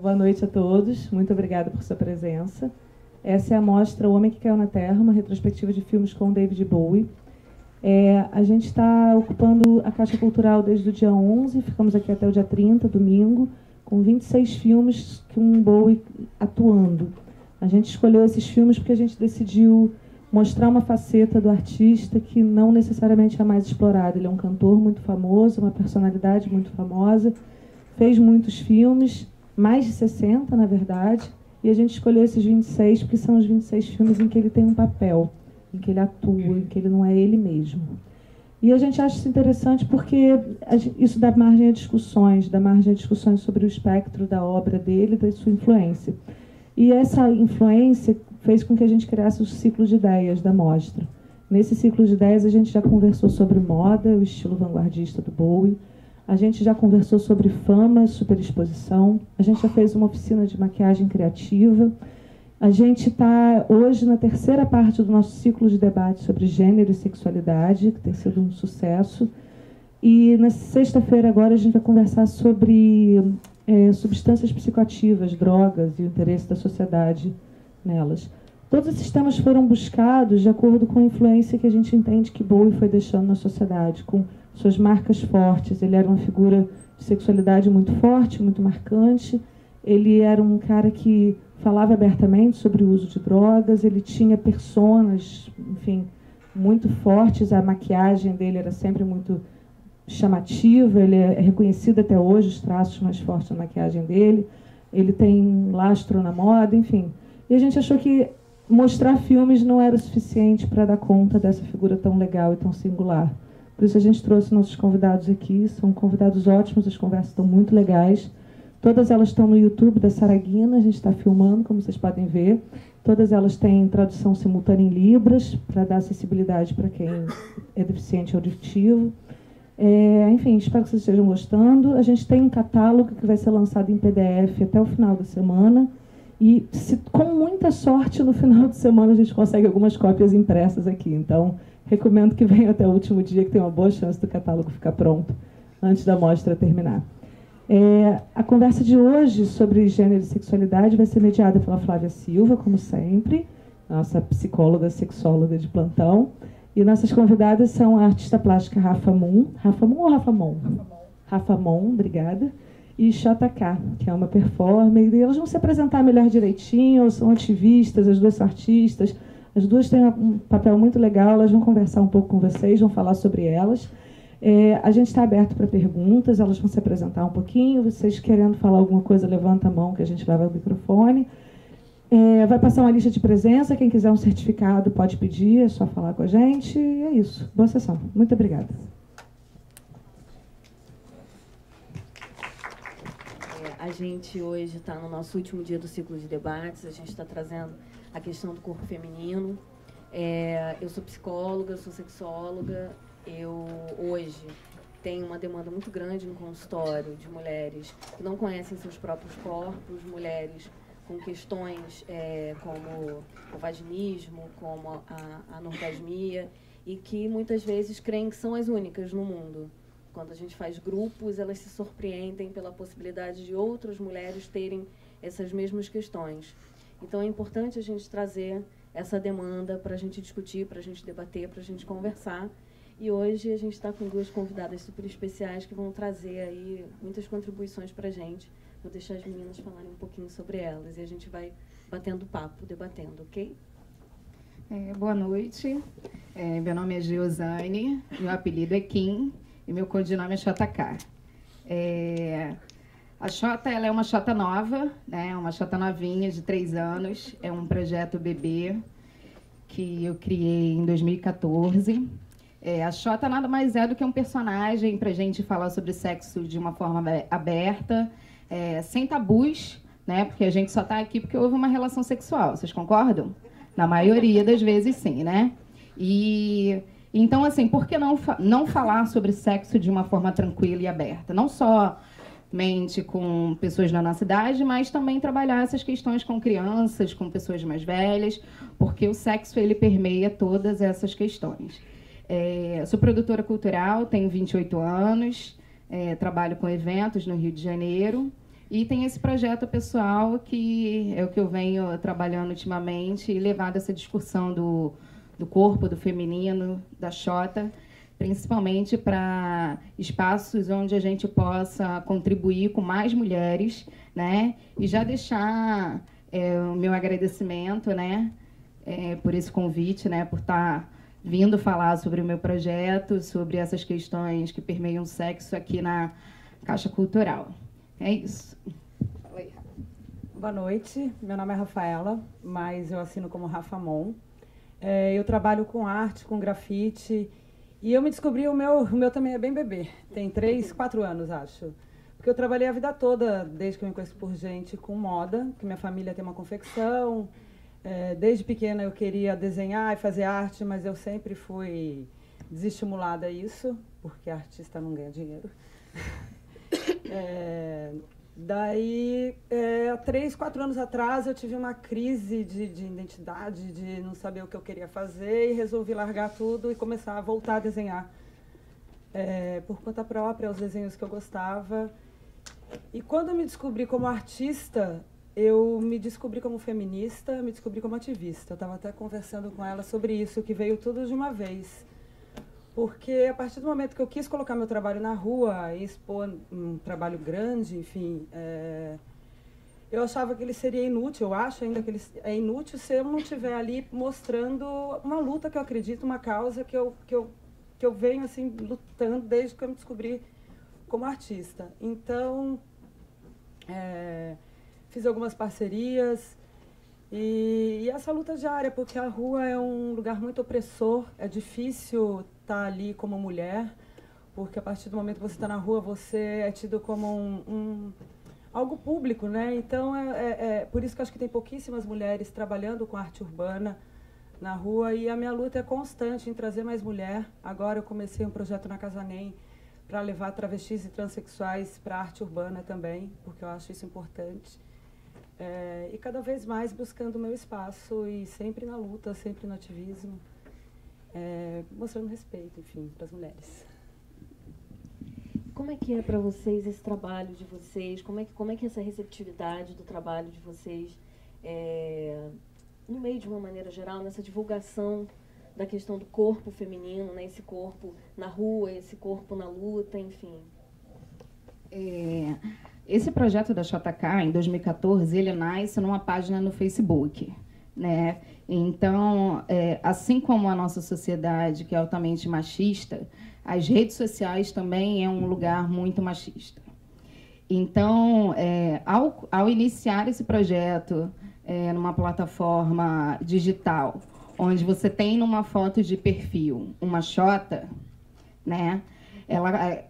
Boa noite a todos, muito obrigada por sua presença. Essa é a mostra O Homem que Caiu na Terra, uma retrospectiva de filmes com David Bowie. A gente está ocupando a Caixa Cultural desde o dia 11, ficamos aqui até o dia 30, domingo, com 26 filmes com Bowie atuando. A gente escolheu esses filmes porque a gente decidiu mostrar uma faceta do artista que não necessariamente é mais explorada. Ele é um cantor muito famoso, uma personalidade muito famosa, fez muitos filmes, mais de 60, na verdade, e a gente escolheu esses 26 porque são os 26 filmes em que ele tem um papel, em que ele atua, em que ele não é ele mesmo. E a gente acha isso interessante porque isso dá margem a discussões, sobre o espectro da obra dele, da sua influência. E essa influência fez com que a gente criasse o ciclo de ideias da mostra. Nesse ciclo de ideias, a gente já conversou sobre moda, o estilo vanguardista do Bowie, a gente já conversou sobre fama, superexposição, a gente já fez uma oficina de maquiagem criativa, a gente está hoje na terceira parte do nosso ciclo de debate sobre gênero e sexualidade, que tem sido um sucesso, e na sexta-feira agora a gente vai conversar sobre substâncias psicoativas, drogas e o interesse da sociedade nelas. Todos esses temas foram buscados de acordo com a influência que a gente entende que Bowie foi deixando na sociedade, com suas marcas fortes. Ele era uma figura de sexualidade muito forte, muito marcante. Ele era um cara que falava abertamente sobre o uso de drogas. Ele tinha personas, enfim, muito fortes. A maquiagem dele era sempre muito chamativa. Ele é reconhecido até hoje, os traços mais fortes da maquiagem dele. Ele tem lastro na moda, enfim. E a gente achou que mostrar filmes não era o suficiente para dar conta dessa figura tão legal e tão singular. Por isso a gente trouxe nossos convidados aqui, são convidados ótimos, as conversas estão muito legais. Todas elas estão no YouTube da Saraguina, a gente está filmando, como vocês podem ver. Todas elas têm tradução simultânea em Libras, para dar acessibilidade para quem é deficiente auditivo. Enfim, espero que vocês estejam gostando. A gente tem um catálogo que vai ser lançado em PDF até o final da semana. E, com muita sorte, no final de semana a gente consegue algumas cópias impressas aqui. Então, recomendo que venham até o último dia, que tem uma boa chance do catálogo ficar pronto antes da mostra terminar. A conversa de hoje sobre gênero e sexualidade vai ser mediada pela Flávia Silva, como sempre, nossa psicóloga, sexóloga de plantão. E nossas convidadas são a artista plástica Rafa Moon. Rafa Moon ou Rafa Mon? Rafa Mon, obrigada. E JK, que é uma performer. E elas vão se apresentar melhor direitinho, elas são ativistas, as duas são artistas. As duas têm um papel muito legal, elas vão conversar um pouco com vocês, vão falar sobre elas. A gente está aberto para perguntas, elas vão se apresentar um pouquinho. Vocês querendo falar alguma coisa, levanta a mão que a gente leva o microfone. Vai passar uma lista de presença, quem quiser um certificado pode pedir, é só falar com a gente. E é isso. Boa sessão. Muito obrigada. A gente hoje está no nosso último dia do ciclo de debates, a gente está trazendo a questão do corpo feminino. Eu sou psicóloga, sou sexóloga. Eu, hoje, tenho uma demanda muito grande no consultório de mulheres que não conhecem seus próprios corpos, mulheres com questões como o vaginismo, como a anorgasmia, e que muitas vezes creem que são as únicas no mundo. Quando a gente faz grupos, elas se surpreendem pela possibilidade de outras mulheres terem essas mesmas questões. Então, é importante a gente trazer essa demanda para a gente discutir, para a gente debater, para a gente conversar. E hoje a gente está com duas convidadas super especiais que vão trazer aí muitas contribuições para a gente. Vou deixar as meninas falarem um pouquinho sobre elas e a gente vai batendo papo, debatendo, ok? Boa noite. Meu nome é Geosane, meu apelido é Kim e meu codinome é JK. A Xota, ela é uma Xota nova, né? Uma Xota novinha de 3 anos. É um projeto bebê que eu criei em 2014. A Xota nada mais é do que um personagem para a gente falar sobre sexo de uma forma aberta, sem tabus, né? Porque a gente só está aqui porque houve uma relação sexual. Vocês concordam? Na maioria das vezes, sim, né? Então, assim, por que não falar sobre sexo de uma forma tranquila e aberta? Não somente com pessoas da nossa idade, mas também trabalhar essas questões com crianças, com pessoas mais velhas, porque o sexo, ele permeia todas essas questões. Sou produtora cultural, tenho 28 anos, trabalho com eventos no Rio de Janeiro E tem esse projeto pessoal que é o que eu venho trabalhando ultimamente e levado essa discussão do corpo, do feminino, da Xota, principalmente para espaços onde a gente possa contribuir com mais mulheres, né? E já deixar o meu agradecimento, né? Por esse convite, né? Por estar vindo falar sobre o meu projeto, sobre essas questões que permeiam o sexo aqui na Caixa Cultural. É isso. Oi. Boa noite, meu nome é Rafaela, mas eu assino como Rafa Mon. Eu trabalho com arte, com grafite, e eu me descobri, o meu também é bem bebê, tem 3, 4 anos, acho. Porque eu trabalhei a vida toda, desde que eu me conheço por gente, com moda, que minha família tem uma confecção. Desde pequena eu queria desenhar e fazer arte, mas eu sempre fui desestimulada a isso, porque artista não ganha dinheiro. Daí, há 3, 4 anos atrás, eu tive uma crise de identidade, de não saber o que eu queria fazer, e resolvi largar tudo e começar a voltar a desenhar. Por conta própria, os desenhos que eu gostava. E quando eu me descobri como artista, eu me descobri como feminista, me descobri como ativista. Eu estava até conversando com ela sobre isso, que veio tudo de uma vez. Porque a partir do momento que eu quis colocar meu trabalho na rua e expor um trabalho grande, enfim, eu achava que ele seria inútil, eu acho ainda que ele é inútil se eu não estiver ali mostrando uma luta que eu acredito, uma causa que eu venho assim, lutando desde que eu me descobri como artista. Então, fiz algumas parcerias e essa luta diária, porque a rua é um lugar muito opressor, é difícil estar ali como mulher, porque a partir do momento que você está na rua, você é tido como algo público, né? Então, por isso que eu acho que tem pouquíssimas mulheres trabalhando com arte urbana na rua, e a minha luta é constante em trazer mais mulher. Agora eu comecei um projeto na Casa NEM para levar travestis e transexuais para a arte urbana também, porque eu acho isso importante. E cada vez mais buscando o meu espaço e sempre na luta, sempre no ativismo, mostrando respeito, enfim, para as mulheres. Como é que é para vocês esse trabalho de vocês? Como é que é essa receptividade do trabalho de vocês no meio de uma maneira geral, nessa divulgação da questão do corpo feminino, né? Esse corpo na rua, esse corpo na luta, enfim? Esse projeto da JK, em 2014, ele nasce numa página no Facebook, né? Então, assim como a nossa sociedade, que é altamente machista, as redes sociais também é um lugar muito machista. Então, ao iniciar esse projeto numa plataforma digital, onde você tem numa foto de perfil uma Xota, né? Ela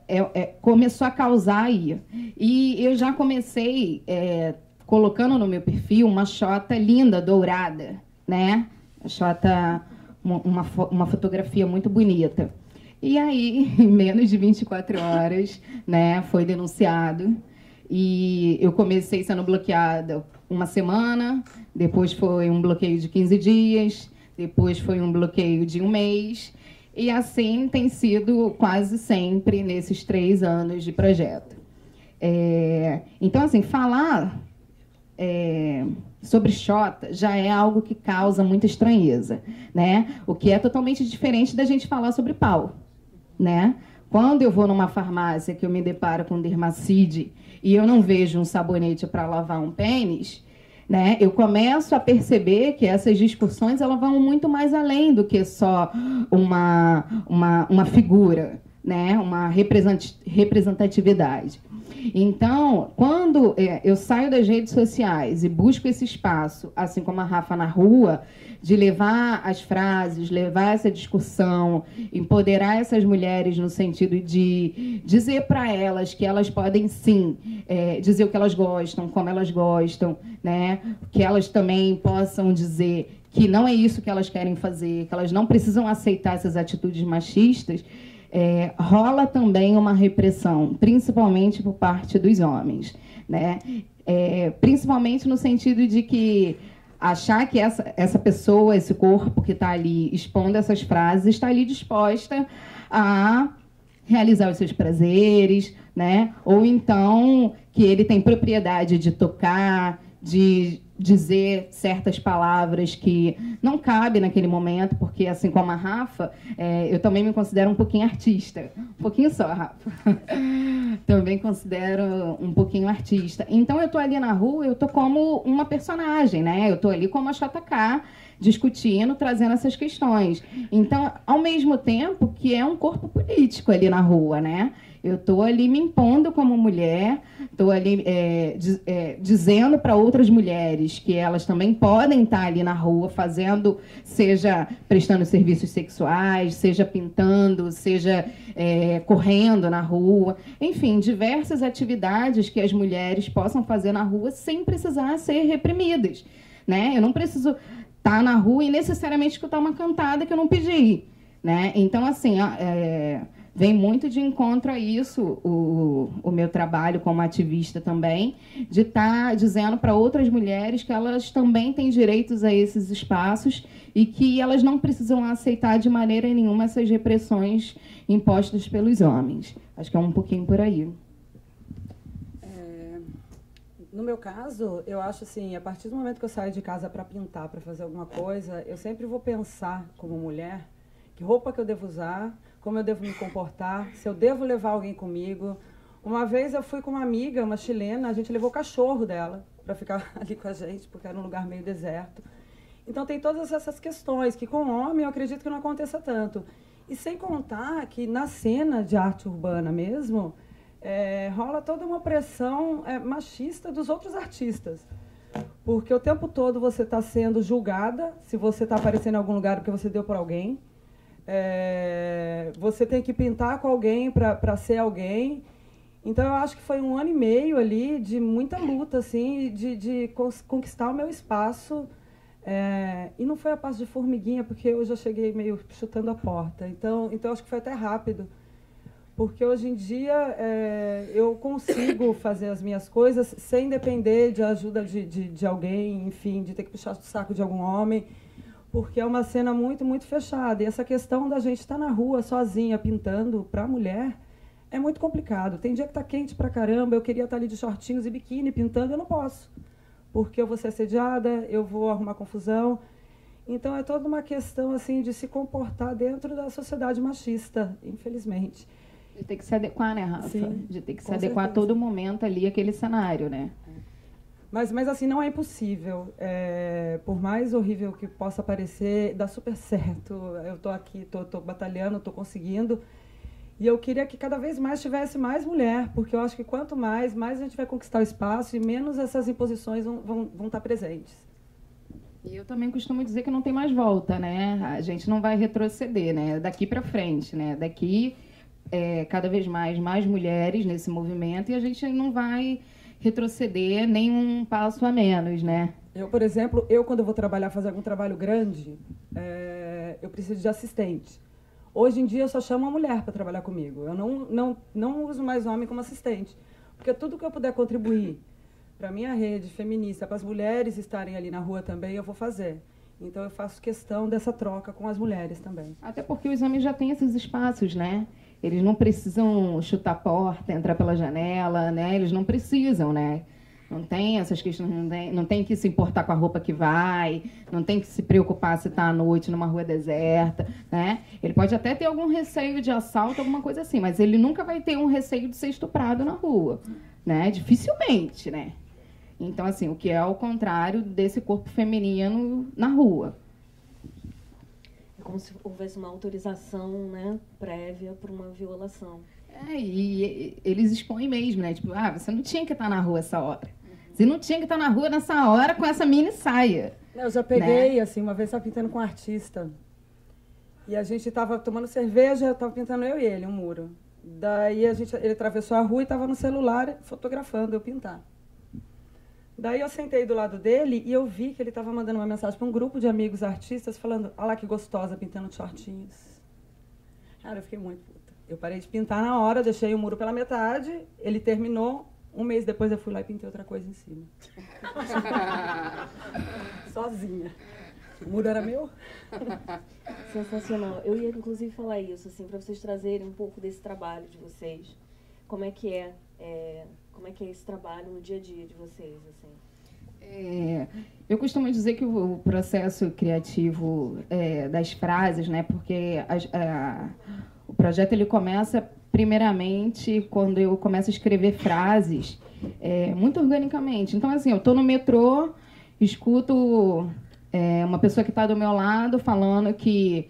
começou a causar aí. E eu já comecei colocando no meu perfil uma Xota linda, dourada, né? A Xota, uma fotografia muito bonita. E aí, em menos de 24 horas, né, foi denunciado. E eu comecei sendo bloqueada uma semana, depois foi um bloqueio de 15 dias, depois foi um bloqueio de 1 mês. E assim tem sido quase sempre nesses 3 anos de projeto. Então, assim, falar sobre Xota já é algo que causa muita estranheza, né? O que é totalmente diferente da gente falar sobre pau, né? Quando eu vou numa farmácia que eu me deparo com dermacide e eu não vejo um sabonete para lavar um pênis, né, eu começo a perceber que essas discussões elas vão muito mais além do que só uma figura, né, uma representatividade. Então, quando eu saio das redes sociais e busco esse espaço, assim como a Rafa na rua, de levar as frases, levar essa discussão, empoderar essas mulheres no sentido de dizer para elas que elas podem, sim, dizer o que elas gostam, como elas gostam, né? Que elas também possam dizer que não é isso que elas querem fazer, que elas não precisam aceitar essas atitudes machistas. Rola também uma repressão, principalmente por parte dos homens, né? Principalmente no sentido de que achar que essa pessoa, esse corpo que está ali expondo essas frases, está ali disposta a realizar os seus prazeres, né? Ou então que ele tem propriedade de tocar, de dizer certas palavras que não cabem naquele momento, porque, assim como a Rafa, eu também me considero um pouquinho artista. Um pouquinho só, Rafa. Também considero um pouquinho artista. Então, eu estou ali na rua, eu estou como uma personagem, né? Eu estou ali como a JK, discutindo, trazendo essas questões. Então, ao mesmo tempo que é um corpo político ali na rua, né? Eu estou ali me impondo como mulher, estou ali dizendo para outras mulheres que elas também podem estar ali na rua fazendo, seja prestando serviços sexuais, seja pintando, seja correndo na rua. Enfim, diversas atividades que as mulheres possam fazer na rua sem precisar ser reprimidas, né? Eu não preciso estar na rua e necessariamente escutar uma cantada que eu não pedi, né? Então, assim, vem muito de encontro a isso o meu trabalho como ativista também, de estar dizendo para outras mulheres que elas também têm direitos a esses espaços e que elas não precisam aceitar de maneira nenhuma essas repressões impostas pelos homens. Acho que é um pouquinho por aí. No meu caso, eu acho assim, a partir do momento que eu saio de casa para pintar, para fazer alguma coisa, eu sempre vou pensar como mulher que roupa que eu devo usar, como eu devo me comportar, se eu devo levar alguém comigo. Uma vez eu fui com uma amiga, uma chilena, a gente levou o cachorro dela para ficar ali com a gente, porque era um lugar meio deserto. Então tem todas essas questões que com homem eu acredito que não aconteça tanto. E sem contar que na cena de arte urbana mesmo, rola toda uma pressão machista dos outros artistas. Porque o tempo todo você está sendo julgada, se você está aparecendo em algum lugar porque você deu para alguém. Você tem que pintar com alguém para ser alguém. Então, eu acho que foi 1 ano e meio ali de muita luta, assim, de conquistar o meu espaço. E não foi a passo de formiguinha, porque eu já cheguei meio chutando a porta. Então acho que foi até rápido. Porque hoje em dia eu consigo fazer as minhas coisas sem depender de ajuda de alguém, enfim, de ter que puxar o saco de algum homem. Porque é uma cena muito, muito fechada. E essa questão da gente estar na rua sozinha, pintando, para a mulher, é muito complicado. Tem dia que está quente pra caramba, eu queria estar ali de shortinhos e biquíni pintando, eu não posso. Porque eu vou ser assediada, eu vou arrumar confusão. Então, é toda uma questão assim, de se comportar dentro da sociedade machista, infelizmente. De ter que se adequar, né, Rafa? Sim, de ter que se adequar a todo momento ali, aquele cenário, né? Mas assim, não é impossível. Por mais horrível que possa parecer, dá super certo. Eu estou aqui, estou batalhando, estou conseguindo. E eu queria que cada vez mais tivesse mais mulher, porque eu acho que quanto mais a gente vai conquistar o espaço e menos essas imposições vão estar presentes. E eu também costumo dizer que não tem mais volta, né? A gente não vai retroceder, né? Daqui para frente, né? Daqui, cada vez mais mulheres nesse movimento e a gente não vai retroceder nem um passo a menos, né? Eu, por exemplo, quando eu vou trabalhar, fazer algum trabalho grande, eu preciso de assistente. Hoje em dia eu só chamo uma mulher para trabalhar comigo. Eu não uso mais homem como assistente, porque tudo que eu puder contribuir para a minha rede feminista, para as mulheres estarem ali na rua também, eu vou fazer. Então eu faço questão dessa troca com as mulheres também. Até porque os homens já têm esses espaços, né? Eles não precisam chutar a porta, entrar pela janela, né? Eles não precisam, né? Não tem essas questões, não tem que se importar com a roupa que vai, não tem que se preocupar se está à noite numa rua deserta, né? Ele pode até ter algum receio de assalto, alguma coisa assim, mas ele nunca vai ter um receio de ser estuprado na rua, né? Dificilmente, né? Então, assim, o que é ao contrário desse corpo feminino na rua. É como se houvesse uma autorização, né, prévia para uma violação. E eles expõem mesmo, né? Tipo, você não tinha que estar na rua essa hora. Você não tinha que estar na rua nessa hora com essa mini saia. Eu já peguei, né? Assim, uma vez estava pintando com um artista. E a gente estava tomando cerveja, estava pintando eu e ele, um muro. Daí ele atravessou a rua e estava no celular fotografando eu pintar. Daí eu sentei do lado dele e eu vi que ele estava mandando uma mensagem para um grupo de amigos artistas falando: olha lá que gostosa pintando shortinhos. Cara, eu fiquei muito puta. Eu parei de pintar na hora, deixei o muro pela metade, ele terminou, 1 mês depois eu fui lá e pintei outra coisa em cima. Sozinha. O muro era meu. Sensacional. Eu ia, inclusive, falar isso, assim, para vocês trazerem um pouco desse trabalho de vocês. Como é que Como é que é esse trabalho no dia a dia de vocês, assim? Eu costumo dizer que o processo criativo das frases, né, porque o projeto ele começa primeiramente quando eu começo a escrever frases muito organicamente. Então, assim, eu estou no metrô, escuto uma pessoa que está do meu lado falando que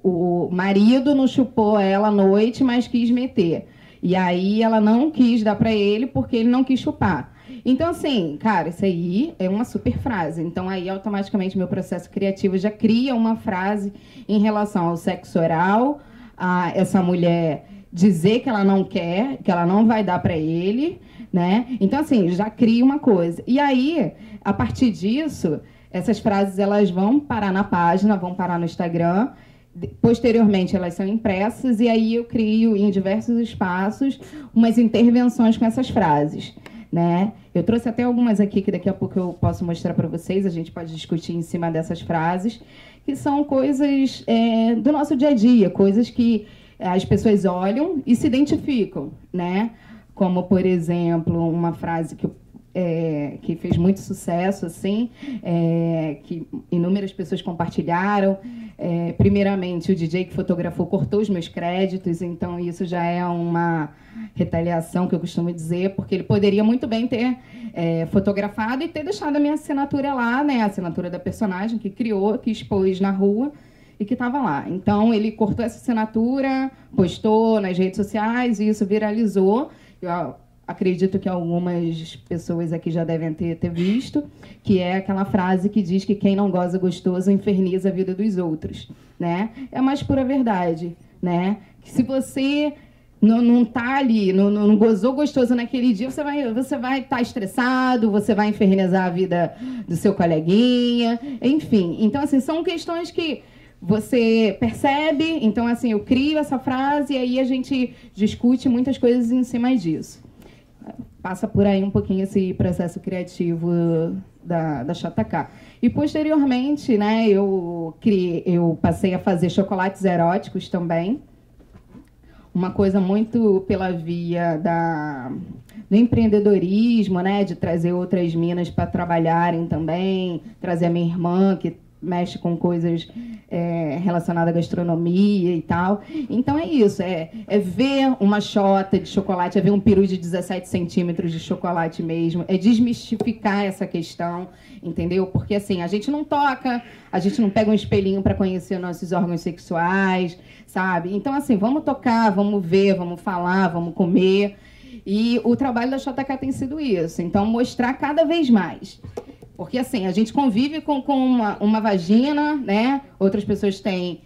o marido não chupou ela à noite, mas quis meter. E aí ela não quis dar para ele porque ele não quis chupar. Então, assim, cara, isso aí é uma super frase. Então, aí, automaticamente, meu processo criativo já cria uma frase em relação ao sexo oral, a essa mulher dizer que ela não quer, que ela não vai dar para ele, né? Então, assim, já cria uma coisa. E aí, a partir disso, essas frases, elas vão parar na página, vão parar no Instagram. Posteriormente, elas são impressas e aí eu crio em diversos espaços umas intervenções com essas frases, né? Eu trouxe até algumas aqui que daqui a pouco eu posso mostrar para vocês, a gente pode discutir em cima dessas frases, que são coisas do nosso dia a dia, coisas que as pessoas olham e se identificam, né? Como, por exemplo, uma frase que fez muito sucesso, assim, que inúmeras pessoas compartilharam. Primeiramente, o DJ que fotografou cortou os meus créditos, então isso já é uma retaliação que eu costumo dizer, porque ele poderia muito bem ter fotografado e ter deixado a minha assinatura lá, né, a assinatura da personagem que criou, que expôs na rua e que estava lá. Então, ele cortou essa assinatura, postou nas redes sociais e isso viralizou. Eu acredito que algumas pessoas aqui já devem ter visto, que é aquela frase que diz que quem não goza gostoso inferniza a vida dos outros, né? É a mais pura verdade, né? Que se você não tá ali, não gozou gostoso naquele dia, você vai estar estressado, você vai infernizar a vida do seu coleguinha, enfim. Então, assim, são questões que você percebe, então, assim, eu crio essa frase e aí a gente discute muitas coisas em cima disso. Passa por aí um pouquinho esse processo criativo da JK. E, posteriormente, né, eu passei a fazer chocolates eróticos também. Uma coisa muito pela via do empreendedorismo, né, de trazer outras minas para trabalharem também, trazer a minha irmã, que mexe com coisas relacionadas à gastronomia e tal. Então é isso, é ver uma xota de chocolate, é ver um peru de 17 centímetros de chocolate mesmo, é desmistificar essa questão, entendeu? Porque assim, a gente não toca, a gente não pega um espelhinho para conhecer nossos órgãos sexuais, sabe? Então assim, vamos tocar, vamos ver, vamos falar, vamos comer. E o trabalho da JK tem sido isso, então mostrar cada vez mais. Porque, assim, a gente convive com uma vagina, né? Outras pessoas têm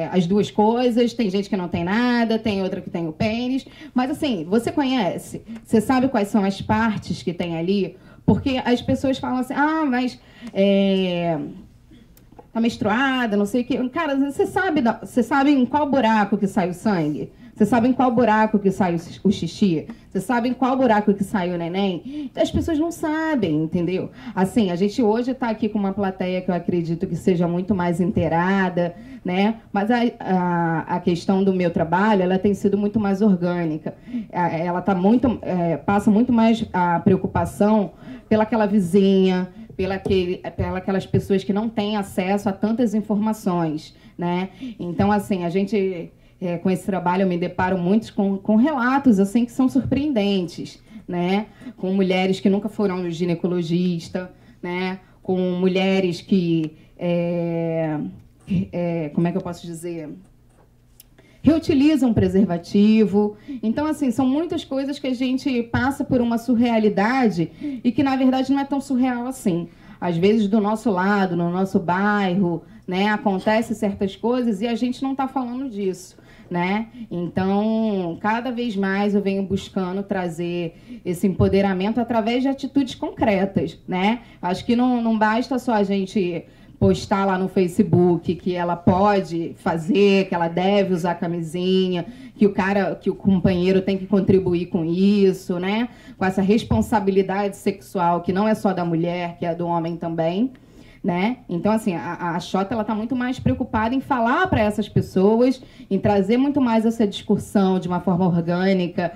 as duas coisas, tem gente que não tem nada, tem outra que tem o pênis. Mas, assim, você conhece? Você sabe quais são as partes que tem ali? Porque as pessoas falam assim, mas tá menstruada, não sei o quê. Cara, você sabe em qual buraco que sai o sangue? Você sabe em qual buraco que sai o xixi? Você sabe em qual buraco que sai o neném? As pessoas não sabem, entendeu? Assim, a gente hoje está aqui com uma plateia que eu acredito que seja muito mais inteirada, né? Mas a questão do meu trabalho, ela tem sido muito mais orgânica. Ela tá passa muito mais a preocupação pelaquela vizinha, pelas pessoas que não têm acesso a tantas informações, né? Então, assim, a gente... com esse trabalho eu me deparo muito com relatos assim que são surpreendentes, né? Com mulheres que nunca foram no ginecologista, né? Com mulheres que como é que eu posso dizer? Reutilizam preservativo. Então, assim, são muitas coisas que a gente passa por uma surrealidade e que, na verdade, não é tão surreal assim. Às vezes, do nosso lado, no nosso bairro, né, acontecem certas coisas e a gente não está falando disso, né? Então, cada vez mais eu venho buscando trazer esse empoderamento através de atitudes concretas, né? Acho que não basta só a gente postar lá no Facebook que ela pode fazer, que ela deve usar camisinha, que o companheiro tem que contribuir com isso, né? Com essa responsabilidade sexual que não é só da mulher, que é do homem também, né? Então, assim, a Xota, ela está muito mais preocupada em falar para essas pessoas, em trazer muito mais essa discussão de uma forma orgânica,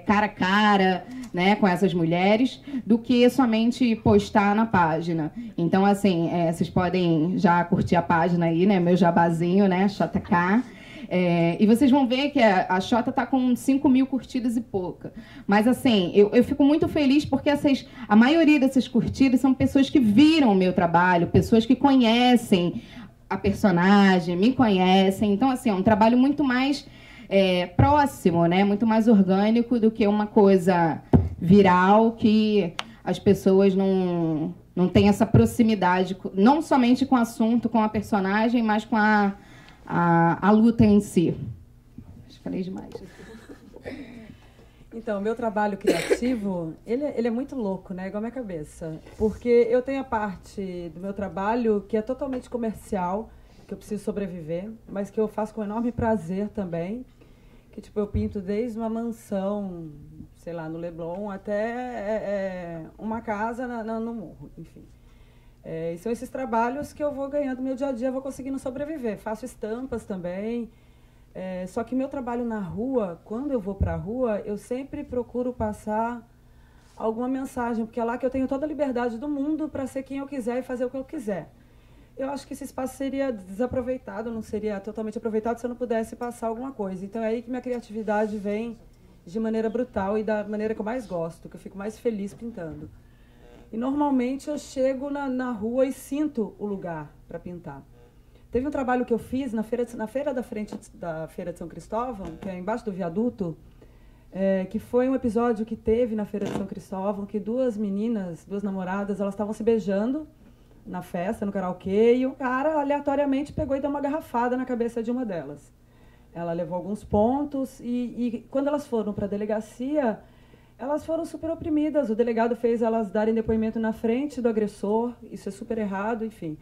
cara a cara, né, com essas mulheres, do que somente postar na página. Então, assim, vocês podem já curtir a página aí, né, meu jabazinho, né, XK. E vocês vão ver que a Xota está com 5 mil curtidas e pouca. Mas, assim, eu fico muito feliz porque a maioria dessas curtidas são pessoas que viram o meu trabalho, pessoas que conhecem a personagem, me conhecem. Então, assim, é um trabalho muito mais próximo, né? Muito mais orgânico do que uma coisa viral que as pessoas não têm essa proximidade, não somente com o assunto, com a personagem, mas com a luta em si. Acho que falei demais. Então, o meu trabalho criativo, ele é muito louco, né? Igual a minha cabeça. Porque eu tenho a parte do meu trabalho que é totalmente comercial, que eu preciso sobreviver, mas que eu faço com enorme prazer também. Que, tipo, eu pinto desde uma mansão, sei lá, no Leblon, até uma casa no morro, enfim. E são esses trabalhos que eu vou ganhando no meu dia a dia, vou conseguindo sobreviver. Faço estampas também. Só que meu trabalho na rua, quando eu vou para a rua, eu sempre procuro passar alguma mensagem, porque é lá que eu tenho toda a liberdade do mundo para ser quem eu quiser e fazer o que eu quiser. Eu acho que esse espaço seria desaproveitado, não seria totalmente aproveitado se eu não pudesse passar alguma coisa. Então é aí que minha criatividade vem de maneira brutal e da maneira que eu mais gosto, que eu fico mais feliz pintando. E normalmente eu chego na rua e sinto o lugar para pintar. Teve um trabalho que eu fiz na feira da frente da Feira de São Cristóvão, que é embaixo do viaduto, que foi um episódio que teve na Feira de São Cristóvão, que duas meninas, duas namoradas, elas estavam se beijando na festa, no karaokê, e o cara aleatoriamente pegou e deu uma garrafada na cabeça de uma delas. Ela levou alguns pontos e quando elas foram para a delegacia, elas foram super oprimidas. O delegado fez elas darem depoimento na frente do agressor, isso é super errado, enfim.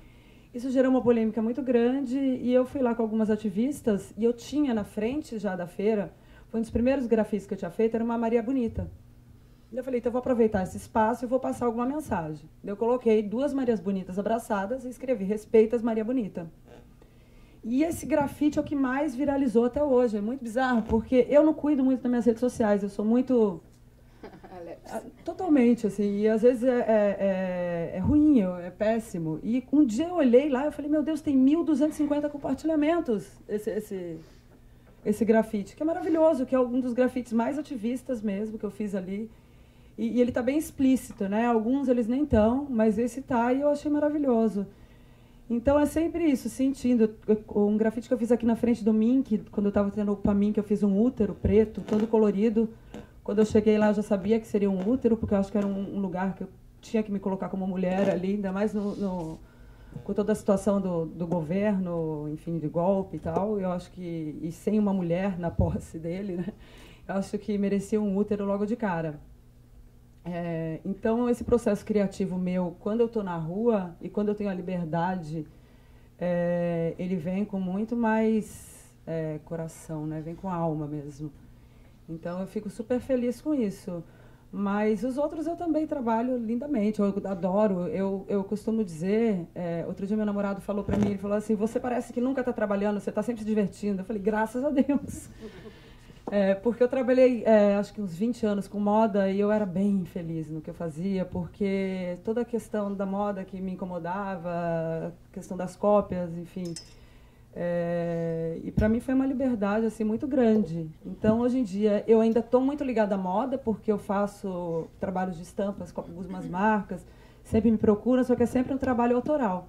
Isso gerou uma polêmica muito grande e eu fui lá com algumas ativistas e eu tinha na frente já da feira, foi um dos primeiros grafites que eu tinha feito, era uma Maria Bonita. Eu falei, então eu vou aproveitar esse espaço e vou passar alguma mensagem. Eu coloquei duas Marias Bonitas abraçadas e escrevi, respeitas Maria Bonita. E esse grafite é o que mais viralizou até hoje. É muito bizarro, porque eu não cuido muito das minhas redes sociais, eu sou muito... Totalmente, assim, e às vezes é ruim, é péssimo. E um dia eu olhei lá e falei, meu Deus, tem 1.250 compartilhamentos esse grafite, que é maravilhoso, que é um dos grafites mais ativistas mesmo que eu fiz ali. E ele está bem explícito, né? Alguns eles nem estão, mas esse tá e eu achei maravilhoso. Então é sempre isso, sentindo. Um grafite que eu fiz aqui na frente do Mink, quando eu estava tendo o Mink, eu fiz um útero preto, todo colorido. Quando eu cheguei lá, eu já sabia que seria um útero, porque eu acho que era um lugar que eu tinha que me colocar como mulher ali, ainda mais com toda a situação do governo, enfim, de golpe e tal. Eu acho que, e sem uma mulher na posse dele, né? Eu acho que merecia um útero logo de cara. Então, esse processo criativo meu, quando eu estou na rua e quando eu tenho a liberdade, ele vem com muito mais coração, né? Vem com a alma mesmo. Então, eu fico super feliz com isso. Mas os outros eu também trabalho lindamente, eu adoro. Eu costumo dizer, outro dia meu namorado falou para mim, ele falou assim, você parece que nunca está trabalhando, você está sempre se divertindo. Eu falei, graças a Deus. Porque eu trabalhei, acho que uns 20 anos com moda e eu era bem feliz no que eu fazia, porque toda a questão da moda que me incomodava, a questão das cópias, enfim... e para mim foi uma liberdade assim, muito grande. Então, hoje em dia, eu ainda estou muito ligada à moda, porque eu faço trabalhos de estampas com algumas marcas, sempre me procuram, só que é sempre um trabalho autoral.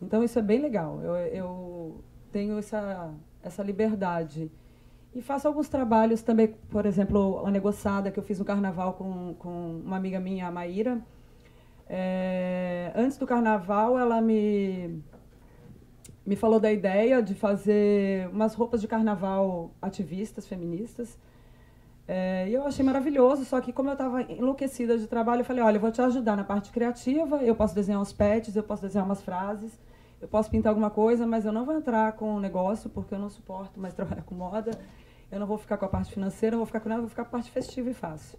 Então, isso é bem legal. Eu tenho essa liberdade. E faço alguns trabalhos também, por exemplo, a negociada que eu fiz no carnaval com uma amiga minha, a Maíra. Antes do carnaval, ela me falou da ideia de fazer umas roupas de carnaval ativistas, feministas. E eu achei maravilhoso, só que como eu estava enlouquecida de trabalho, eu falei, olha, eu vou te ajudar na parte criativa, eu posso desenhar uns pets, eu posso desenhar umas frases, eu posso pintar alguma coisa, mas eu não vou entrar com o negócio, porque eu não suporto mais trabalhar com moda, eu não vou ficar com a parte financeira, eu vou ficar com nada, eu vou ficar com a parte festiva e fácil.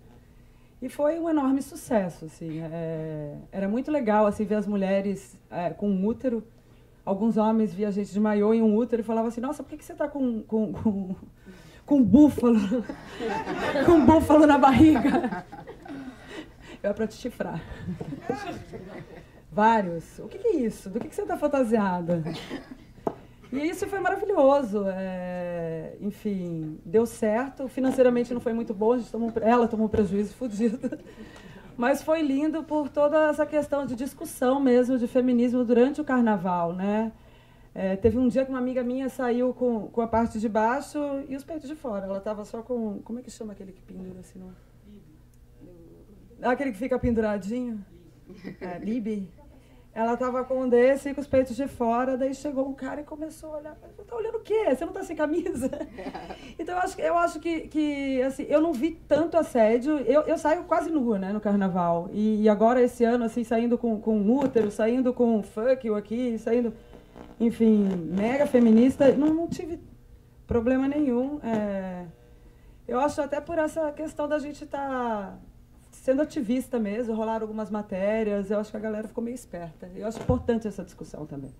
E foi um enorme sucesso, assim. Era muito legal, assim, ver as mulheres com um útero. Alguns homens via a gente de maiô em um útero e falavam assim, nossa, por que você está com um búfalo? Com um búfalo na barriga? É para te chifrar. Vários. O que é isso? Do que você está fantasiada? E isso foi maravilhoso. Enfim, deu certo. Financeiramente não foi muito bom, ela tomou um prejuízo fodido. Mas foi lindo por toda essa questão de discussão mesmo de feminismo durante o carnaval, né? Teve um dia que uma amiga minha saiu com a parte de baixo e os peitos de fora. Ela estava só com... Como é que chama aquele que pendura assim? Não? Aquele que fica penduradinho? Libe. Ela estava com um desse com os peitos de fora, daí chegou um cara e começou a olhar. Tá olhando o quê? Você não tá sem camisa? Então eu acho que assim, eu não vi tanto assédio. Eu saio quase nua, né, no carnaval. E agora esse ano assim, saindo com útero, saindo com fuck you aqui, saindo, enfim, mega feminista, não tive problema nenhum. Eu acho até por essa questão da gente estar sendo ativista mesmo, rolaram algumas matérias, eu acho que a galera ficou meio esperta. Eu acho importante essa discussão também.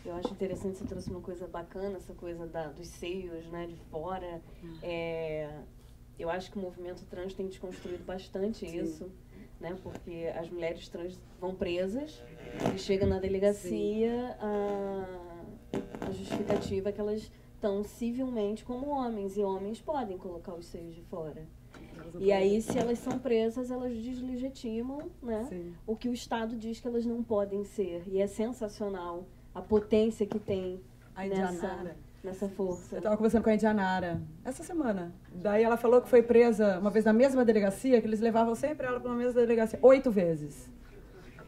Eu acho interessante, você trouxe uma coisa bacana, essa coisa dos seios, né, de fora. Eu acho que o movimento trans tem desconstruído bastante isso, né, porque as mulheres trans vão presas e chegam na delegacia a justificativa é que elas estão civilmente como homens, e homens podem colocar os seios de fora. E aí, se elas são presas, elas deslegitimam, né, o que o Estado diz que elas não podem ser. E é sensacional a potência que tem nessa força. Eu estava conversando com a Indianara essa semana. Daí ela falou que foi presa uma vez na mesma delegacia, que eles levavam sempre ela para uma mesma delegacia, 8 vezes.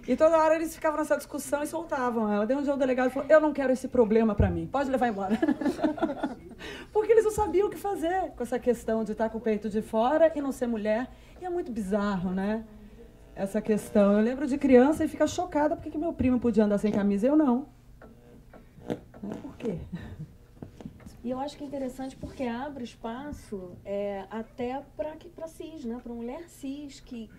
E toda hora eles ficavam nessa discussão e soltavam ela. Daí um dia o delegado falou, eu não quero esse problema para mim, pode levar embora. Porque eles não sabiam o que fazer com essa questão de estar com o peito de fora e não ser mulher. E é muito bizarro, né? Essa questão. Eu lembro de criança e fica chocada porque que meu primo podia andar sem camisa e eu não. Por quê? E eu acho que é interessante porque abre espaço até para cis, né? Para mulher cis que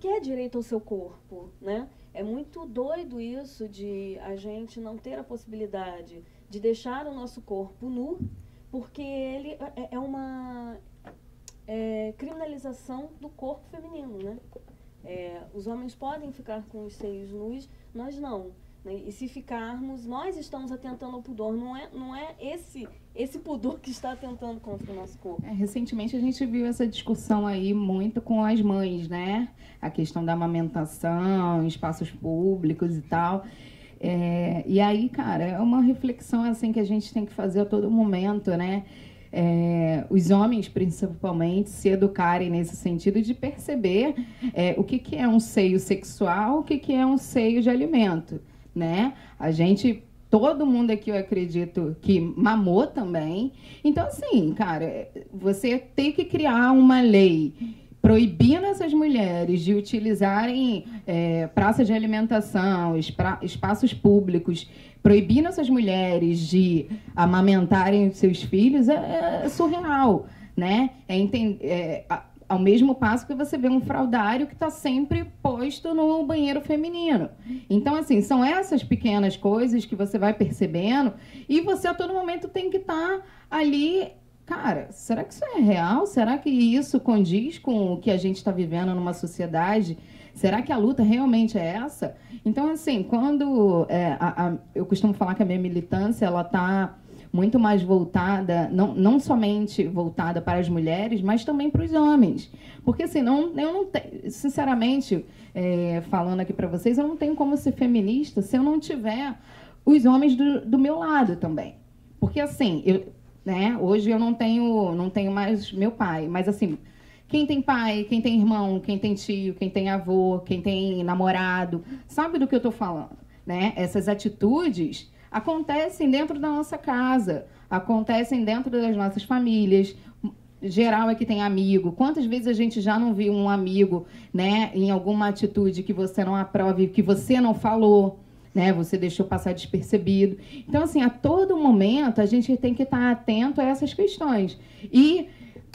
quer direito ao seu corpo, né? É muito doido isso de a gente não ter a possibilidade de deixar o nosso corpo nu, porque ele é uma criminalização do corpo feminino, né? Os homens podem ficar com os seios nus, nós não. Né? E se ficarmos, nós estamos atentando ao pudor, não é esse pudor que está atentando contra o nosso corpo. Recentemente a gente viu essa discussão aí muito com as mães, né? A questão da amamentação, espaços públicos e tal. E aí, cara, é uma reflexão assim que a gente tem que fazer a todo momento, né? Os homens, principalmente, se educarem nesse sentido de perceber o que é um seio sexual, o que é um seio de alimento, né? Todo mundo aqui, eu acredito, que mamou também. Então, assim, cara, você tem que criar uma lei proibindo essas mulheres de utilizarem praças de alimentação, espaços públicos, proibindo essas mulheres de amamentarem seus filhos, é surreal, né? Ao mesmo passo que você vê um fraudário que está sempre posto no banheiro feminino. Então, assim, são essas pequenas coisas que você vai percebendo e você a todo momento tem que estar ali. Cara, será que isso é real? Será que isso condiz com o que a gente está vivendo numa sociedade? Será que a luta realmente é essa? Então, assim, quando eu costumo falar que a minha militância ela está muito mais voltada, não somente voltada para as mulheres, mas também para os homens. Porque, assim, eu não tenho, sinceramente, falando aqui para vocês, eu não tenho como ser feminista se eu não tiver os homens do meu lado também. Porque, assim, hoje eu não tenho mais meu pai, mas, assim, quem tem pai, quem tem irmão, quem tem tio, quem tem avô, quem tem namorado, sabe do que eu estou falando, né? Essas atitudes acontecem dentro da nossa casa, acontecem dentro das nossas famílias. Geral é que tem amigo. Quantas vezes a gente já não viu um amigo, né, em alguma atitude que você não aprove, que você não falou, né, você deixou passar despercebido. Então, assim, a todo momento a gente tem que estar atento a essas questões. E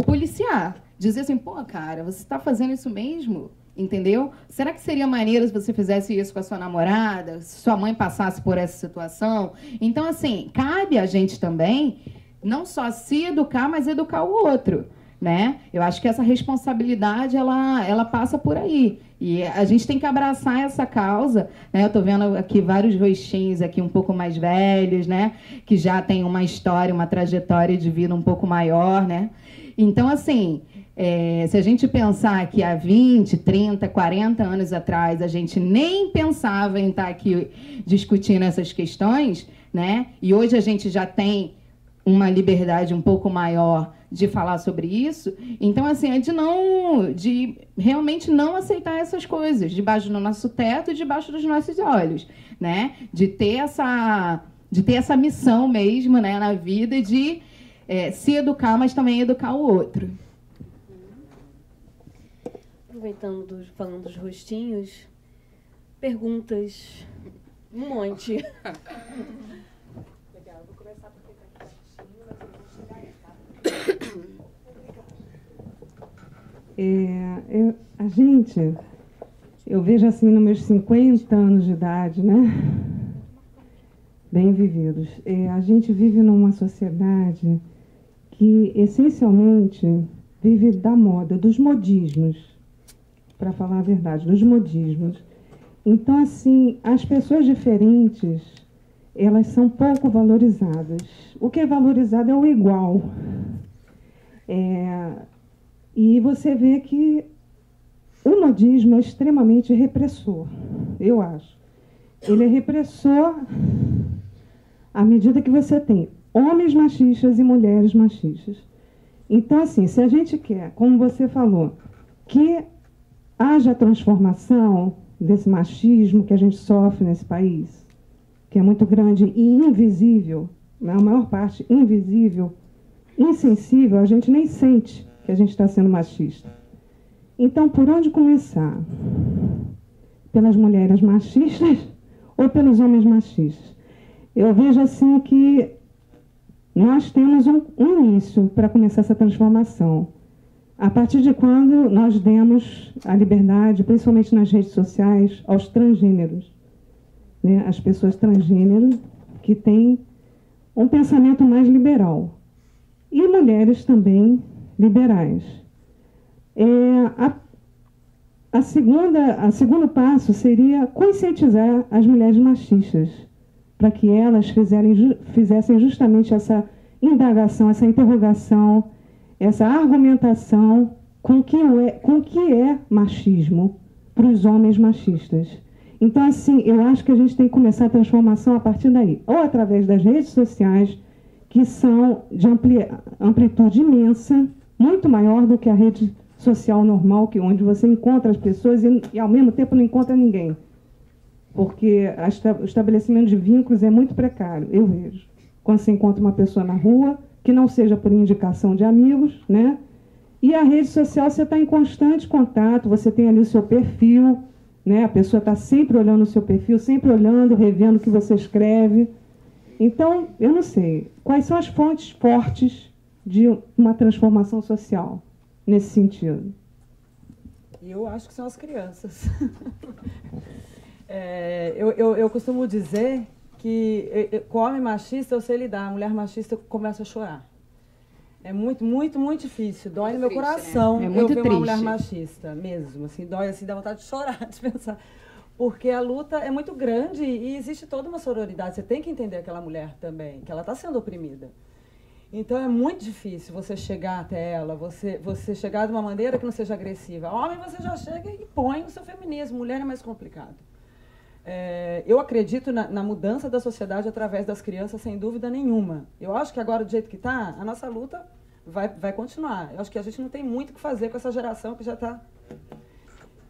policiar. Dizer assim, pô, cara, você está fazendo isso mesmo? Entendeu? Será que seria maneiro se você fizesse isso com a sua namorada? Se sua mãe passasse por essa situação? Então, assim, cabe a gente também não só se educar, mas educar o outro, né? Eu acho que essa responsabilidade, ela passa por aí. E a gente tem que abraçar essa causa, né? Eu estou vendo aqui vários rostinhos aqui um pouco mais velhos, né? Que já tem uma história, uma trajetória de vida um pouco maior, né? Então, assim, se a gente pensar que há 20, 30, 40 anos atrás a gente nem pensava em estar aqui discutindo essas questões, né? E hoje a gente já tem uma liberdade um pouco maior de falar sobre isso, então, assim, é de realmente não aceitar essas coisas debaixo do nosso teto, debaixo dos nossos olhos, né? De ter essa missão mesmo, né, na vida de se educar, mas também educar o outro. Aproveitando, falando dos rostinhos, perguntas, um monte. Legal, vou começar por aqui pertinho, mas eu vou chegar aí, tá? Eu vejo assim, nos meus 50 anos de idade, né? Bem vividos. A gente vive numa sociedade que, essencialmente, vive da moda, dos modismos, para falar a verdade, dos modismos. Então, assim, as pessoas diferentes, elas são pouco valorizadas. O que é valorizado é o igual. E você vê que o modismo é extremamente repressor, eu acho. Ele é repressor à medida que você tem homens machistas e mulheres machistas. Então, assim, se a gente quer, como você falou, que haja transformação desse machismo que a gente sofre nesse país, que é muito grande e invisível, na maior parte invisível, insensível, a gente nem sente que a gente está sendo machista. Então, por onde começar? Pelas mulheres machistas ou pelos homens machistas? Eu vejo assim que nós temos um início para começar essa transformação. A partir de quando nós demos a liberdade, principalmente nas redes sociais, aos transgêneros, né? As pessoas transgênero que têm um pensamento mais liberal. E mulheres também liberais. O segundo passo seria conscientizar as mulheres machistas, para que elas fizessem justamente essa indagação, essa interrogação, essa argumentação com o que é machismo para os homens machistas. Então, assim, eu acho que a gente tem que começar a transformação a partir daí, ou através das redes sociais, que são de amplitude imensa, muito maior do que a rede social normal, onde você encontra as pessoas e ao mesmo tempo não encontra ninguém. Porque o estabelecimento de vínculos é muito precário, eu vejo. Quando você encontra uma pessoa na rua, que não seja por indicação de amigos, né? E a rede social, você está em constante contato, você tem ali o seu perfil, né? A pessoa está sempre olhando o seu perfil, sempre olhando, revendo o que você escreve. Então, eu não sei, quais são as fontes fortes de uma transformação social nesse sentido? Eu acho que são as crianças. Eu costumo dizer que com homem machista eu sei lidar, mulher machista eu começo a chorar. É muito, muito, muito difícil. Dói no meu coração, né? É muito eu ver uma mulher triste. machista mesmo. Assim, dói, assim, dá vontade de chorar, de pensar. Porque a luta é muito grande e existe toda uma sororidade. Você tem que entender aquela mulher também, que ela está sendo oprimida. Então é muito difícil você chegar até ela, você chegar de uma maneira que não seja agressiva. Homem, você já chega e põe o seu feminismo. Mulher é mais complicado. Eu acredito na mudança da sociedade através das crianças, sem dúvida nenhuma. Eu acho que agora, do jeito que está, a nossa luta vai continuar. Eu acho que a gente não tem muito o que fazer com essa geração que já está...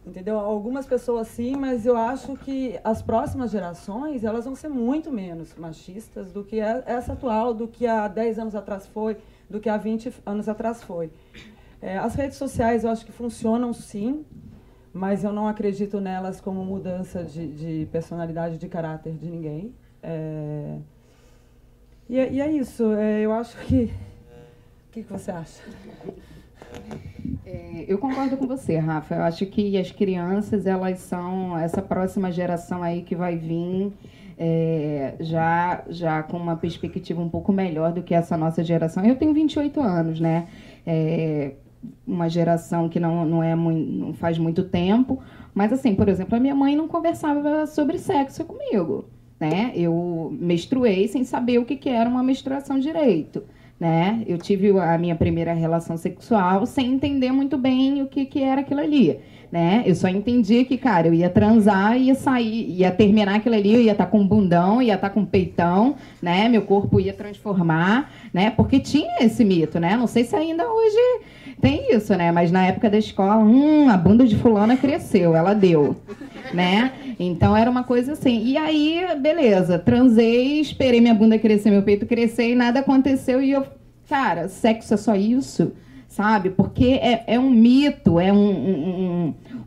Entendeu? Algumas pessoas sim, mas eu acho que as próximas gerações elas vão ser muito menos machistas do que essa atual, do que há 10 anos atrás foi, do que há 20 anos atrás foi. As redes sociais eu acho que funcionam sim, mas eu não acredito nelas como mudança de personalidade, de caráter de ninguém. E é isso. Eu acho que... O que você acha? Eu concordo com você, Rafa. Eu acho que as crianças, elas são essa próxima geração aí que vai vir já com uma perspectiva um pouco melhor do que essa nossa geração. Eu tenho 28 anos, né? Uma geração que não faz muito tempo. Mas, assim, por exemplo, a minha mãe não conversava sobre sexo comigo, né? Eu menstruei sem saber o que era uma menstruação direito. Né? Eu tive a minha primeira relação sexual sem entender muito bem o que era aquilo ali. Né? Eu só entendi que, cara, eu ia transar, ia sair, ia terminar aquilo ali, eu ia estar com um bundão, ia estar com um peitão, né? Meu corpo ia transformar, né? Porque tinha esse mito, né? Não sei se ainda hoje tem isso, né? Mas na época da escola, a bunda de fulana cresceu, ela deu, né? Então era uma coisa assim. E aí, beleza, transei, esperei minha bunda crescer, meu peito crescer e nada aconteceu. E eu, cara, sexo é só isso? Sabe? Porque é um mito, é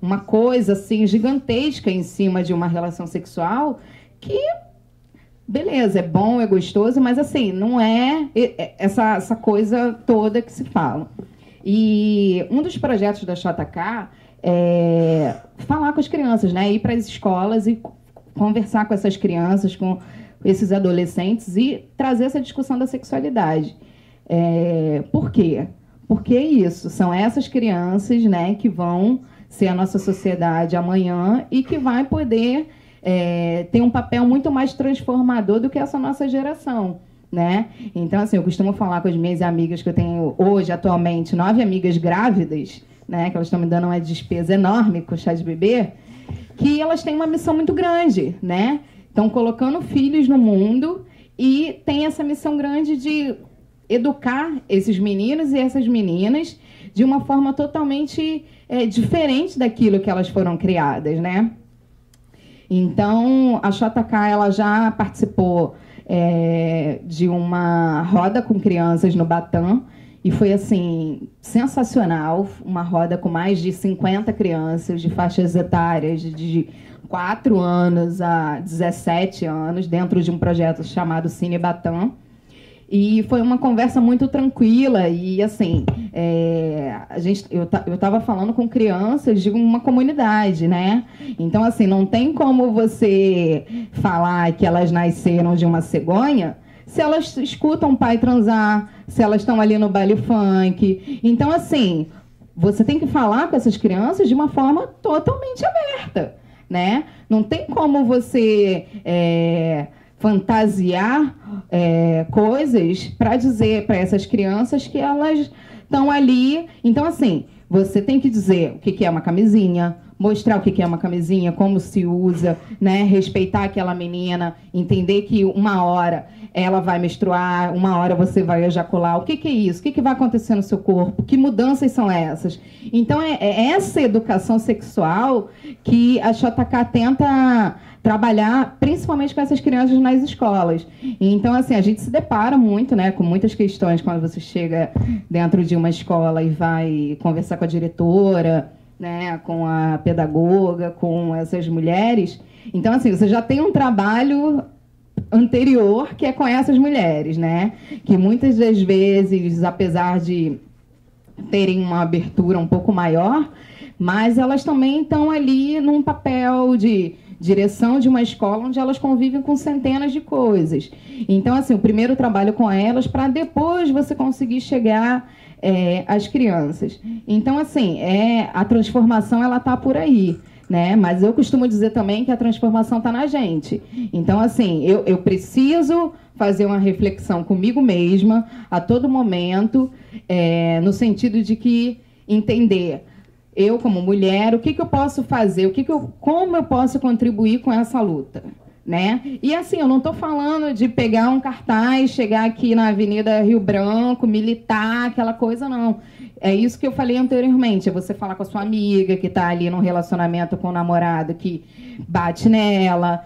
uma coisa assim gigantesca em cima de uma relação sexual que, beleza, é bom, é gostoso, mas assim, não é essa coisa toda que se fala. E um dos projetos da JK é falar com as crianças, né? Ir para as escolas e conversar com essas crianças, com esses adolescentes e trazer essa discussão da sexualidade. Por quê? Porque isso, são essas crianças, né, que vão ser a nossa sociedade amanhã e que vai poder ter um papel muito mais transformador do que essa nossa geração, né? Então, assim, eu costumo falar com as minhas amigas que eu tenho hoje, atualmente, 9 amigas grávidas, né, que elas estão me dando uma despesa enorme com o chá de bebê, que elas têm uma missão muito grande, né? Estão colocando filhos no mundo e tem essa missão grande de educar esses meninos e essas meninas de uma forma totalmente diferente daquilo que elas foram criadas, né? Então, a JK ela já participou de uma roda com crianças no Batam e foi, assim, sensacional. Uma roda com mais de 50 crianças de faixas etárias de 4 anos a 17 anos, dentro de um projeto chamado Cine Batam. E foi uma conversa muito tranquila e, assim, eu estava falando com crianças de uma comunidade, né? Então, assim, não tem como você falar que elas nasceram de uma cegonha se elas escutam o pai transar, se elas estão ali no baile funk. Então, assim, você tem que falar com essas crianças de uma forma totalmente aberta, né? Não tem como você fantasiar coisas para dizer para essas crianças que elas estão ali. Então, assim, você tem que dizer o que é uma camisinha, mostrar o que é uma camisinha, como se usa, né? Respeitar aquela menina, entender que uma hora ela vai menstruar, uma hora você vai ejacular. O que é isso? O que vai acontecer no seu corpo? Que mudanças são essas? Então, é essa educação sexual que a JK tenta trabalhar principalmente com essas crianças nas escolas. Então, assim, a gente se depara muito, né, com muitas questões quando você chega dentro de uma escola e vai conversar com a diretora, né, com a pedagoga, com essas mulheres. Então, assim, você já tem um trabalho anterior que é com essas mulheres, né, que muitas das vezes, apesar de terem uma abertura um pouco maior, mas elas também estão ali num papel de direção de uma escola onde elas convivem com centenas de coisas. Então, assim, o primeiro trabalho com elas para depois você conseguir chegar às crianças. Então, assim, a transformação ela está por aí, né? Mas eu costumo dizer também que a transformação está na gente. Então, assim, eu preciso fazer uma reflexão comigo mesma a todo momento, no sentido de que entender eu, como mulher, o que eu posso fazer, como eu posso contribuir com essa luta, né? E assim, eu não estou falando de pegar um cartaz, chegar aqui na Avenida Rio Branco, militar, aquela coisa, não. É isso que eu falei anteriormente, é você falar com a sua amiga que está ali num relacionamento com o namorado que bate nela,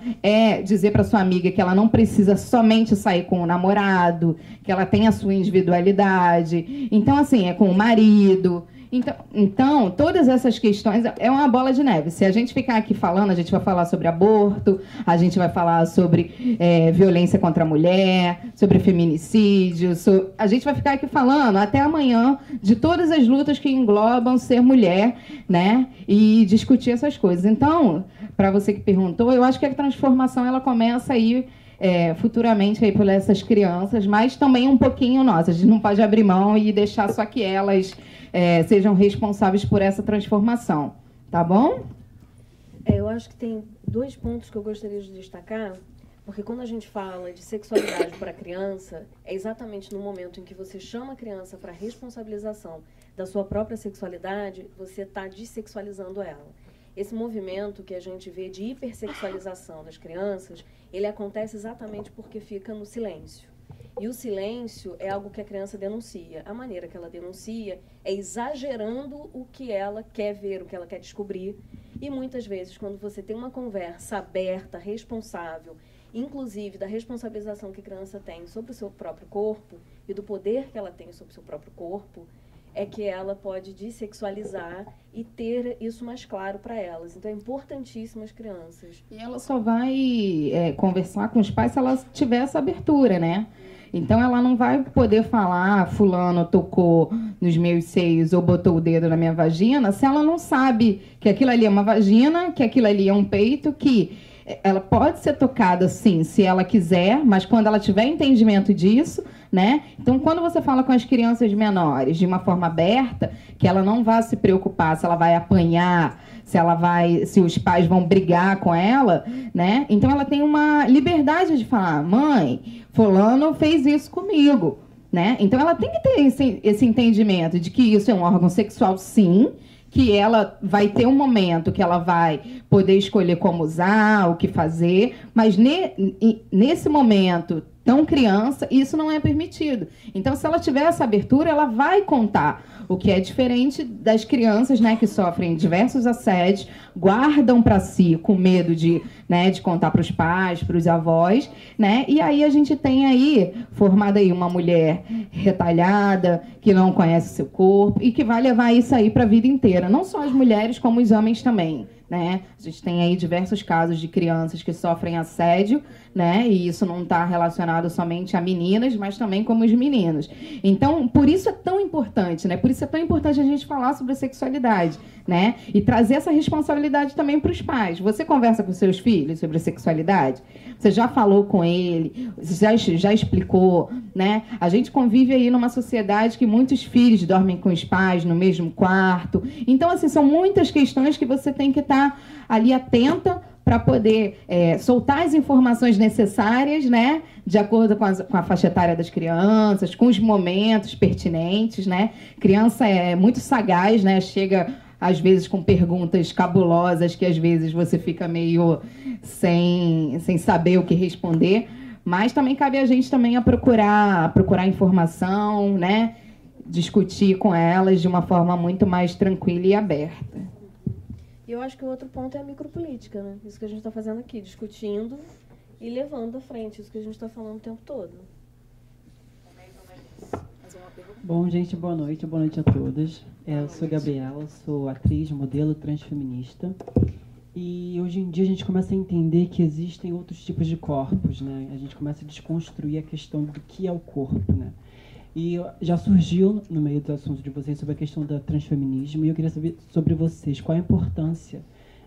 dizer para sua amiga que ela não precisa somente sair com o namorado, que ela tem a sua individualidade. Então, assim, é com o marido. Então, todas essas questões é uma bola de neve. Se a gente ficar aqui falando, a gente vai falar sobre aborto, a gente vai falar sobre violência contra a mulher, sobre feminicídio, a gente vai ficar aqui falando até amanhã de todas as lutas que englobam ser mulher, né? E discutir essas coisas. Então, para você que perguntou, eu acho que a transformação ela começa aí futuramente aí por essas crianças, mas também um pouquinho nossa. A gente não pode abrir mão e deixar só que elas sejam responsáveis por essa transformação. Tá bom? Eu acho que tem 2 pontos que eu gostaria de destacar, porque quando a gente fala de sexualidade para a criança, é exatamente no momento em que você chama a criança para a responsabilização da sua própria sexualidade, você está dessexualizando ela. Esse movimento que a gente vê de hipersexualização das crianças, ele acontece exatamente porque fica no silêncio. E o silêncio é algo que a criança denuncia. A maneira que ela denuncia é exagerando o que ela quer ver, o que ela quer descobrir. E muitas vezes, quando você tem uma conversa aberta, responsável, inclusive da responsabilização que a criança tem sobre o seu próprio corpo e do poder que ela tem sobre o seu próprio corpo, é que ela pode dessexualizar e ter isso mais claro para elas. Então, é importantíssimo as crianças. E ela só vai conversar com os pais se ela tiver essa abertura, né? Então, ela não vai poder falar, fulano tocou nos meus seios ou botou o dedo na minha vagina, se ela não sabe que aquilo ali é uma vagina, que aquilo ali é um peito, que ela pode ser tocada, sim, se ela quiser, mas quando ela tiver entendimento disso, né? Então, quando você fala com as crianças menores de uma forma aberta, que ela não vai se preocupar se ela vai apanhar, se os pais vão brigar com ela, né? Então, ela tem uma liberdade de falar, mãe, fulano fez isso comigo, né? Então, ela tem que ter esse entendimento de que isso é um órgão sexual, sim, que ela vai ter um momento que ela vai poder escolher como usar, o que fazer, mas nesse momento tão criança, isso não é permitido. Então, se ela tiver essa abertura, ela vai contar, o que é diferente das crianças, né, que sofrem diversos assédios, guardam para si com medo de contar para os pais, para os avós, né? E aí a gente tem aí formada aí uma mulher retalhada, que não conhece seu corpo e que vai levar isso aí para a vida inteira. Não só as mulheres, como os homens também, né? A gente tem aí diversos casos de crianças que sofrem assédio, né? E isso não está relacionado somente a meninas, mas também como os meninos. Então, por isso é tão importante, né? Por isso é tão importante a gente falar sobre a sexualidade, né? E trazer essa responsabilidade também para os pais. Você conversa com seus filhos sobre a sexualidade? Você já falou com ele? Já explicou, né? A gente convive aí numa sociedade que muitos filhos dormem com os pais no mesmo quarto. Então, assim, são muitas questões que você tem que estar ali atenta para poder soltar as informações necessárias, né, de acordo com a faixa etária das crianças, com os momentos pertinentes, né? Criança é muito sagaz, né? Chega às vezes com perguntas cabulosas que às vezes você fica meio sem saber o que responder, mas também cabe a gente também a procurar informação, né? Discutir com elas de uma forma muito mais tranquila e aberta. E eu acho que o outro ponto é a micropolítica, né? Isso que a gente está fazendo aqui, discutindo e levando à frente isso que a gente está falando o tempo todo. Bom, gente, boa noite a todas. Eu sou Gabriela, sou atriz, modelo transfeminista. E hoje em dia a gente começa a entender que existem outros tipos de corpos, né? A gente começa a desconstruir a questão do que é o corpo, né? E já surgiu no meio dos assuntos de vocês sobre a questão do transfeminismo, e eu queria saber sobre vocês, qual a importância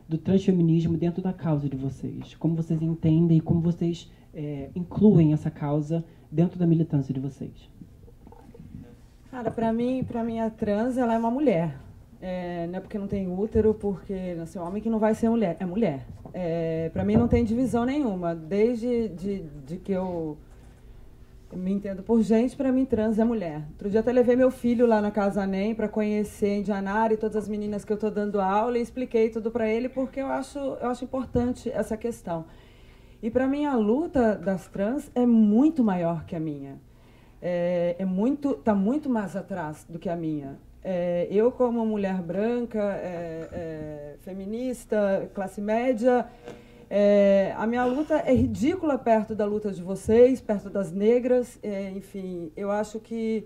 do transfeminismo dentro da causa de vocês? Como vocês entendem e como vocês incluem essa causa dentro da militância de vocês? Cara, para mim a trans, ela é uma mulher. Não é porque não tem útero, porque nasceu homem que não vai ser mulher. É mulher. Para mim não tem divisão nenhuma. Desde de que eu me entendo por gente, para mim trans é mulher. Outro dia até levei meu filho lá na Casa NEM para conhecer Indianara e todas as meninas que eu estou dando aula e expliquei tudo para ele porque eu acho importante essa questão. E para mim a luta das trans é muito maior que a minha. Tá muito mais atrás do que a minha. Eu, como mulher branca, feminista, classe média, a minha luta é ridícula perto da luta de vocês, perto das negras. Enfim, eu acho que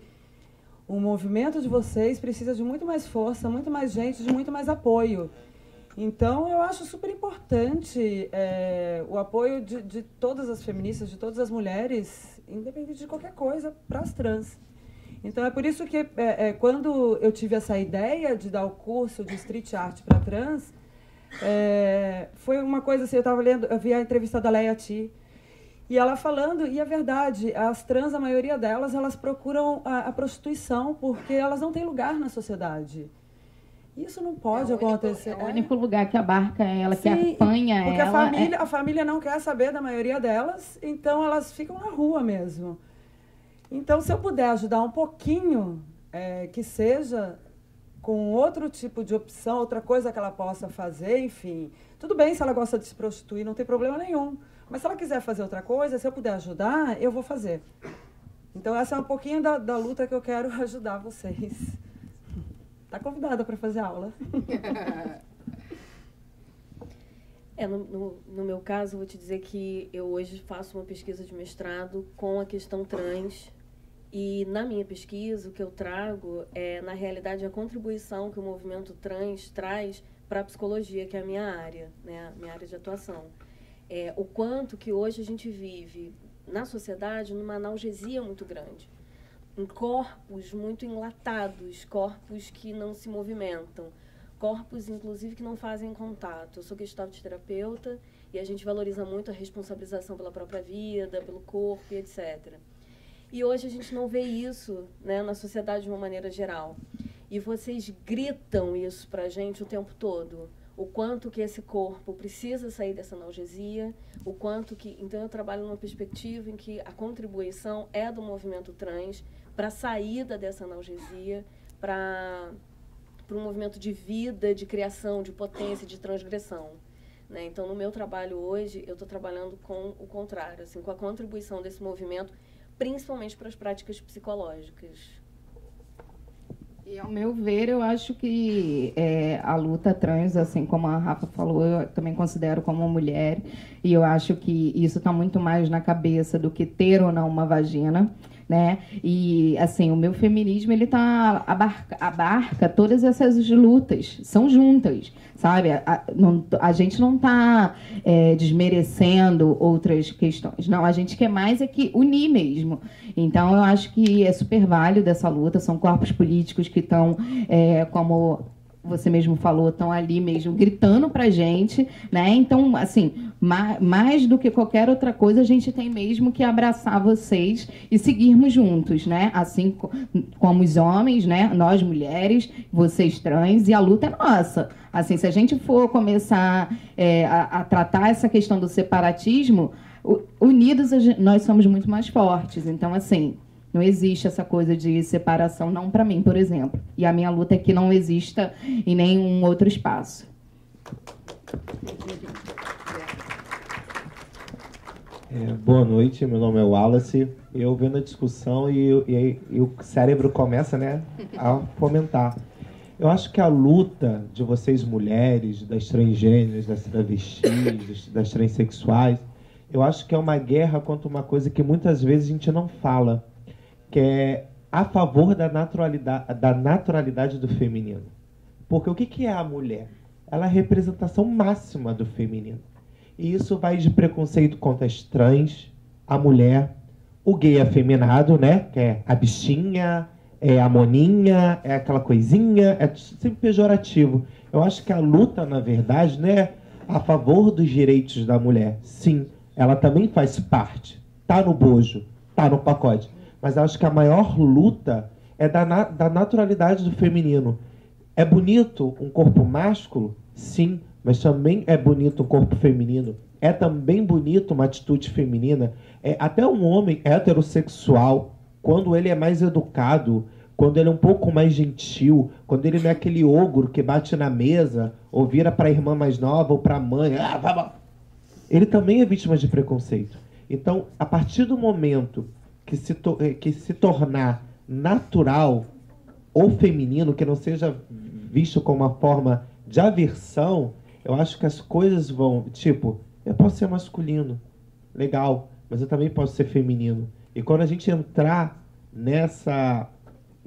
O movimento de vocês precisa de muito mais força, muito mais gente, de muito mais apoio. Então, eu acho super importante o apoio de todas as feministas, de todas as mulheres, independente de qualquer coisa, para as trans. Então, é por isso que, quando eu tive essa ideia de dar o curso de street art para trans, foi uma coisa assim, eu vi a entrevista da Leia Ti, e ela falando, e é verdade, as trans, a maioria delas, elas procuram a prostituição porque elas não têm lugar na sociedade. Isso não pode acontecer. É o único lugar que abarca ela, Sim, que apanha porque ela. A família não quer saber da maioria delas, então elas ficam na rua mesmo. Então, se eu puder ajudar um pouquinho, que seja com outro tipo de opção, outra coisa que ela possa fazer, enfim. Tudo bem se ela gosta de se prostituir, não tem problema nenhum. Mas se ela quiser fazer outra coisa, se eu puder ajudar, eu vou fazer. Então, essa é um pouquinho da luta que eu quero ajudar vocês. Está convidada para fazer aula. No meu caso, vou te dizer que eu hoje faço uma pesquisa de mestrado com a questão trans. E na minha pesquisa, o que eu trago é, na realidade, a contribuição que o movimento trans traz para a psicologia, que é a minha área, né, minha área de atuação. O quanto que hoje a gente vive na sociedade numa analgesia muito grande, em corpos muito enlatados, corpos que não se movimentam, corpos, inclusive, que não fazem contato. Eu sou gestalt terapeuta e a gente valoriza muito a responsabilização pela própria vida, pelo corpo e etc. E hoje a gente não vê isso, né, na sociedade de uma maneira geral. E vocês gritam isso para a gente o tempo todo. O quanto que esse corpo precisa sair dessa analgesia, o quanto que... Então, eu trabalho numa perspectiva em que a contribuição é do movimento trans para a saída dessa analgesia, para um movimento de vida, de criação, de potência, de transgressão. Né? Então, no meu trabalho hoje, eu estou trabalhando com o contrário, assim, com a contribuição desse movimento, principalmente para as práticas psicológicas. E, ao meu ver, eu acho que a luta trans, assim como a Rafa falou, eu também considero como mulher, e eu acho que isso está muito mais na cabeça do que ter ou não uma vagina, né? E, assim, o meu feminismo, ele abarca todas essas lutas, são juntas, sabe? A gente não está desmerecendo outras questões, não, a gente quer mais que unir mesmo. Então, eu acho que é super válido essa luta, são corpos políticos que estão, como você mesmo falou, estão ali mesmo gritando pra gente, né? Então, assim, mais do que qualquer outra coisa, a gente tem mesmo que abraçar vocês e seguirmos juntos, né? Assim como os homens, né? Nós mulheres, vocês trans, e a luta é nossa. Assim, se a gente for começar a tratar essa questão do separatismo, unidos nós somos muito mais fortes. Então, assim, não existe essa coisa de separação, não para mim, por exemplo. E a minha luta é que não exista em nenhum outro espaço. Boa noite, meu nome é Wallace. Eu vendo a discussão e o cérebro começa, né, a fomentar. Eu acho que a luta de vocês mulheres, das transgêneras, das travestis, das transexuais, eu acho que é uma guerra contra uma coisa que muitas vezes a gente não fala, que é a favor da naturalidade do feminino. Porque o que é a mulher? Ela é a representação máxima do feminino. E isso vai de preconceito contra as trans, a mulher, o gay afeminado, né? Que é a bichinha, é a moninha, é aquela coisinha, é sempre pejorativo. Eu acho que a luta, na verdade, né, a favor dos direitos da mulher. Sim, ela também faz parte. Tá no bojo, tá no pacote. Mas eu acho que a maior luta é da naturalidade do feminino. É bonito um corpo másculo? Sim, mas também é bonito um corpo feminino. É também bonito uma atitude feminina. Até um homem heterossexual, quando ele é mais educado, quando ele é um pouco mais gentil, quando ele não é aquele ogro que bate na mesa, ou vira para a irmã mais nova, ou para a mãe, ele também é vítima de preconceito. Então, a partir do momento que se tornar natural ou feminino, que não seja visto como uma forma de aversão, eu acho que as coisas vão... Tipo, eu posso ser masculino, legal, mas eu também posso ser feminino. E quando a gente entrar nessa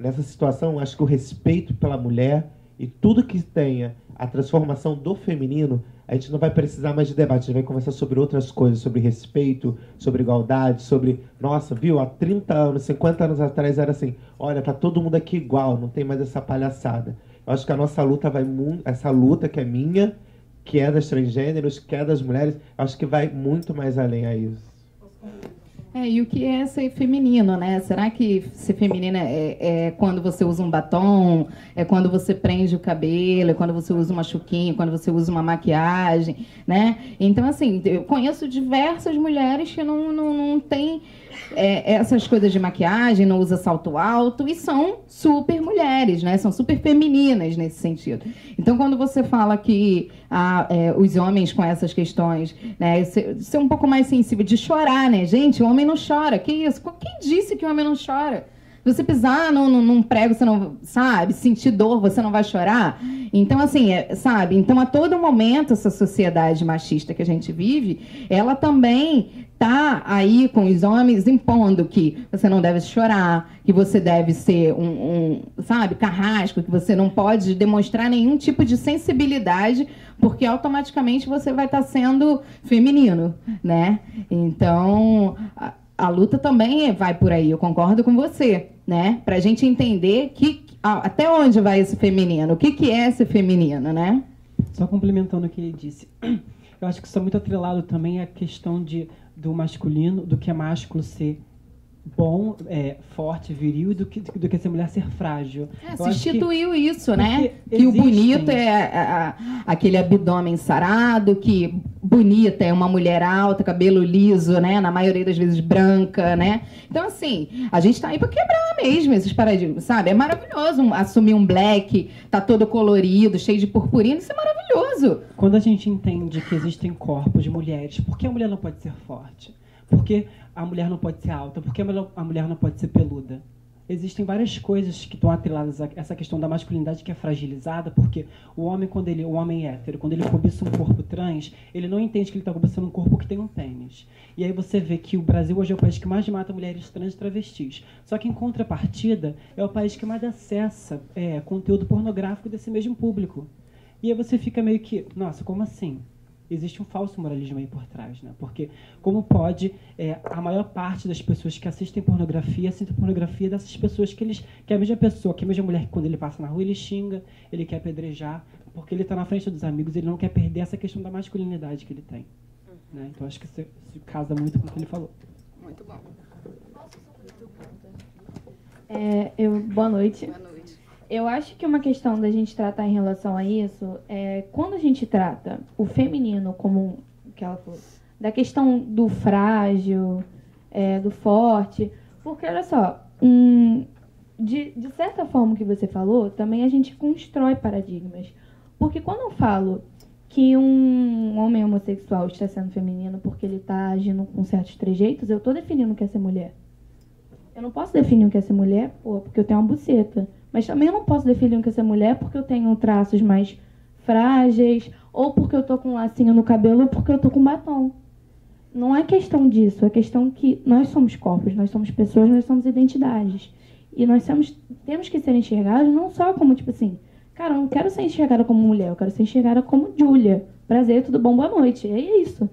nessa situação, acho que o respeito pela mulher e tudo que tenha a transformação do feminino, a gente não vai precisar mais de debate, a gente vai conversar sobre outras coisas, sobre respeito, sobre igualdade, sobre... Nossa, viu? Há 30 anos, 50 anos atrás era assim, olha, tá todo mundo aqui igual, não tem mais essa palhaçada. Eu acho que a nossa luta vai muito... Essa luta que é minha, que é das transgêneros, que é das mulheres, acho que vai muito mais além a isso. E o que é ser feminino, né? Será que ser feminina é quando você usa um batom? É quando você prende o cabelo? É quando você usa uma chuquinha? Quando você usa uma maquiagem, né? Então, assim, eu conheço diversas mulheres que não têm essas coisas de maquiagem, não usa salto alto e são super mulheres, né? São super femininas nesse sentido. Então, quando você fala que os homens com essas questões, né? Ser um pouco mais sensível de chorar, né? Gente, o homem não chora. Que isso? Quem disse que o homem não chora? Você pisar num prego, você não, sabe, sentir dor, você não vai chorar? Então, assim, sabe? Então, a todo momento, essa sociedade machista que a gente vive, ela também tá aí com os homens impondo que você não deve chorar, que você deve ser sabe, carrasco, que você não pode demonstrar nenhum tipo de sensibilidade, porque automaticamente você vai estar sendo feminino, né? Então... A luta também vai por aí, eu concordo com você, né? Pra gente entender até onde vai esse feminino, o que é esse feminino, né? Só complementando o que ele disse, eu acho que isso é muito atrelado também à questão do masculino, do que é másculo ser bom, forte, viril, do que essa mulher ser frágil. Se instituiu isso, né? Que o bonito é aquele abdômen sarado, que bonita é uma mulher alta, cabelo liso, né? Na maioria das vezes branca, né? Então, assim, a gente tá aí para quebrar mesmo esses paradigmas, sabe? É maravilhoso assumir um black, tá todo colorido, cheio de purpurina, isso é maravilhoso. Quando a gente entende que existem corpos de mulheres, por que a mulher não pode ser forte? Por que a mulher não pode ser alta? Por que a mulher não pode ser peluda? Existem várias coisas que estão atreladas a essa questão da masculinidade que é fragilizada, porque o homem hétero, quando ele cobiça um corpo trans, ele não entende que ele está cobiçando um corpo que tem um pênis. E aí você vê que o Brasil hoje é o país que mais mata mulheres trans e travestis. Só que, em contrapartida, é o país que mais acessa conteúdo pornográfico desse mesmo público. E aí você fica meio que, nossa, como assim? Existe um falso moralismo aí por trás, né? Porque como pode a maior parte das pessoas que assistem pornografia dessas pessoas que a mesma pessoa, que a mesma mulher que quando ele passa na rua ele xinga, ele quer apedrejar, porque ele está na frente dos amigos, ele não quer perder essa questão da masculinidade que ele tem. Né? Então acho que isso casa muito com o que ele falou. Muito bom. Boa noite. Boa noite. Eu acho que uma questão da gente tratar em relação a isso é quando a gente trata o feminino como que ela falou, da questão do frágil, do forte, porque olha só, de certa forma que você falou, também a gente constrói paradigmas. Porque quando eu falo que um homem homossexual está sendo feminino porque ele está agindo com certos trejeitos, eu estou definindo o que é ser mulher. Eu não posso definir o que é ser mulher porque eu tenho uma buceta. Mas também eu não posso definir o que é ser mulher porque eu tenho traços mais frágeis, ou porque eu tô com um lacinho no cabelo, ou porque eu tô com batom. Não é questão disso, é questão que nós somos corpos, nós somos pessoas, nós somos identidades. E nós temos que ser enxergados não só como, tipo assim, cara, eu não quero ser enxergada como mulher, eu quero ser enxergada como Júlia. Prazer, tudo bom, boa noite. É isso.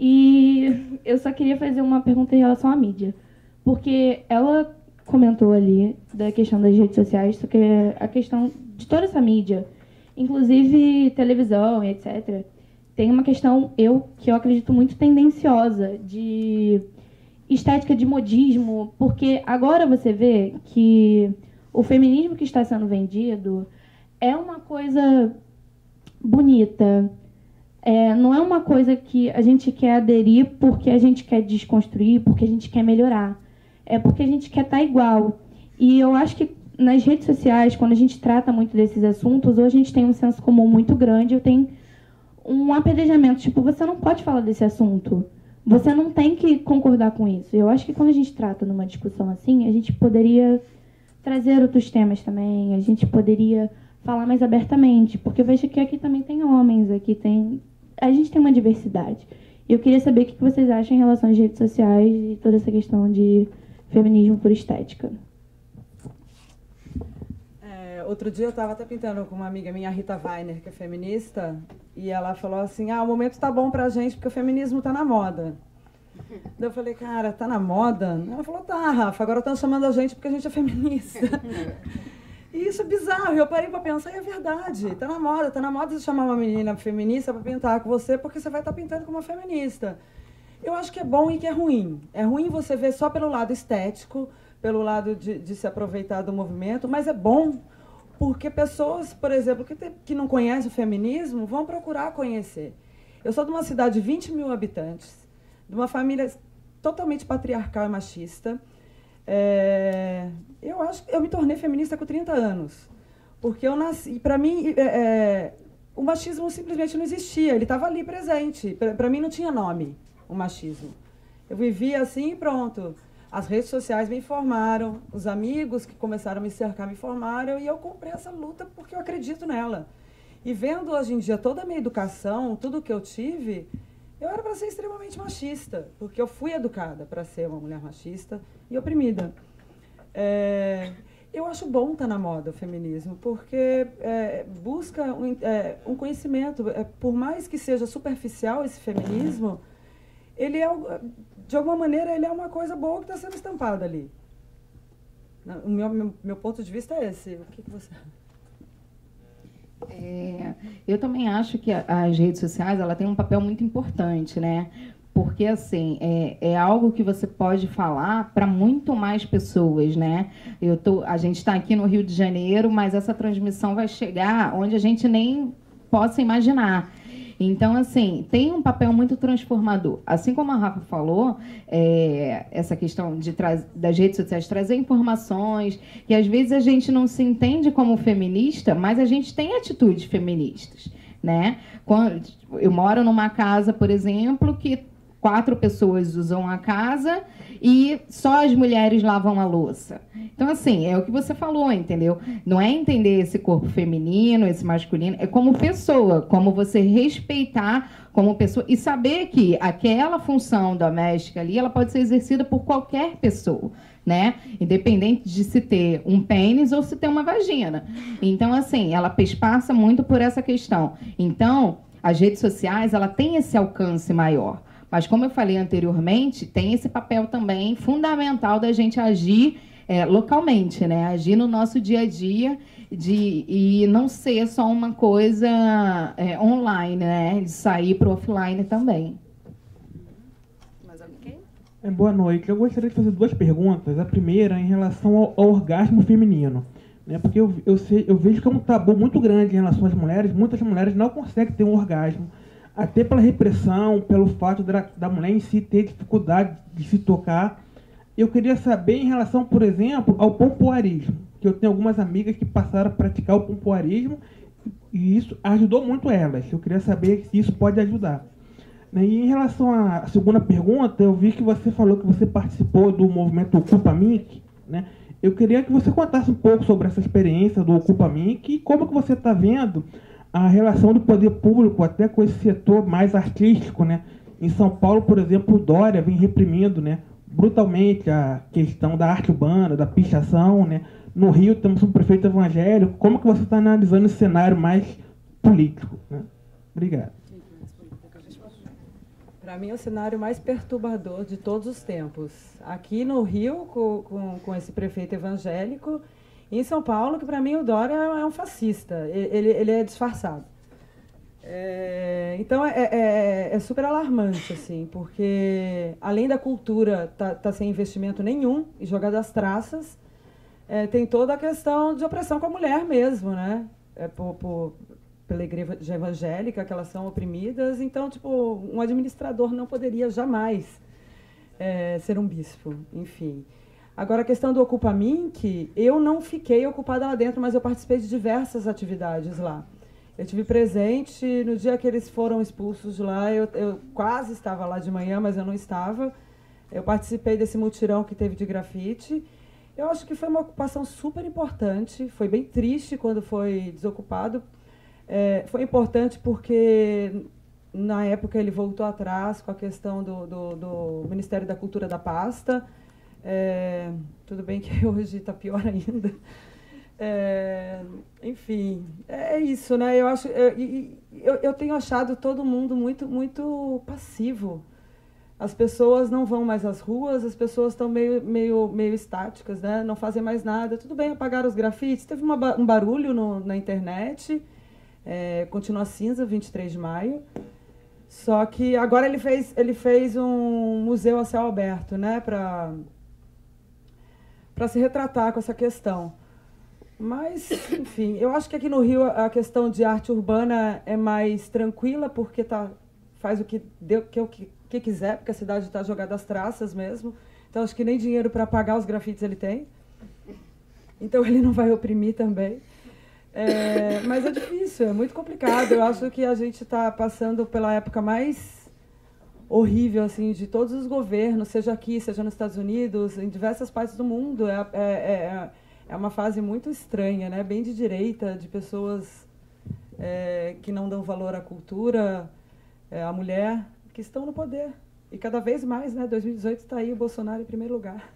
E eu só queria fazer uma pergunta em relação à mídia. Porque ela comentou ali da questão das redes sociais, só que a questão de toda essa mídia, inclusive televisão e etc., tem uma questão que eu acredito muito tendenciosa de estética de modismo, porque agora você vê que o feminismo que está sendo vendido é uma coisa bonita, não é uma coisa que a gente quer aderir porque a gente quer desconstruir, porque a gente quer melhorar. É porque a gente quer estar igual. E eu acho que nas redes sociais, quando a gente trata muito desses assuntos, ou a gente tem um senso comum muito grande, eu tenho um apedrejamento. Tipo, você não pode falar desse assunto. Você não tem que concordar com isso. Eu acho que quando a gente trata numa discussão assim, a gente poderia trazer outros temas também, a gente poderia falar mais abertamente, porque eu vejo que aqui também tem homens, a gente tem uma diversidade. E eu queria saber o que vocês acham em relação às redes sociais e toda essa questão de feminismo por estética. Outro dia eu estava até pintando com uma amiga minha, a Rita Weiner, que é feminista, e ela falou assim, o momento está bom pra gente porque o feminismo está na moda. Daí eu falei, cara, tá na moda? Ela falou, tá, Rafa, agora estão chamando a gente porque a gente é feminista. E isso é bizarro, eu parei para pensar, e é verdade, tá na moda você chamar uma menina feminista para pintar com você porque você vai estar pintando como uma feminista. Eu acho que é bom e que é ruim. É ruim você ver só pelo lado estético, pelo lado de se aproveitar do movimento, mas é bom porque pessoas, por exemplo, que não conhecem o feminismo, vão procurar conhecer. Eu sou de uma cidade de 20 mil habitantes, de uma família totalmente patriarcal e machista. Eu acho que eu me tornei feminista com 30 anos, porque eu nasci, para mim, o machismo simplesmente não existia, ele estava ali presente, para mim não tinha nome, o machismo. Eu vivia assim e pronto. As redes sociais me informaram, os amigos que começaram a me cercar me informaram, e eu comprei essa luta porque eu acredito nela. E vendo hoje em dia toda a minha educação, tudo que eu tive, eu era para ser extremamente machista, porque eu fui educada para ser uma mulher machista e oprimida. Eu acho bom estar na moda o feminismo, porque busca um conhecimento. Por mais que seja superficial esse feminismo, ele de alguma maneira, ele é uma coisa boa que está sendo estampada ali. O meu ponto de vista é esse. O que você... Eu também acho que as redes sociais ela tem um papel muito importante, né? Porque, assim, é algo que você pode falar para muito mais pessoas, né? A gente está aqui no Rio de Janeiro, mas essa transmissão vai chegar onde a gente nem possa imaginar. Então, assim, tem um papel muito transformador. Assim como a Rafa falou, essa questão das redes sociais trazer informações, que às vezes a gente não se entende como feminista, mas a gente tem atitudes feministas, né? Eu moro numa casa, por exemplo, que 4 pessoas usam a casa e só as mulheres lavam a louça. Então, assim, é o que você falou, entendeu? Não é entender esse corpo feminino, esse masculino, é como pessoa, como você respeitar como pessoa e saber que aquela função doméstica ali, ela pode ser exercida por qualquer pessoa, né? Independente de se ter um pênis ou se ter uma vagina. Então, assim, ela passa muito por essa questão. Então, as redes sociais, ela tem esse alcance maior. Mas, como eu falei anteriormente, tem esse papel também fundamental da gente agir localmente, né? Agir no nosso dia a dia e não ser só uma coisa online, né? De sair para o offline também. Mais alguém? Boa noite. Eu gostaria de fazer 2 perguntas. A primeira em relação ao orgasmo feminino. Né? Porque eu vejo que é um tabu muito grande em relação às mulheres. Muitas mulheres não conseguem ter um orgasmo. Até pela repressão, pelo fato da mulher em si ter dificuldade de se tocar. Eu queria saber em relação, por exemplo, ao pompoarismo, que eu tenho algumas amigas que passaram a praticar o pompoarismo e isso ajudou muito elas. Eu queria saber se isso pode ajudar. E em relação à segunda pergunta, eu vi que você falou que você participou do movimento Ocupa Mink, né? Eu queria que você contasse um pouco sobre essa experiência do Ocupa Mink e como que você está vendo a relação do poder público até com esse setor mais artístico, né? Em São Paulo, por exemplo, o Dória vem reprimindo, né, brutalmente a questão da arte urbana, da pichação, né? No Rio temos um prefeito evangélico. Como que você está analisando esse cenário mais político, né? Obrigado. Para mim é o cenário mais perturbador de todos os tempos. Aqui no Rio, com esse prefeito evangélico, em São Paulo, que para mim o Dória é um fascista, ele é disfarçado. Então é super alarmante, assim, porque além da cultura tá sem investimento nenhum e jogada às traças, tem toda a questão de opressão com a mulher mesmo, né? Pela igreja evangélica, que elas são oprimidas. Então, tipo, um administrador não poderia jamais ser um bispo, enfim. Agora, a questão do Ocupa Mink, eu não fiquei ocupada lá dentro, mas eu participei de diversas atividades lá. Eu tive presente no dia que eles foram expulsos de lá, eu quase estava lá de manhã, mas eu não estava. Eu participei desse mutirão que teve de grafite. Eu acho que foi uma ocupação super importante, foi bem triste quando foi desocupado. Foi importante porque, na época, ele voltou atrás com a questão do Ministério da Cultura da pasta. Tudo bem que hoje está pior ainda. Enfim, é isso, né? Eu acho, eu tenho achado todo mundo muito passivo. As pessoas não vão mais às ruas, as pessoas estão meio estáticas, né? Não fazem mais nada. Tudo bem, apagaram os grafites. Teve um barulho na internet, continua cinza, 23 de maio. Só que agora ele fez um museu a céu aberto, né? Para se retratar com essa questão. Mas, enfim, eu acho que aqui no Rio a questão de arte urbana é mais tranquila, porque faz o que quiser, porque a cidade está jogada às traças mesmo. Então, acho que nem dinheiro para pagar os grafites ele tem. Então, ele não vai oprimir também. Mas é difícil, é muito complicado. Eu acho que a gente está passando pela época mais horrível assim, de todos os governos, seja aqui, seja nos Estados Unidos, em diversas partes do mundo. É uma fase muito estranha, né? Bem de direita, de pessoas que não dão valor à cultura, à mulher, que estão no poder. E cada vez mais, né? 2018 está aí o Bolsonaro em primeiro lugar.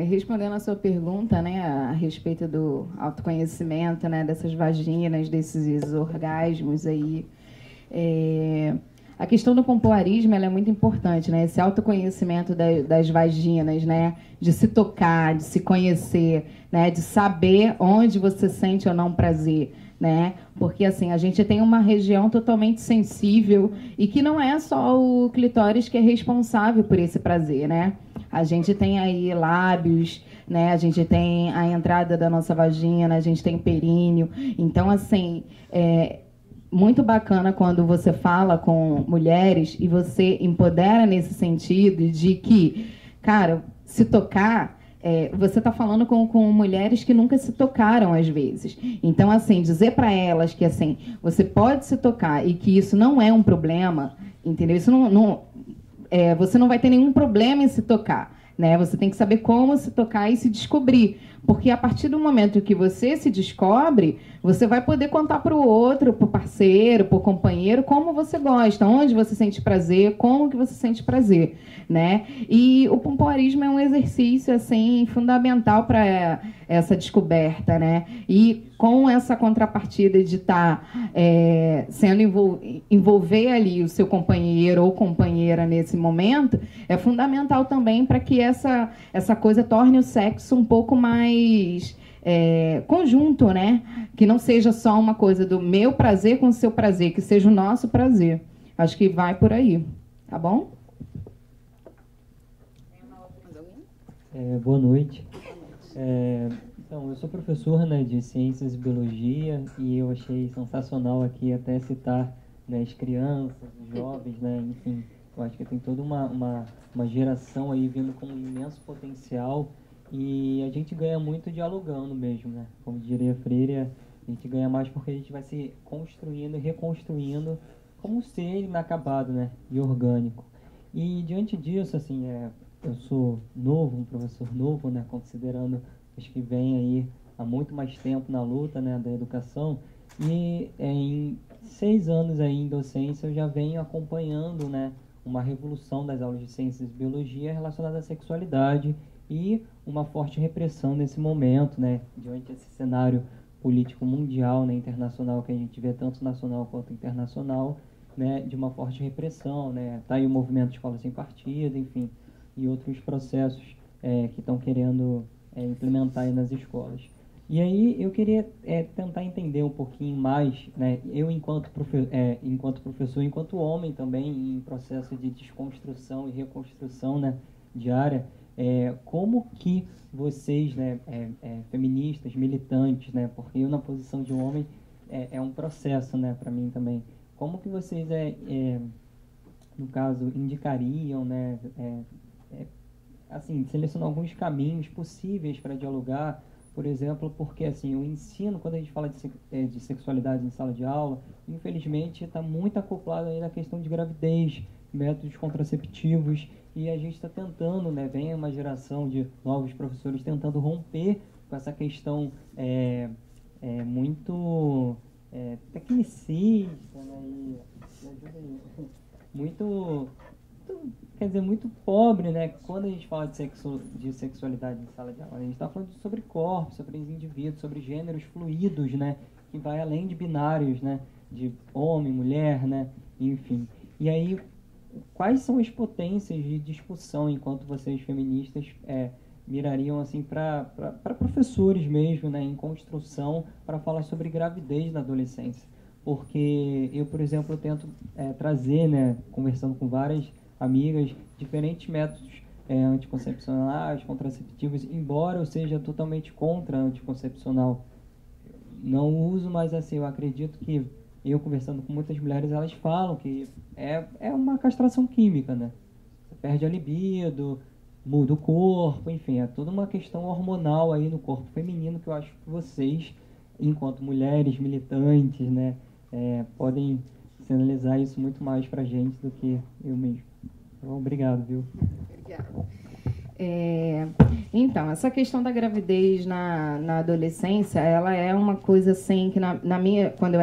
Respondendo a sua pergunta, né, a respeito do autoconhecimento, né, dessas vaginas, desses orgasmos aí, a questão do pompoarismo ela é muito importante, né? Esse autoconhecimento das vaginas, né? De se tocar, de se conhecer, né? De saber onde você sente ou não prazer, né? Porque assim, a gente tem uma região totalmente sensível e que não é só o clitóris que é responsável por esse prazer, né? A gente tem aí lábios, né? A gente tem a entrada da nossa vagina, a gente tem períneo. Então, assim, muito bacana quando você fala com mulheres e você empodera nesse sentido de que, cara, se tocar, você está falando com mulheres que nunca se tocaram às vezes. Então, assim, dizer para elas que assim, você pode se tocar e que isso não é um problema, entendeu? Isso você não vai ter nenhum problema em se tocar, né? Você tem que saber como se tocar e se descobrir. Porque a partir do momento que você se descobre, você vai poder contar para o outro, para o parceiro, para o companheiro, como você gosta, onde você sente prazer, como que você sente prazer, né? E o pompoarismo é um exercício assim fundamental para essa descoberta, né? E com essa contrapartida de estar envolver ali o seu companheiro ou companheira nesse momento, é fundamental também para que essa coisa torne o sexo um pouco mais conjunto, né? Que não seja só uma coisa do meu prazer com o seu prazer, que seja o nosso prazer. Acho que vai por aí, tá bom? Boa noite. Então, eu sou professor, né, de Ciências e Biologia e eu achei sensacional aqui até citar, né, as crianças, os jovens, né, enfim, eu acho que tem toda uma geração aí vindo com um imenso potencial e a gente ganha muito dialogando mesmo, né, como diria Freire, a gente ganha mais porque a gente vai se construindo e reconstruindo como um ser inacabado, né, e orgânico. E diante disso, assim, eu sou novo, um professor novo, né, considerando os que vêm aí há muito mais tempo na luta, né, da educação, e em 6 anos aí em docência eu já venho acompanhando, né, uma revolução das aulas de Ciências e Biologia relacionada à sexualidade e uma forte repressão nesse momento, né, diante desse cenário político mundial, né, internacional, que a gente vê tanto nacional quanto internacional, né, de uma forte repressão, né, tá aí o movimento Escola Sem Partido, enfim, e outros processos que estão querendo implementar aí nas escolas. E aí eu queria tentar entender um pouquinho mais, né, eu enquanto professor, enquanto homem também, em processo de desconstrução e reconstrução, né, diária, como que vocês, né, feministas, militantes, né, porque eu na posição de homem é um processo, né, para mim também, como que vocês, no caso, indicariam, né, assim, selecionar alguns caminhos possíveis para dialogar, por exemplo, porque assim, o ensino, quando a gente fala de sexualidade em sala de aula, infelizmente está muito acoplado aí na questão de gravidez, métodos contraceptivos, e a gente está tentando, né, vem uma geração de novos professores tentando romper com essa questão muito tecnicista, né, muito quer dizer, muito pobre, né? Quando a gente fala de sexualidade em sala de aula, a gente está falando sobre corpos, sobre indivíduos, sobre gêneros fluidos, né? Que vai além de binários, né? De homem, mulher, né? Enfim. E aí, quais são as potências de discussão enquanto vocês feministas mirariam assim para professores mesmo, né? Em construção, para falar sobre gravidez na adolescência? Porque eu, por exemplo, tento trazer, né? Conversando com várias amigas, diferentes métodos anticoncepcionais, contraceptivos, embora eu seja totalmente contra anticoncepcional. Não uso, mas assim, eu acredito que eu conversando com muitas mulheres, elas falam que é uma castração química, né? Você perde a libido, muda o corpo, enfim, é toda uma questão hormonal aí no corpo feminino que eu acho que vocês, enquanto mulheres militantes, né, podem sinalizar isso muito mais pra gente do que eu mesmo. Então, obrigado, viu? Obrigada. Então, essa questão da gravidez na adolescência, ela é uma coisa assim que na minha, quando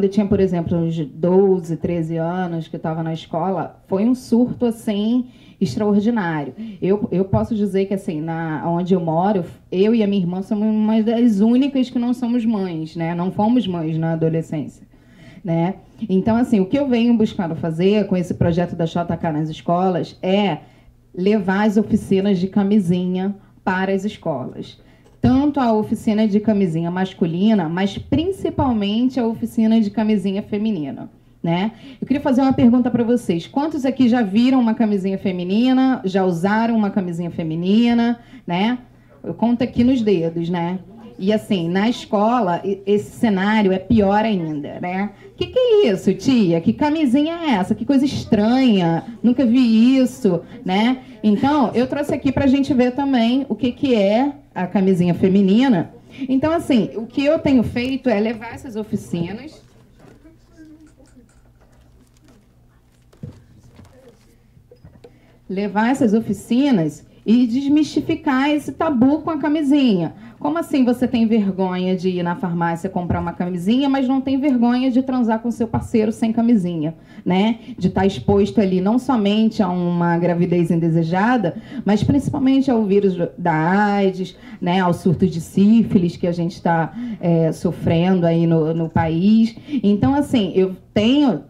eu tinha, por exemplo, uns 12, 13 anos, que eu estava na escola, foi um surto assim extraordinário. Eu posso dizer que assim, onde eu moro, eu e a minha irmã somos uma das únicas que não somos mães, né? Não fomos mães na adolescência, né? Então, assim, o que eu venho buscando fazer com esse projeto da JK nas escolas é levar as oficinas de camisinha para as escolas. Tanto a oficina de camisinha masculina, mas principalmente a oficina de camisinha feminina, né? Eu queria fazer uma pergunta para vocês. Quantos aqui já viram uma camisinha feminina? Já usaram uma camisinha feminina, né? Eu conto aqui nos dedos, né? E assim, na escola, esse cenário é pior ainda, né? Que é isso, tia? Que camisinha é essa? Que coisa estranha. Nunca vi isso, né? Então, eu trouxe aqui para a gente ver também o que é a camisinha feminina. Então, assim, o que eu tenho feito é levar essas oficinas... e desmistificar esse tabu com a camisinha. Como assim você tem vergonha de ir na farmácia comprar uma camisinha, mas não tem vergonha de transar com seu parceiro sem camisinha, né? De estar exposto ali não somente a uma gravidez indesejada, mas principalmente ao vírus da AIDS, né? Ao surto de sífilis que a gente está sofrendo aí no país. Então, assim, eu tenho...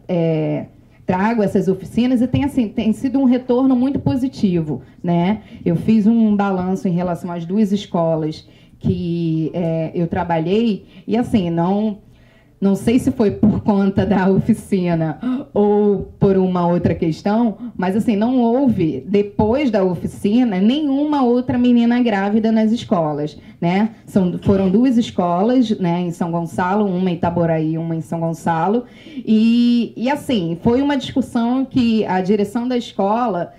trago essas oficinas e tem sido um retorno muito positivo, né? Eu fiz um balanço em relação às duas escolas que eu trabalhei e, assim, não sei se foi por conta da oficina ou por uma outra questão, mas, assim, não houve, depois da oficina, nenhuma outra menina grávida nas escolas, né? Foram duas escolas, né, em São Gonçalo, uma em Itaboraí, uma em São Gonçalo, e assim, foi uma discussão que a direção da escola,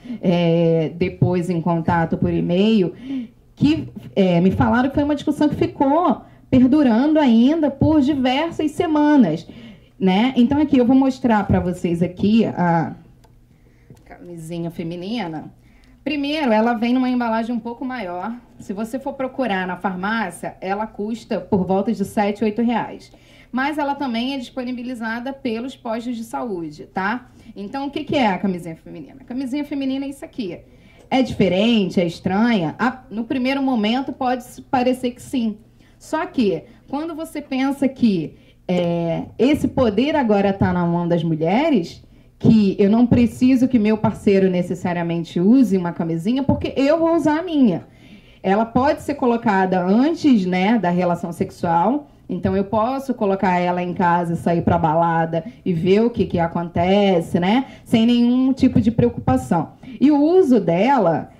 depois em contato por e-mail, que me falaram que foi uma discussão que ficou perdurando ainda por diversas semanas, né? Então, aqui, eu vou mostrar para vocês aqui a camisinha feminina. Primeiro, ela vem numa embalagem um pouco maior. Se você for procurar na farmácia, ela custa por volta de R$7, R$8. Mas ela também é disponibilizada pelos postos de saúde, tá? Então, o que é a camisinha feminina? A camisinha feminina é isso aqui. É diferente, é estranha? No primeiro momento, pode parecer que sim. Só que, quando você pensa que esse poder agora está na mão das mulheres, que eu não preciso que meu parceiro necessariamente use uma camisinha, porque eu vou usar a minha. Ela pode ser colocada antes, né, da relação sexual, então eu posso colocar ela em casa e sair para a balada e ver o que acontece, né, sem nenhum tipo de preocupação. E o uso dela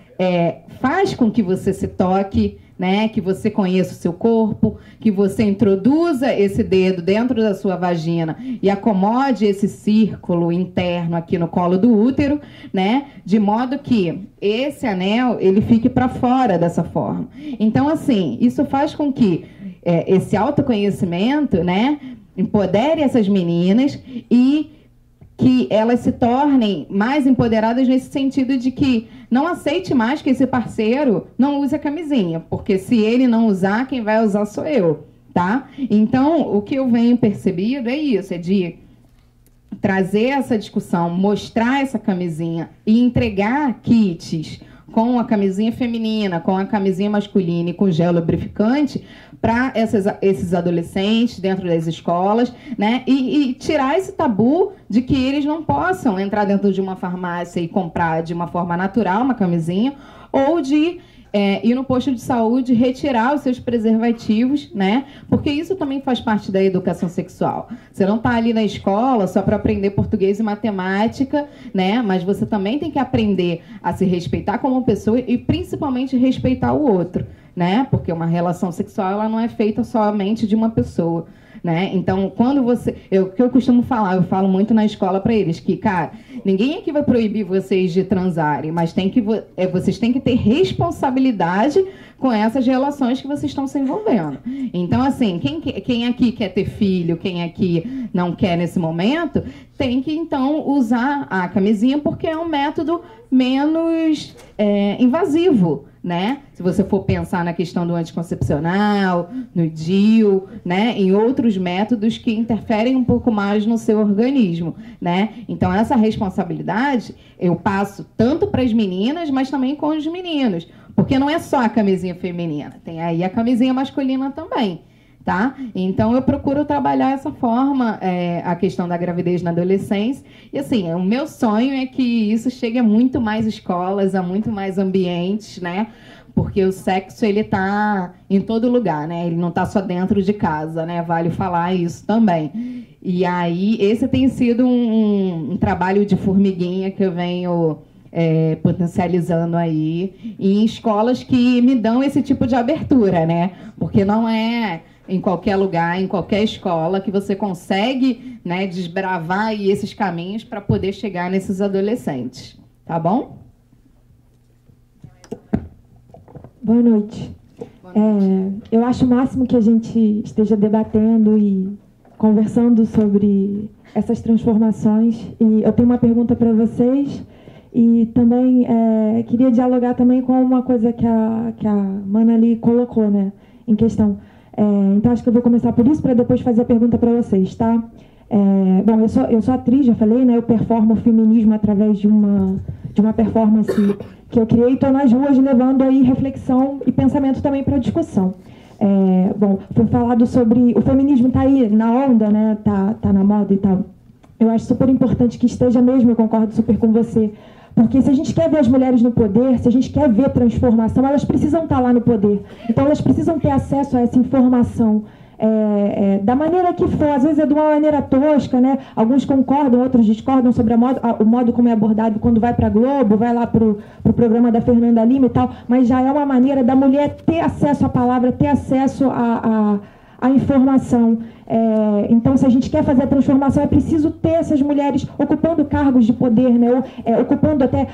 faz com que você se toque, né, que você conheça o seu corpo, que você introduza esse dedo dentro da sua vagina e acomode esse círculo interno aqui no colo do útero, né, de modo que esse anel ele fique para fora dessa forma. Então, assim, isso faz com que esse autoconhecimento, né, empodere essas meninas e que elas se tornem mais empoderadas nesse sentido de que não aceite mais que esse parceiro não use a camisinha, porque se ele não usar, quem vai usar sou eu, tá? Então, o que eu venho percebido é isso, é de trazer essa discussão, mostrar essa camisinha e entregar kits com a camisinha feminina, com a camisinha masculina e com gel lubrificante para esses adolescentes dentro das escolas, né? E tirar esse tabu de que eles não possam entrar dentro de uma farmácia e comprar de uma forma natural uma camisinha, ou de ir no posto de saúde retirar os seus preservativos, né? Porque isso também faz parte da educação sexual. Você não está ali na escola só para aprender português e matemática, né? Mas você também tem que aprender a se respeitar como pessoa e principalmente respeitar o outro, né? Porque uma relação sexual ela não é feita somente de uma pessoa, né? Então, quando você... O que eu costumo falar, eu falo muito na escola para eles, que, cara, ninguém aqui vai proibir vocês de transarem, mas vocês têm que ter responsabilidade com essas relações que vocês estão se envolvendo. Então, assim, quem aqui quer ter filho, quem aqui não quer nesse momento, tem que, então, usar a camisinha, porque é um método menos invasivo, né? Se você for pensar na questão do anticoncepcional, no DIU, né? Em outros métodos que interferem um pouco mais no seu organismo, né? Então, essa responsabilidade eu passo tanto para as meninas, mas também com os meninos. Porque não é só a camisinha feminina, tem aí a camisinha masculina também, tá? Então, eu procuro trabalhar essa forma, a questão da gravidez na adolescência. E, assim, o meu sonho é que isso chegue a muito mais escolas, a muito mais ambientes, né? Porque o sexo, ele tá em todo lugar, né? Ele não tá só dentro de casa, né? Vale falar isso também. E aí, esse tem sido um trabalho de formiguinha que eu venho potencializando aí em escolas que me dão esse tipo de abertura, né? Porque não é em qualquer lugar, em qualquer escola, que você consegue, né, desbravar aí esses caminhos para poder chegar nesses adolescentes. Tá bom? Boa noite. Eu acho o máximo que a gente esteja debatendo e conversando sobre essas transformações. E eu tenho uma pergunta para vocês. E também queria dialogar também com uma coisa que a Mana ali colocou, né, em questão. Então, acho que eu vou começar por isso, para depois fazer a pergunta para vocês, tá? Bom, eu sou atriz, já falei, né? Eu performo o feminismo através de uma performance que eu criei e estou nas ruas levando aí reflexão e pensamento também para discussão. Bom, foi falado sobre... O feminismo está aí na onda, né? Tá na moda e tal. Eu acho super importante que esteja mesmo, eu concordo super com você. Porque se a gente quer ver as mulheres no poder, se a gente quer ver transformação, elas precisam estar lá no poder. Então, elas precisam ter acesso a essa informação da maneira que for. Às vezes é de uma maneira tosca, né? Alguns concordam, outros discordam sobre o modo como é abordado quando vai para a Globo, vai lá para o programa da Fernanda Lima e tal, mas já é uma maneira da mulher ter acesso à palavra, ter acesso à informação. Então, se a gente quer fazer a transformação, é preciso ter essas mulheres ocupando cargos de poder, né? Ocupando até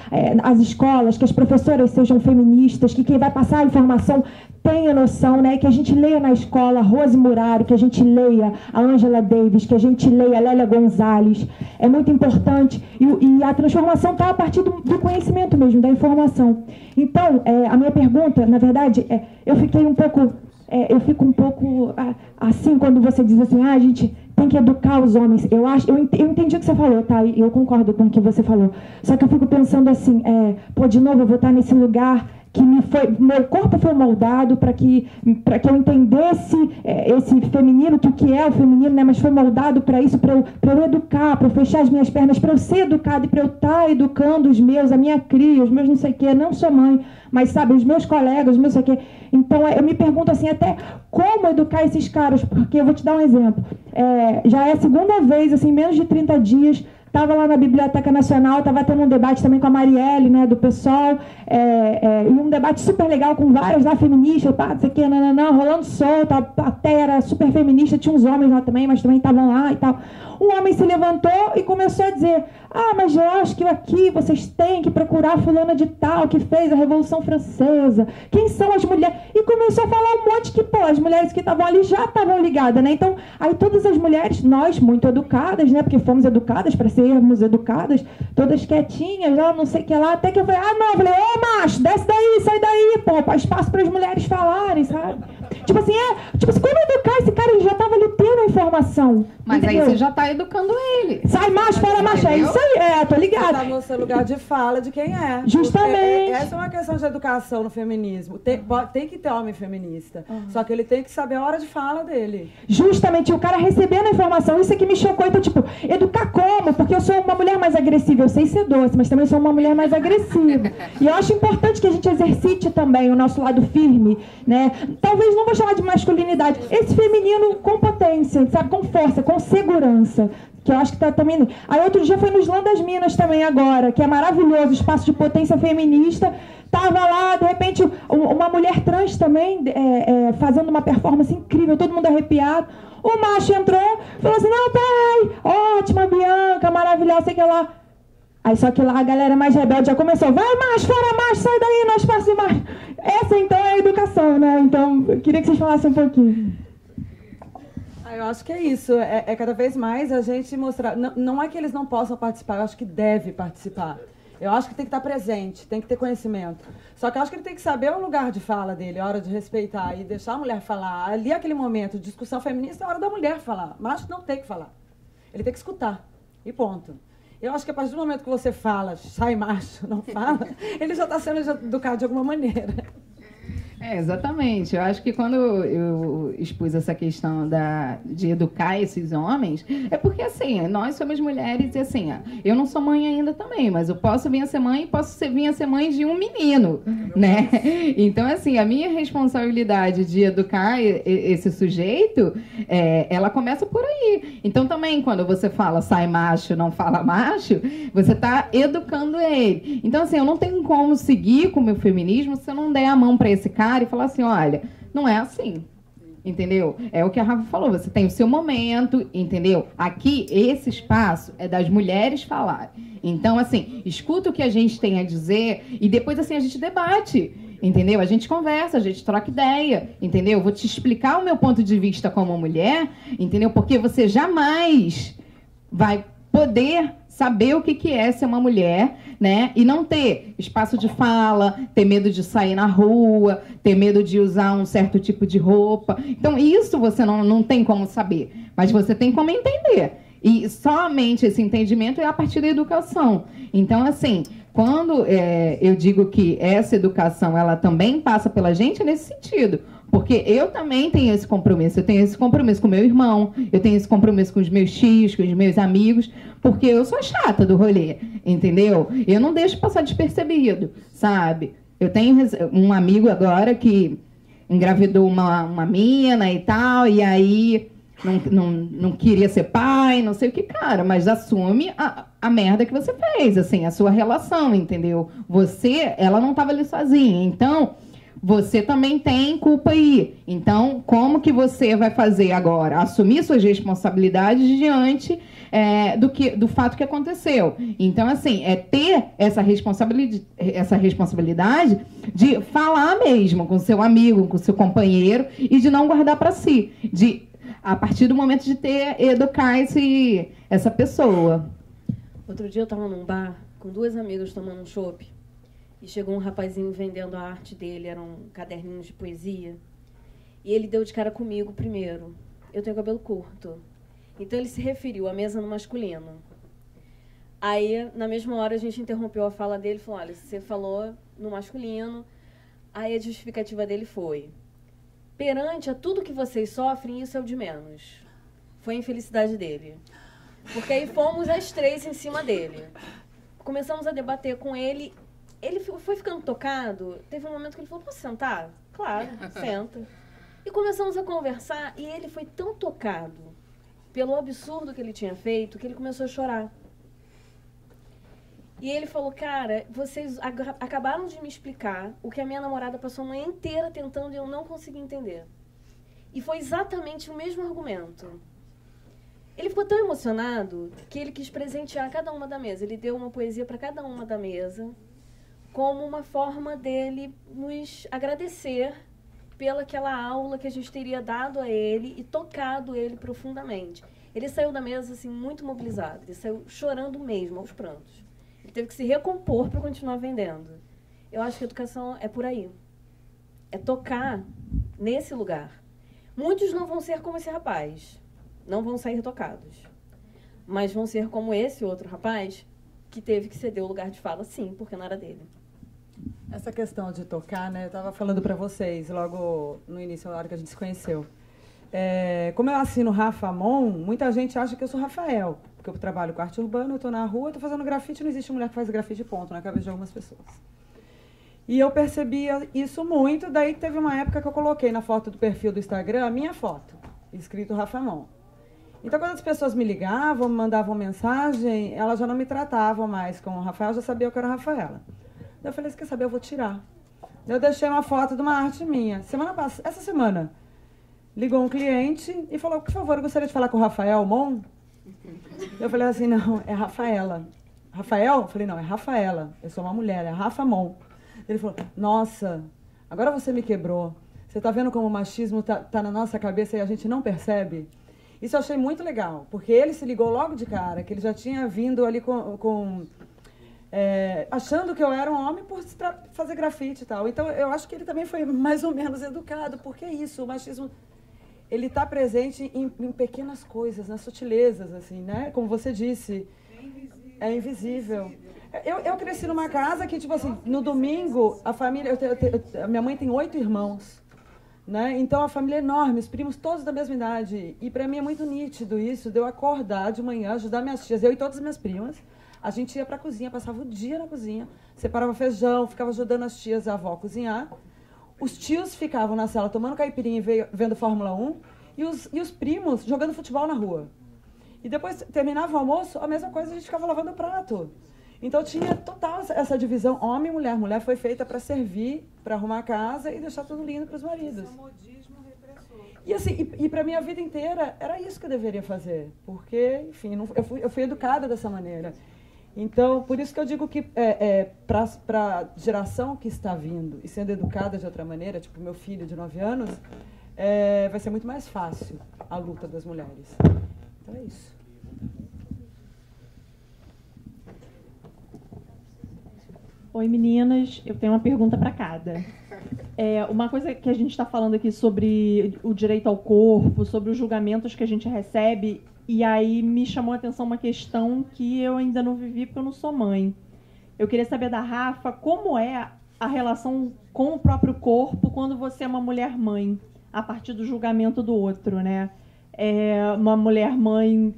as escolas, que as professoras sejam feministas, que quem vai passar a informação tenha noção, né? Que a gente leia na escola Rose Muraro, que a gente leia a Angela Davis, que a gente leia a Lélia Gonzalez. É muito importante. E a transformação está a partir do conhecimento mesmo, da informação. Então, a minha pergunta, na verdade, eu fico um pouco assim quando você diz assim, a gente tem que educar os homens. Eu entendi o que você falou, tá? E eu concordo com o que você falou. Só que eu fico pensando assim, de novo, eu vou estar nesse lugar que meu corpo foi moldado para que eu entendesse esse feminino, que o que é o feminino, né? Mas foi moldado para isso, para eu educar, para eu fechar as minhas pernas, para eu ser educada e para eu estar educando os meus, a minha cria, os meus não sei o quê. Não sou mãe, mas, sabe, os meus colegas, os meus não sei o quê. Então, eu me pergunto assim, até como educar esses caras, porque eu vou te dar um exemplo. Já é a segunda vez, assim, menos de 30 dias, estava lá na Biblioteca Nacional, estava tendo um debate também com a Marielle, né, do PSOL, e um debate super legal com várias lá feministas, não sei o que, rolando solto, a plateia era super feminista, tinha uns homens lá também, mas também estavam lá e tal. Um homem se levantou e começou a dizer, mas eu acho que aqui vocês têm que procurar fulana de tal, que fez a Revolução Francesa, quem são as mulheres? E começou a falar um monte que, as mulheres que estavam ali já estavam ligadas, né? Então, aí todas as mulheres, nós muito educadas, né? Porque fomos educadas para sermos educadas, todas quietinhas, lá, não sei o que lá, até que eu falei, não, eu falei, macho, desce daí, sai daí, espaço para as mulheres falarem, sabe? Tipo assim, como educar esse cara? Ele já tava ali tendo a informação. Mas entendeu? aí você já tá educando ele. Sai macho, fala macho. É isso aí, tô ligada. Você tá no seu lugar de fala de quem é. Justamente. Essa é uma questão de educação no feminismo. Tem que ter homem feminista. Só que ele tem que saber a hora de fala dele. Justamente, o cara recebendo a informação, isso é que me chocou. Então, tipo, educar como? Porque eu sou uma mulher mais agressiva. Eu sei ser doce, mas também sou uma mulher mais agressiva. E eu acho importante que a gente exercite também o nosso lado firme, né? Talvez não vou chamar de masculinidade. Esse feminino com potência, sabe? Com força, com segurança. Que eu acho que tá também... Aí outro dia foi no Islã das Minas também agora, que é maravilhoso, espaço de potência feminista. Tava lá, de repente, uma mulher trans também fazendo uma performance incrível, todo mundo arrepiado. O macho entrou, falou assim, não, peraí, ótima, Bianca, maravilhosa, sei que lá. Aí só que lá a galera mais rebelde já começou, vai macho, fora macho, sai daí, no espaço do macho. Essa então é a educação, né? Então, eu queria que vocês falassem um pouquinho. Eu acho que é isso, é cada vez mais a gente mostrar, não é que eles não possam participar, eu acho que deve participar. Eu acho que tem que estar presente, tem que ter conhecimento. Só que eu acho que ele tem que saber o lugar de fala dele, a hora de respeitar e deixar a mulher falar. Ali, aquele momento de discussão feminista, é a hora da mulher falar. Macho não tem que falar. Ele tem que escutar. E ponto. Eu acho que a partir do momento que você fala, sai macho, não fala, ele já está sendo educado de alguma maneira. Exatamente. Eu acho que quando eu expus essa questão de educar esses homens, é porque, assim, nós somos mulheres e, assim, eu não sou mãe ainda também, mas eu posso vir a ser mãe e posso vir a ser mãe de um menino, né? Então, assim, a minha responsabilidade de educar esse sujeito, ela começa por aí. Então, também, quando você fala sai macho, não fala macho, você está educando ele. Então, assim, eu não tenho como seguir com o meu feminismo se eu não der a mão para esse cara e falar assim, olha, não é assim, entendeu? É o que a Rafa falou, você tem o seu momento, entendeu? Aqui, esse espaço é das mulheres falarem. Então, assim, escuta o que a gente tem a dizer e depois, assim, a gente debate, entendeu? A gente conversa, a gente troca ideia, entendeu? Eu vou te explicar o meu ponto de vista como mulher, entendeu? Porque você jamais vai poder saber o que é ser uma mulher, né? E não ter espaço de fala, ter medo de sair na rua, ter medo de usar um certo tipo de roupa. Então, isso você não tem como saber, mas você tem como entender. E somente esse entendimento é a partir da educação. Então, assim, quando eu digo que essa educação ela também passa pela gente, é nesse sentido. Porque eu também tenho esse compromisso. Eu tenho esse compromisso com meu irmão, eu tenho esse compromisso com os meus tios, com os meus amigos, porque eu sou chata do rolê, entendeu? Eu não deixo passar despercebido, sabe? Eu tenho um amigo agora que engravidou uma mina e tal, e aí não queria ser pai, não sei o que, cara, mas assume a merda que você fez, assim, a sua relação, entendeu? Ela não estava ali sozinha, então... Você também tem culpa aí. Então, como que você vai fazer agora? Assumir suas responsabilidades diante do fato que aconteceu. Então, assim, ter essa responsabilidade de falar mesmo com seu amigo, com seu companheiro e de não guardar para si. A partir do momento de educar essa pessoa. Outro dia eu estava num bar com duas amigas tomando um chopp. E chegou um rapazinho vendendo a arte dele, eram caderninhos de poesia. E ele deu de cara comigo primeiro. Eu tenho cabelo curto. Então ele se referiu à mesa no masculino. Aí, na mesma hora, a gente interrompeu a fala dele e falou, olha, você falou no masculino. Aí a justificativa dele foi, perante a tudo que vocês sofrem, isso é o de menos. Foi a infelicidade dele. Porque aí fomos as três em cima dele. Começamos a debater com ele. Ele foi ficando tocado. Teve um momento que ele falou, posso sentar? Claro, senta. E começamos a conversar. E ele foi tão tocado pelo absurdo que ele tinha feito que ele começou a chorar. E ele falou, cara, vocês acabaram de me explicar o que a minha namorada passou a manhã inteira tentando e eu não consegui entender. E foi exatamente o mesmo argumento. Ele ficou tão emocionado que ele quis presentear cada uma da mesa. Ele deu uma poesia para cada uma da mesa, como uma forma dele nos agradecer pelaquela aula que a gente teria dado a ele e tocado ele profundamente. Ele saiu da mesa assim, muito mobilizado, ele saiu chorando mesmo, aos prantos. Ele teve que se recompor para continuar vendendo. Eu acho que a educação é por aí. É tocar nesse lugar. Muitos não vão ser como esse rapaz, não vão sair tocados, mas vão ser como esse outro rapaz que teve que ceder o lugar de fala, sim, porque não era dele. Essa questão de tocar, né? Eu estava falando para vocês logo no início, na hora que a gente se conheceu. Como eu assino Rafa Mon, muita gente acha que eu sou Rafael, porque eu trabalho com arte urbana, eu estou na rua, estou fazendo grafite, não existe mulher que faz grafite, ponto, na cabeça de algumas pessoas. E eu percebia isso muito, daí teve uma época que eu coloquei na foto do perfil do Instagram a minha foto, escrito Rafa Mon. Então, quando as pessoas me ligavam, me mandavam mensagem, elas já não me tratavam mais como Rafael, já sabia que eu era Rafaela. Daí eu falei, você quer saber, eu vou tirar. Daí eu deixei uma foto de uma arte minha. Essa semana, ligou um cliente e falou, por favor, eu gostaria de falar com o Rafael Mon. Eu falei assim, não, é Rafaela. Rafael? Eu falei, não, é Rafaela. Eu sou uma mulher, é Rafa Mon. Ele falou, nossa, agora você me quebrou. Você está vendo como o machismo tá na nossa cabeça e a gente não percebe? Isso eu achei muito legal, porque ele se ligou logo de cara, que ele já tinha vindo ali achando que eu era um homem por fazer grafite e tal. Então, eu acho que ele também foi mais ou menos educado, porque é isso, o machismo, ele está presente em pequenas coisas, nas sutilezas, assim, né? Como você disse, é invisível. Eu cresci numa casa que, tipo assim, no domingo, a família... a minha mãe tem 8 irmãos. Né? Então a família é enorme, os primos todos da mesma idade. E para mim é muito nítido isso, de eu acordar de manhã, ajudar minhas tias, eu e todas as minhas primas. A gente ia para a cozinha, passava o dia na cozinha, separava feijão, ficava ajudando as tias e a avó a cozinhar. Os tios ficavam na sala tomando caipirinha e vendo Fórmula 1. E os primos jogando futebol na rua. E depois terminava o almoço, a mesma coisa, a gente ficava lavando o prato. Então tinha total essa divisão homem e mulher. Mulher foi feita para servir, para arrumar a casa e deixar tudo lindo para os maridos. Esse é modismo repressor. E assim, e para minha vida inteira era isso que eu deveria fazer, porque, enfim, eu fui educada dessa maneira. Então, por isso que eu digo que para a geração que está vindo e sendo educada de outra maneira, tipo meu filho de 9 anos, vai ser muito mais fácil a luta das mulheres. Então é isso. Oi, meninas. Eu tenho uma pergunta para cada. Uma coisa que a gente está falando aqui sobre o direito ao corpo, sobre os julgamentos que a gente recebe, e aí me chamou a atenção uma questão que eu ainda não vivi porque eu não sou mãe. Eu queria saber da Rafa como é a relação com o próprio corpo quando você é uma mulher mãe, a partir do julgamento do outro, né? Uma mulher mãe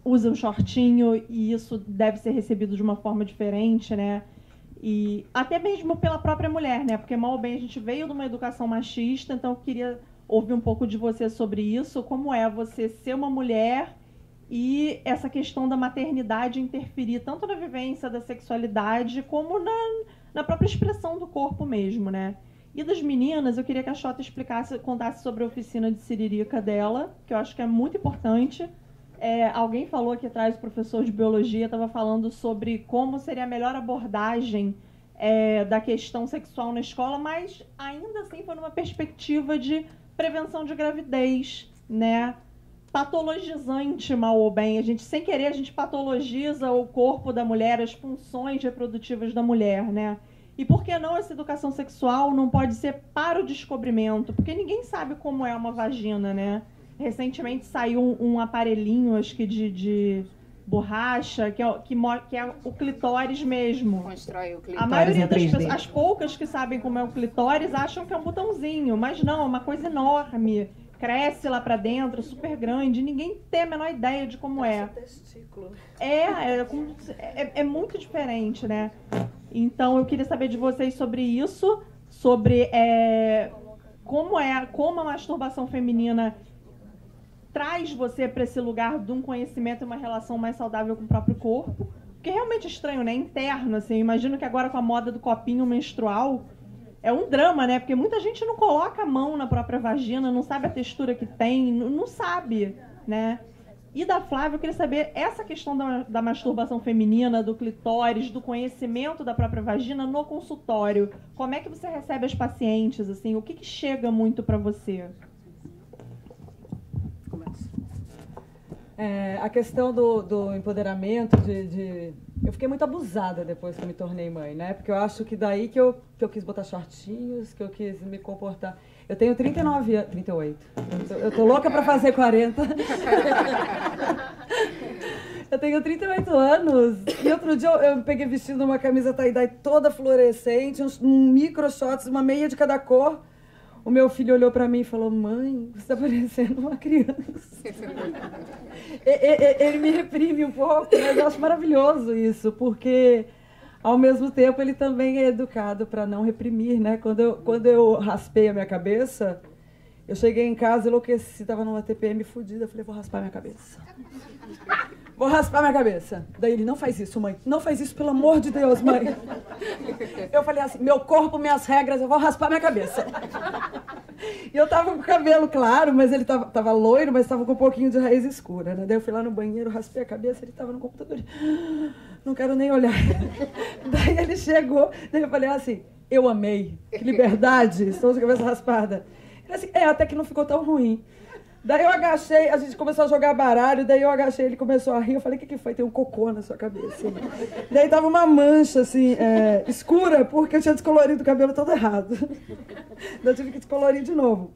usa um shortinho e isso deve ser recebido de uma forma diferente, né? E até mesmo pela própria mulher, né? Porque, mal ou bem, a gente veio de uma educação machista, então eu queria ouvir um pouco de você sobre isso. Como é você ser uma mulher e essa questão da maternidade interferir tanto na vivência da sexualidade como na própria expressão do corpo mesmo, né? E das meninas, eu queria que a Xota contasse sobre a oficina de Siririca dela, que eu acho que é muito importante. Alguém falou aqui atrás, o professor de biologia estava falando sobre como seria a melhor abordagem da questão sexual na escola, mas ainda assim foi numa perspectiva de prevenção de gravidez, né? Patologizante, mal ou bem. Sem querer, a gente patologiza o corpo da mulher, as funções reprodutivas da mulher, né? E por que não essa educação sexual não pode ser para o descobrimento? Porque ninguém sabe como é uma vagina, né? Recentemente saiu um aparelhinho, acho que de borracha, que é o clitóris mesmo. Constrói o clitóris. A maioria das pessoas, as poucas que sabem como é o clitóris, acham que é um botãozinho, mas não, é uma coisa enorme. Cresce lá pra dentro, super grande, ninguém tem a menor ideia de como é. Testículo. É muito diferente, né? Então eu queria saber de vocês sobre isso, sobre como a masturbação feminina traz você para esse lugar de um conhecimento e uma relação mais saudável com o próprio corpo. Porque realmente é estranho, né? Interno, assim. Eu imagino que agora com a moda do copinho menstrual é um drama, né? Porque muita gente não coloca a mão na própria vagina, não sabe a textura que tem, não sabe, né? E da Flávia, eu queria saber essa questão da masturbação feminina, do clitóris, do conhecimento da própria vagina no consultório. Como é que você recebe as pacientes, assim? O que chega muito para você? A questão do empoderamento, eu fiquei muito abusada depois que eu me tornei mãe, né? Porque eu acho que daí que eu quis botar shortinhos, que eu quis me comportar. Eu tenho 39 anos, 38. Eu tô louca para fazer 40. Eu tenho 38 anos e outro dia eu me peguei vestindo uma camisa tie-dye toda fluorescente, um micro shorts, uma meia de cada cor. O meu filho olhou para mim e falou: mãe, você tá parecendo uma criança. Ele me reprime um pouco, mas eu acho maravilhoso isso, porque ao mesmo tempo ele também é educado para não reprimir, né? Quando eu raspei a minha cabeça, eu cheguei em casa, enlouqueci, estava numa TPM fodida, falei: vou raspar minha cabeça. Vou raspar minha cabeça. Daí ele: não faz isso, mãe. Não faz isso, pelo amor de Deus, mãe. Eu falei assim: meu corpo, minhas regras, eu vou raspar minha cabeça. E eu tava com o cabelo claro, mas ele tava loiro, mas tava com um pouquinho de raiz escura, né? Daí eu fui lá no banheiro, raspei a cabeça, ele tava no computador. Não quero nem olhar. Daí ele chegou, daí eu falei assim: eu amei. Que liberdade, estou com a cabeça raspada. Ele assim: até que não ficou tão ruim. Daí eu agachei, a gente começou a jogar baralho, daí eu agachei, ele começou a rir, eu falei: o que foi? Tem um cocô na sua cabeça. Daí tava uma mancha, assim, escura, porque eu tinha descolorido o cabelo todo errado. Daí eu tive que descolorir de novo.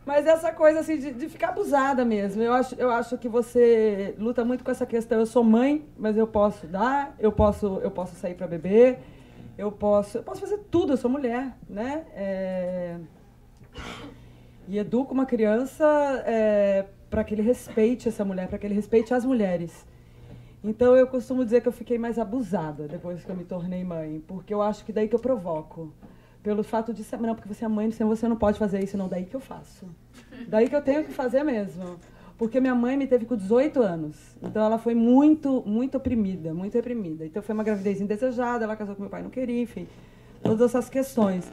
Mas essa coisa, assim, de ficar abusada mesmo. Eu acho que você luta muito com essa questão. Eu sou mãe, mas eu posso dar, eu posso sair para beber, eu posso fazer tudo, eu sou mulher, né? E educo uma criança para que ele respeite essa mulher, para que ele respeite as mulheres. Então eu costumo dizer que eu fiquei mais abusada depois que eu me tornei mãe, porque eu acho que daí que eu provoco. Pelo fato de ser, não, porque você é mãe, você não pode fazer isso, não, daí que eu faço. Daí que eu tenho que fazer mesmo. Porque minha mãe me teve com 18 anos. Então ela foi muito, muito oprimida, muito reprimida. Então foi uma gravidez indesejada, ela casou com meu pai, não queria, enfim. Todas essas questões.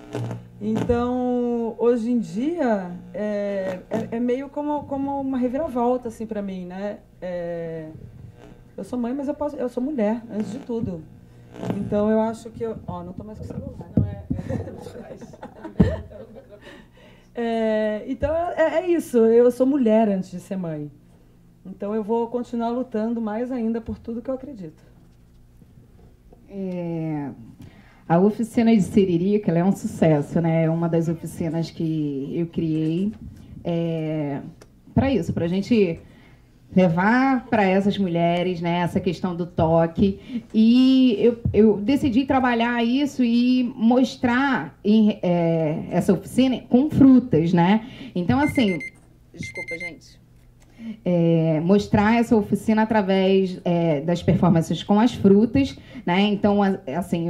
Então, hoje em dia, é meio como uma reviravolta, assim, para mim, né? Eu sou mãe, mas eu sou mulher, antes de tudo. Então, eu acho que não estou mais com o celular. Não então, é isso. Eu sou mulher antes de ser mãe. Então, eu vou continuar lutando mais ainda por tudo que eu acredito. A oficina de Siririca, ela é um sucesso, né? É uma das oficinas que eu criei para isso, para a gente levar para essas mulheres, né, essa questão do toque. E eu decidi trabalhar isso e mostrar essa oficina com frutas, né? Então, assim, desculpa, gente. Mostrar essa oficina através das performances com as frutas, né? Então, assim,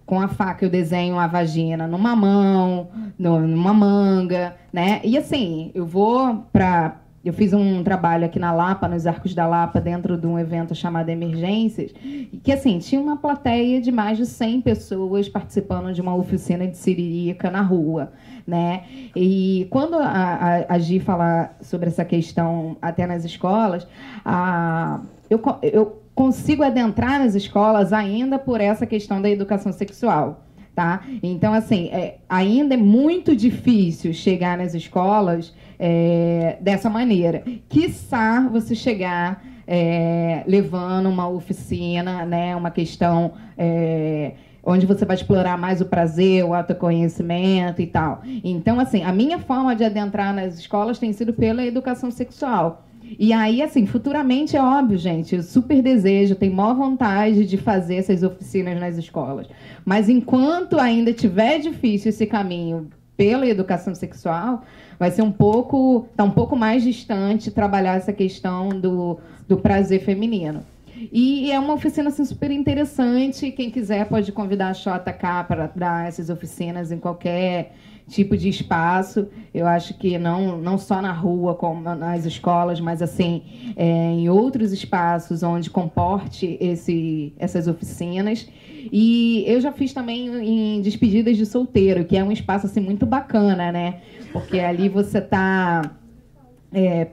com a faca eu desenho a vagina numa mão, numa manga, né? E assim, eu fiz um trabalho aqui na Lapa, nos Arcos da Lapa, dentro de um evento chamado Emergências, que assim, tinha uma plateia de mais de 100 pessoas participando de uma oficina de Siririca na rua, né? E quando a Gi fala sobre essa questão até nas escolas, eu consigo adentrar nas escolas ainda por essa questão da educação sexual. Tá? Então, assim, ainda é muito difícil chegar nas escolas dessa maneira. Quiçá você chegar levando uma oficina, né, uma questão onde você vai explorar mais o prazer, o autoconhecimento e tal. Então, assim, a minha forma de adentrar nas escolas tem sido pela educação sexual. E aí, assim, futuramente, é óbvio, gente, eu super desejo, tenho maior vontade de fazer essas oficinas nas escolas. Mas enquanto ainda tiver difícil esse caminho pela educação sexual, vai ser um pouco mais distante trabalhar essa questão do prazer feminino. E é uma oficina assim, super interessante. Quem quiser pode convidar a JK para dar essas oficinas em qualquer tipo de espaço. Eu acho que não só na rua, como nas escolas, mas assim, em outros espaços onde comporte essas oficinas. E eu já fiz também em despedidas de solteiro, que é um espaço assim, muito bacana, né? Porque ali você está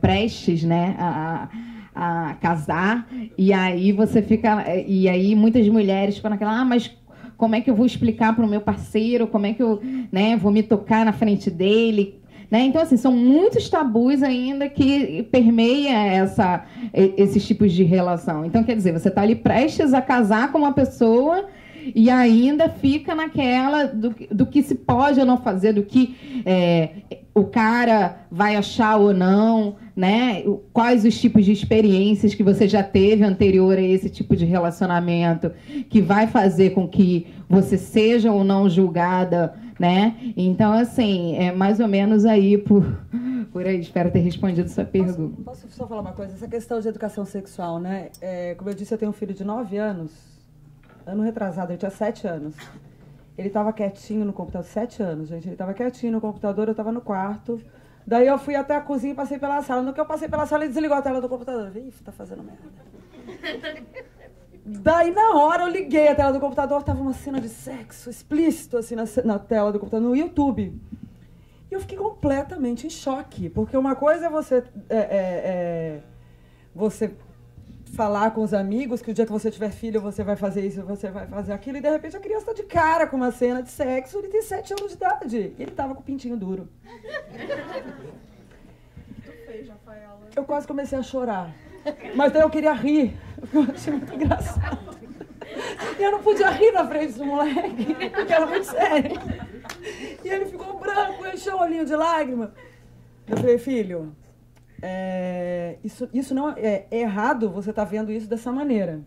prestes, né, a casar, e aí você fica... E aí muitas mulheres ficam naquela... mas como é que eu vou explicar para o meu parceiro? Como é que eu vou me tocar na frente dele? né? Então, assim, são muitos tabus ainda que permeia esses tipos de relação. Então, quer dizer, você está ali prestes a casar com uma pessoa e ainda fica naquela do que se pode ou não fazer, do que o cara vai achar ou não, né? Quais os tipos de experiências que você já teve anterior a esse tipo de relacionamento que vai fazer com que você seja ou não julgada, né? Então, assim, é mais ou menos aí por aí. Espero ter respondido sua pergunta. Posso só falar uma coisa? Essa questão de educação sexual, né? Como eu disse, eu tenho um filho de 9 anos. Ano retrasado, ele tinha 7 anos. Ele estava quietinho no computador, 7 anos, gente. Ele estava quietinho no computador, eu estava no quarto. Daí eu fui até a cozinha e passei pela sala. No que eu passei pela sala, ele desligou a tela do computador. Ih, tá fazendo merda. Daí, na hora, eu liguei a tela do computador, tava uma cena de sexo explícito, assim, na tela do computador, no YouTube. E eu fiquei completamente em choque, porque uma coisa é você falar com os amigos que o dia que você tiver filho, você vai fazer isso, você vai fazer aquilo, e de repente a criança tá de cara com uma cena de sexo, ele tem 7 anos de idade, e ele tava com o pintinho duro. Eu quase comecei a chorar. Mas daí eu queria rir, porque eu achei muito engraçado. E eu não podia rir na frente do moleque, porque era muito sério. E ele ficou branco, encheu o olhinho de lágrima. Eu falei, filho, isso não é errado você estar vendo isso dessa maneira.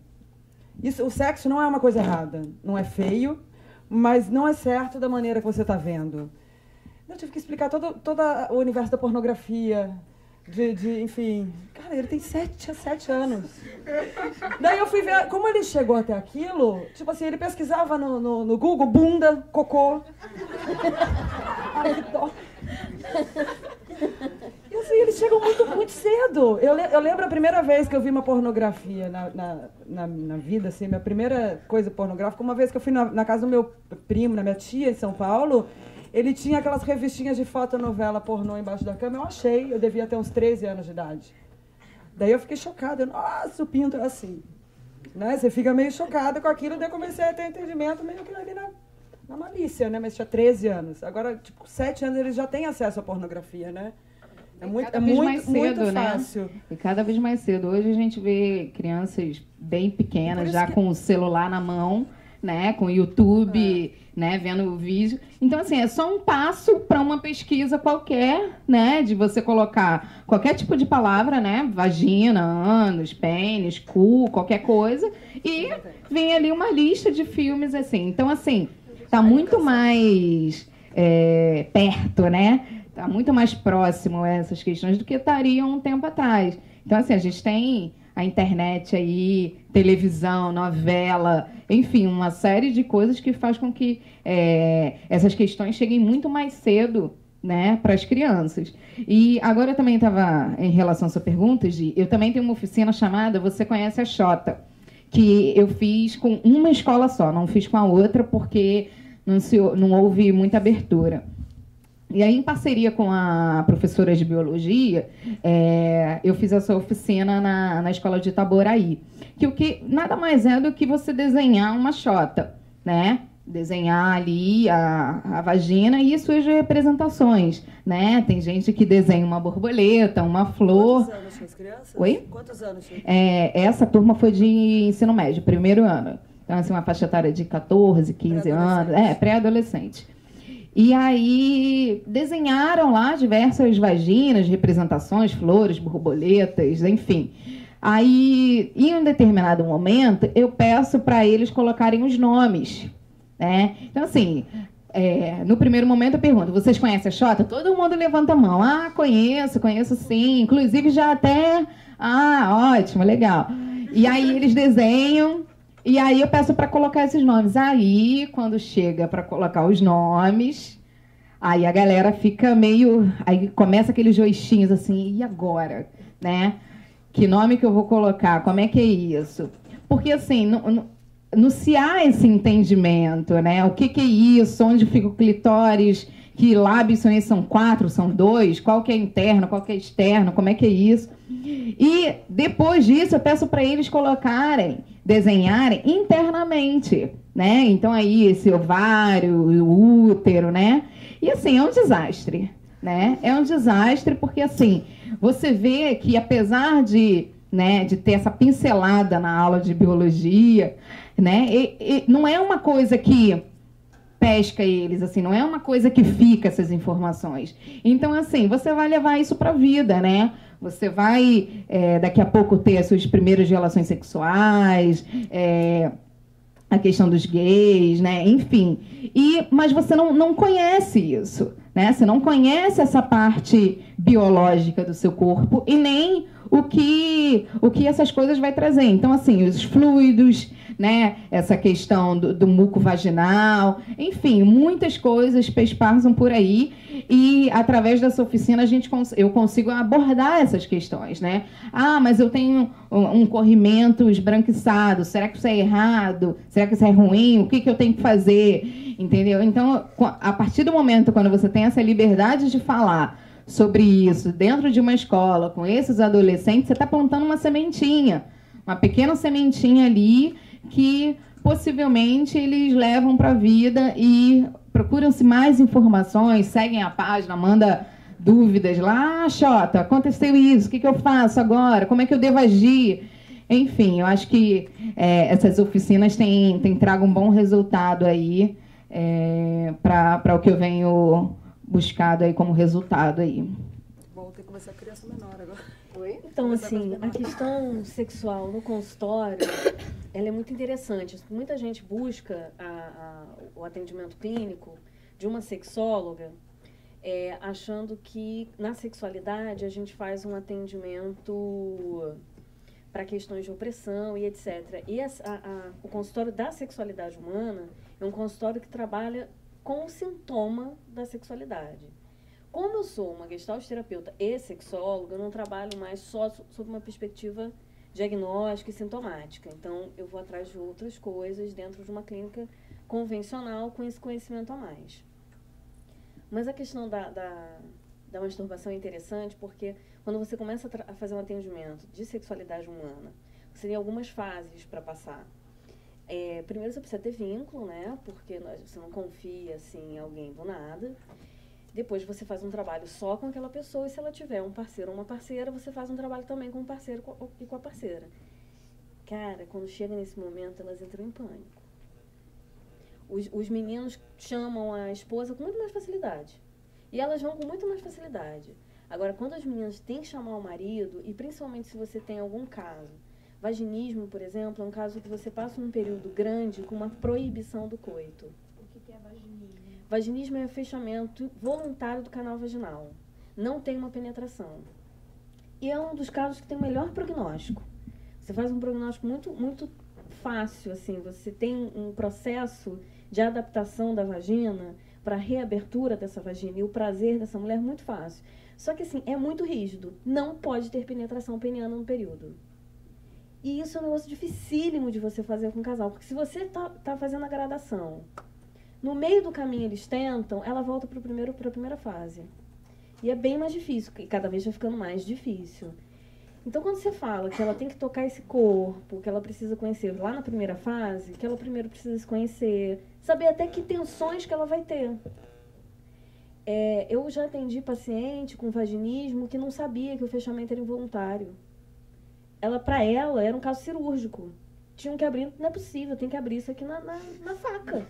O sexo não é uma coisa errada, não é feio, mas não é certo da maneira que você está vendo. Eu tive que explicar todo o universo da pornografia, enfim... Cara, ele tinha 7 anos. Daí eu fui ver como ele chegou até aquilo. Tipo assim, ele pesquisava no Google, bunda, cocô. Ai, que dó. E assim, eles chegam muito cedo. Eu lembro a primeira vez que eu vi uma pornografia na vida, assim, minha primeira coisa pornográfica, uma vez que eu fui na casa do meu primo, na minha tia, em São Paulo. Ele tinha aquelas revistinhas de fotonovela pornô embaixo da cama. Eu achei, eu devia ter uns 13 anos de idade. Daí eu fiquei chocada. Nossa, o pinto é assim. Né? Você fica meio chocada com aquilo. Daí eu comecei a ter entendimento meio que ali na malícia, né? Mas tinha 13 anos. Agora, tipo, 7 anos eles já têm acesso à pornografia, né? É muito fácil. Né? E cada vez mais cedo. Hoje a gente vê crianças bem pequenas, já com o celular na mão, né? Com o YouTube... né, vendo o vídeo. Então, assim, é só um passo para uma pesquisa qualquer, né, de você colocar qualquer tipo de palavra, né, vagina, ânus, pênis, cu, qualquer coisa, e vem ali uma lista de filmes, assim. Então, assim, tá muito mais perto, né, tá muito mais próximo a essas questões do que estariam um tempo atrás. Então, assim, a gente tem a internet aí, televisão, novela, enfim, uma série de coisas que faz com que essas questões cheguem muito mais cedo, né, para as crianças. E agora eu também estava, em relação à sua pergunta, Gi, eu também tenho uma oficina chamada Você Conhece a Xota, que eu fiz com uma escola só, não fiz com a outra porque não houve muita abertura. E aí, em parceria com a professora de biologia, eu fiz essa oficina na escola de Itaboraí. Que nada mais é do que você desenhar uma xota, né? Desenhar ali a vagina e suas representações, né? Tem gente que desenha uma borboleta, uma flor. Quantos anos tinha as crianças? Oi? Quantos anos tinha? Essa turma foi de ensino médio, primeiro ano. Então, assim, uma faixa etária de 14, 15 anos. pré-adolescente. E aí desenharam lá diversas vaginas, representações, flores, borboletas, enfim. Aí, em um determinado momento, eu peço para eles colocarem os nomes, né? Então, assim, no primeiro momento eu pergunto, vocês conhecem a Xota? Todo mundo levanta a mão. Ah, conheço sim. Inclusive já até... Ah, ótimo, legal. E aí eles desenham... E aí eu peço para colocar esses nomes. Aí, quando chega para colocar os nomes, aí a galera fica meio... Aí começa aqueles joixinhos assim, e agora? Né? Que nome que eu vou colocar? Como é que é isso? Porque, assim, não se há esse entendimento, né? O que é isso? Onde fica o clitóris? Que lábios são esses? São 4? São 2? Qual que é interno? Qual que é externo? Como é que é isso? E, depois disso, eu peço para eles desenharem internamente, né? Então, aí, esse ovário, o útero, né? E, assim, é um desastre, né? É um desastre porque, assim, você vê que apesar de ter essa pincelada na aula de biologia, né? Não é uma coisa que pesca eles, assim, não é uma coisa que fica essas informações. Então, assim, você vai levar isso para a vida, né? Você vai, daqui a pouco, ter as suas primeiras relações sexuais, a questão dos gays, né? Enfim. Mas você não conhece isso, né? Você não conhece essa parte biológica do seu corpo e nem o que essas coisas vai trazer. Então, assim, os fluidos, né? Essa questão do muco vaginal, enfim, muitas coisas persparzam por aí e, através dessa oficina, eu consigo abordar essas questões, né? Ah, mas eu tenho um corrimento esbranquiçado, será que isso é errado? Será que isso é ruim? O que eu tenho que fazer? Entendeu? Então, a partir do momento quando você tem essa liberdade de falar sobre isso dentro de uma escola, com esses adolescentes, você está plantando uma sementinha, uma pequena sementinha ali que possivelmente eles levam para a vida e procuram-se mais informações, seguem a página, manda dúvidas lá, Xota, aconteceu isso, o que eu faço agora, como é que eu devo agir? Enfim, eu acho que essas oficinas têm trago um bom resultado aí para o que eu venho buscado aí como resultado aí. Bom, tem que começar a criança menor agora. Oi? Então, assim, a questão sexual no consultório, ela é muito interessante. Muita gente busca o atendimento clínico de uma sexóloga, achando que na sexualidade a gente faz um atendimento para questões de opressão e etc. E o consultório da sexualidade humana é um consultório que trabalha com o sintoma da sexualidade. Como eu sou uma gestalt terapeuta e sexóloga, eu não trabalho mais só sob uma perspectiva diagnóstica e sintomática. Então, eu vou atrás de outras coisas dentro de uma clínica convencional com esse conhecimento a mais. Mas a questão da masturbação é interessante porque quando você começa a fazer um atendimento de sexualidade humana, você tem algumas fases para passar. Primeiro você precisa ter vínculo, né? Porque você não confia assim, em alguém do nada. Depois você faz um trabalho só com aquela pessoa e se ela tiver um parceiro ou uma parceira, você faz um trabalho também com o parceiro e com a parceira. Cara, quando chega nesse momento, elas entram em pânico. Os meninos chamam a esposa com muito mais facilidade. E elas vão com muito mais facilidade. Agora, quando as meninas têm que chamar o marido, e principalmente se você tem algum caso, vaginismo, por exemplo, é um caso que você passa um período grande com uma proibição do coito. O que é vaginismo? Vaginismo é o fechamento voluntário do canal vaginal. Não tem uma penetração. E é um dos casos que tem o melhor prognóstico. Você faz um prognóstico muito, muito fácil, assim. Você tem um processo de adaptação da vagina para a reabertura dessa vagina e o prazer dessa mulher muito fácil. Só que, assim, é muito rígido. Não pode ter penetração peniana no período. E isso é um negócio dificílimo de você fazer com o casal. Porque se você tá fazendo a gradação, no meio do caminho eles tentam, ela volta para a primeira fase. E é bem mais difícil, e cada vez vai ficando mais difícil. Então, quando você fala que ela tem que tocar esse corpo, que ela precisa conhecer lá na primeira fase, que ela primeiro precisa se conhecer, saber até que tensões que ela vai ter. Eu já atendi paciente com vaginismo que não sabia que o fechamento era involuntário. Para ela, era um caso cirúrgico. Tinham que abrir, não é possível, tem que abrir isso aqui na faca.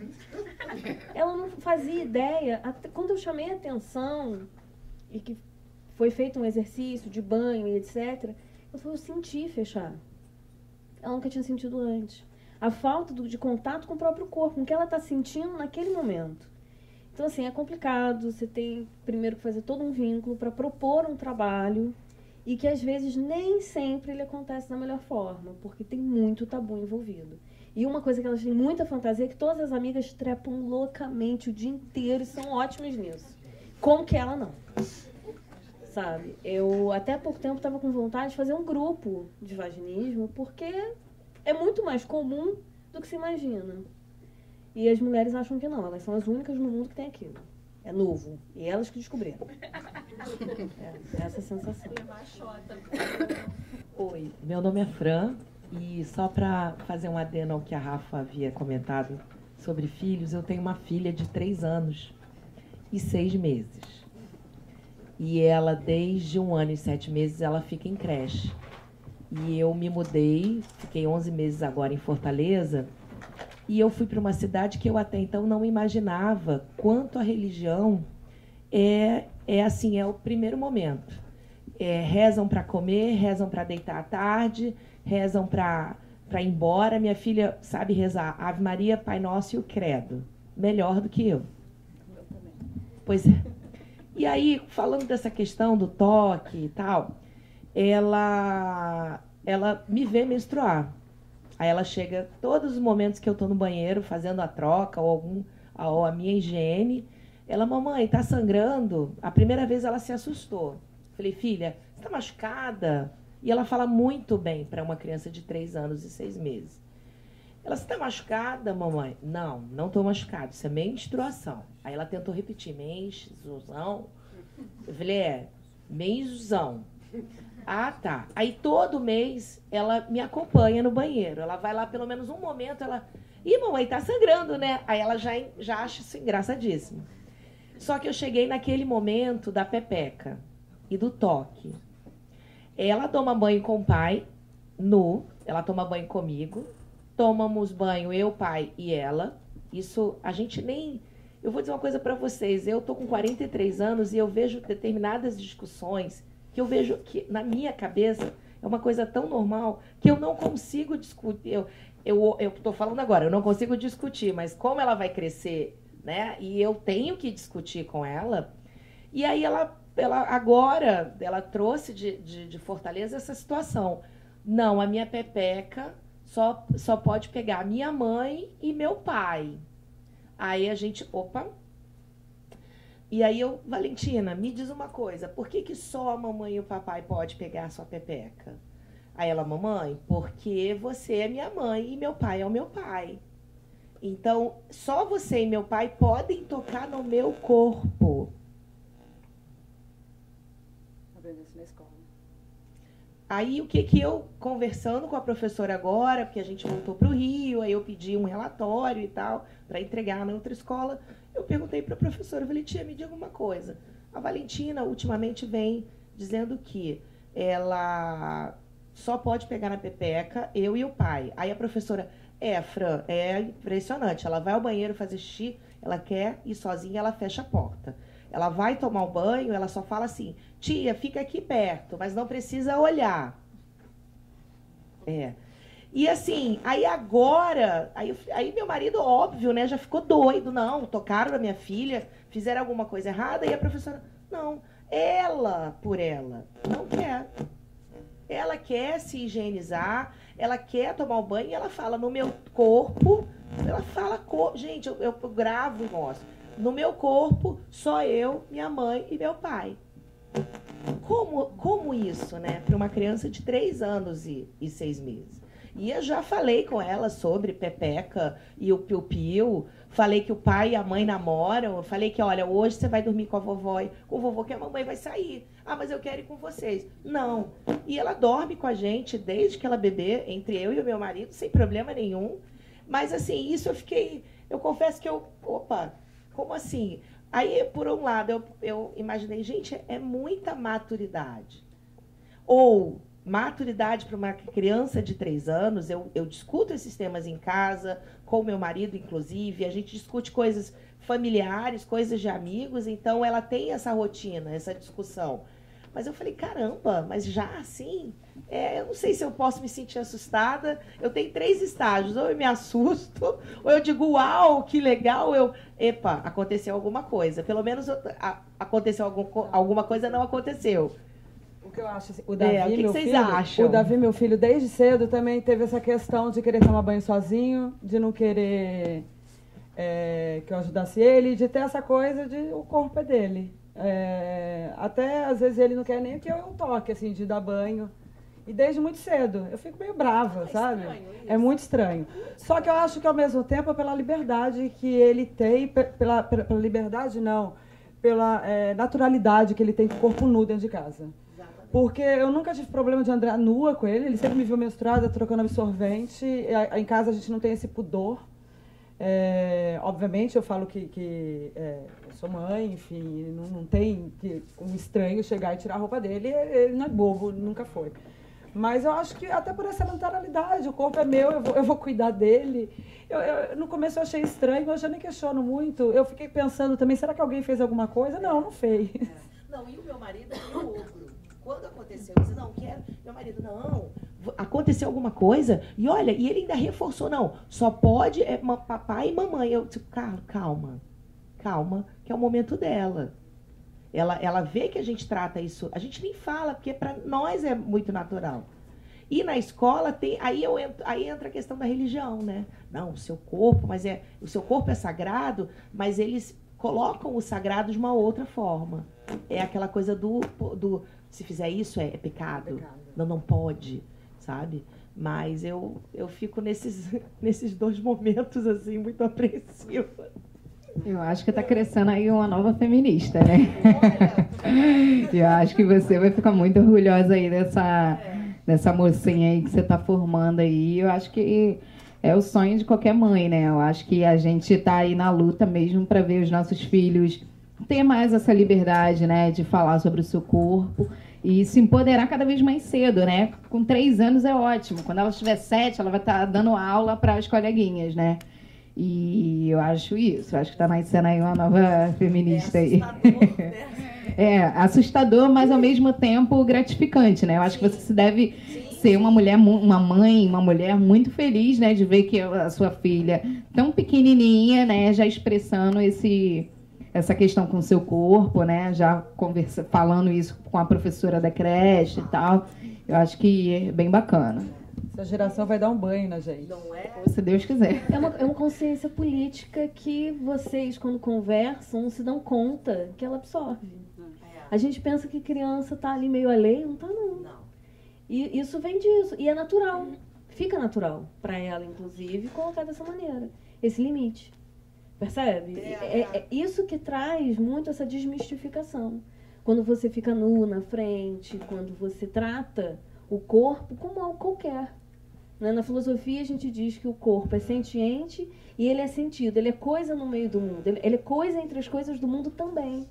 Ela não fazia ideia. Até quando eu chamei a atenção e que foi feito um exercício de banho e etc., eu senti fechar. Ela nunca tinha sentido antes. A falta de contato com o próprio corpo, com o que ela está sentindo naquele momento. Então, assim, é complicado. Você tem primeiro que fazer todo um vínculo para propor um trabalho e que, às vezes, nem sempre ele acontece da melhor forma, porque tem muito tabu envolvido. E uma coisa que elas têm muita fantasia é que todas as amigas trepam loucamente o dia inteiro e são ótimas nisso. Como que ela não? Sabe? Eu, até há pouco tempo, estava com vontade de fazer um grupo de vaginismo, porque é muito mais comum do que se imagina. E as mulheres acham que não, elas são as únicas no mundo que tem aquilo. É novo. E elas que descobriram. Essa sensação. Oi, meu nome é Fran. E só para fazer um adendo ao que a Rafa havia comentado sobre filhos, eu tenho uma filha de 3 anos e 6 meses. E ela, desde 1 ano e 7 meses, ela fica em creche. E eu me mudei, fiquei 11 meses agora em Fortaleza, e eu fui para uma cidade que eu até então não imaginava quanto a religião é o primeiro momento. Rezam para comer, rezam para deitar à tarde, rezam para ir embora. Minha filha sabe rezar Ave Maria, Pai Nosso e o Credo. Melhor do que eu. Pois é. E aí, falando dessa questão do toque e tal, ela me vê menstruar. Aí ela chega todos os momentos que eu estou no banheiro fazendo a troca ou a minha higiene. Ela, mamãe, tá sangrando? A primeira vez ela se assustou. Falei, filha, você tá machucada? E ela fala muito bem para uma criança de 3 anos e 6 meses. Ela, você tá machucada, mamãe? Não, não tô machucada. Isso é menstruação. Aí ela tentou repetir, menzuzão. Eu falei, menzuzão. Ah, tá. Aí todo mês ela me acompanha no banheiro. Ela vai lá pelo menos um momento, ela... Ih, mamãe, tá sangrando, né? Aí ela já acha isso engraçadíssimo. Só que eu cheguei naquele momento da pepeca e do toque. Ela toma banho com o pai, nu. Ela toma banho comigo. Tomamos banho, eu, pai e ela. Isso, a gente nem... Eu vou dizer uma coisa para vocês. Eu tô com 43 anos e eu vejo determinadas discussões que eu vejo que, na minha cabeça, é uma coisa tão normal que eu não consigo discutir. Eu estou falando agora, eu não consigo discutir, mas como ela vai crescer, né? E eu tenho que discutir com ela. E aí ela agora trouxe de Fortaleza essa situação. Não, a minha pepeca só pode pegar minha mãe e meu pai. Aí a gente, opa. E aí Valentina, me diz uma coisa, por que só a mamãe e o papai pode pegar a sua pepeca? Aí ela, mamãe, porque você é minha mãe e meu pai é o meu pai. Então, só você e meu pai podem tocar no meu corpo. Aí o que eu, conversando com a professora agora, porque a gente voltou para o Rio, aí eu pedi um relatório e tal, para entregar na outra escola, eu perguntei para a professora, eu falei, tia, me diga uma coisa. A Valentina ultimamente vem dizendo que ela só pode pegar na pepeca, eu e o pai. Aí a professora, Fran, é impressionante, ela vai ao banheiro fazer xixi, ela quer ir sozinha, ela fecha a porta. Ela vai tomar o banho, ela só fala assim, tia, fica aqui perto, mas não precisa olhar. E assim, aí agora, aí meu marido, óbvio, né, já ficou doido. Não, tocaram na minha filha, fizeram alguma coisa errada, e a professora, não, ela, por ela, não quer. Ela quer se higienizar, ela quer tomar o banho, e ela fala, no meu corpo, ela fala, gente, eu gravo e mostro. No meu corpo, só eu, minha mãe e meu pai. Como isso, né? Para uma criança de 3 anos e 6 meses. E eu já falei com ela sobre pepeca e o piu-piu. Falei que o pai e a mãe namoram. Falei que, olha, hoje você vai dormir com a vovó e com o vovô, que a mamãe vai sair. Ah, mas eu quero ir com vocês. Não. E ela dorme com a gente desde que ela bebê, entre eu e o meu marido, sem problema nenhum. Mas, assim, isso eu confesso que opa, como assim? Aí, por um lado, eu imaginei, gente, é muita maturidade. Ou maturidade para uma criança de 3 anos, eu discuto esses temas em casa, com o meu marido, inclusive, a gente discute coisas familiares, coisas de amigos, então ela tem essa rotina, essa discussão. Mas eu falei, caramba, mas já assim? Eu não sei se eu posso me sentir assustada. Eu tenho 3 estágios. Ou eu me assusto, ou eu digo, uau, que legal. Epa, aconteceu alguma coisa. Pelo menos aconteceu alguma coisa, não aconteceu. O que eu acho, assim, o Davi, o que vocês acham? O Davi, meu filho, desde cedo também teve essa questão de querer tomar banho sozinho, de não querer que eu ajudasse ele, de ter essa coisa de o corpo é dele. Até às vezes ele não quer nem que eu toque, assim, de dar banho. E desde muito cedo. Eu fico meio brava, sabe? É muito estranho. Só que eu acho que ao mesmo tempo é pela liberdade que ele tem, pela liberdade não, pela naturalidade que ele tem com o corpo nu dentro de casa. Porque eu nunca tive problema de andar nua com ele sempre me viu menstruada, trocando absorvente. Em casa a gente não tem esse pudor. Obviamente, eu falo que eu sou mãe, enfim, não tem que um estranho chegar e tirar a roupa dele, ele não é bobo, nunca foi. Mas eu acho que até por essa naturalidade, o corpo é meu, eu vou cuidar dele. No começo eu achei estranho, mas eu já nem questiono muito. Eu fiquei pensando também, será que alguém fez alguma coisa? Não fez. Não, e o meu marido é meu ogro. Quando aconteceu isso, não quero, meu marido, não, aconteceu alguma coisa, e olha, e ele ainda reforçou, não, só pode papai e mamãe. Eu disse, calma, que é o momento dela. Ela vê que a gente trata isso, a gente nem fala, porque para nós é muito natural. E na escola tem, aí entra a questão da religião, né? Não, o seu corpo, o seu corpo é sagrado, mas eles colocam o sagrado de uma outra forma. É aquela coisa do se fizer isso é pecado. Não pode, sabe? Mas eu fico nesses dois momentos assim muito apreensiva. Eu acho que está crescendo aí uma nova feminista, né? Eu acho que você vai ficar muito orgulhosa aí dessa mocinha aí que você está formando aí. Eu acho que é o sonho de qualquer mãe, né? Eu acho que a gente está aí na luta mesmo para ver os nossos filhos ter mais essa liberdade, né? De falar sobre o seu corpo e se empoderar cada vez mais cedo, né? Com 3 anos é ótimo. Quando ela tiver 7, ela vai estar dando aula para as coleguinhas, né? E eu acho isso. Eu acho que está nascendo aí uma nova feminista aí. É assustador, mas ao mesmo tempo gratificante, né? Eu acho que você deve ser uma mulher, uma mãe, uma mulher muito feliz, né? De ver que a sua filha, tão pequenininha, né? Já expressando essa questão com o seu corpo, né? Já falando isso com a professora da creche e tal. Eu acho que é bem bacana. Essa geração vai dar um banho na gente. Não é? Se Deus quiser. É uma consciência política que vocês, quando conversam, se dão conta que ela absorve. A gente pensa que criança está ali meio alheia, não está não. E isso vem disso. E é natural. Fica natural para ela, inclusive, colocar dessa maneira. Esse limite. Percebe? É isso que traz muito essa desmistificação. Quando você fica nu na frente, quando você trata o corpo como algo qualquer. Na filosofia, a gente diz que o corpo é sentiente e ele é sentido. Ele é coisa no meio do mundo. Ele é coisa entre as coisas do mundo também.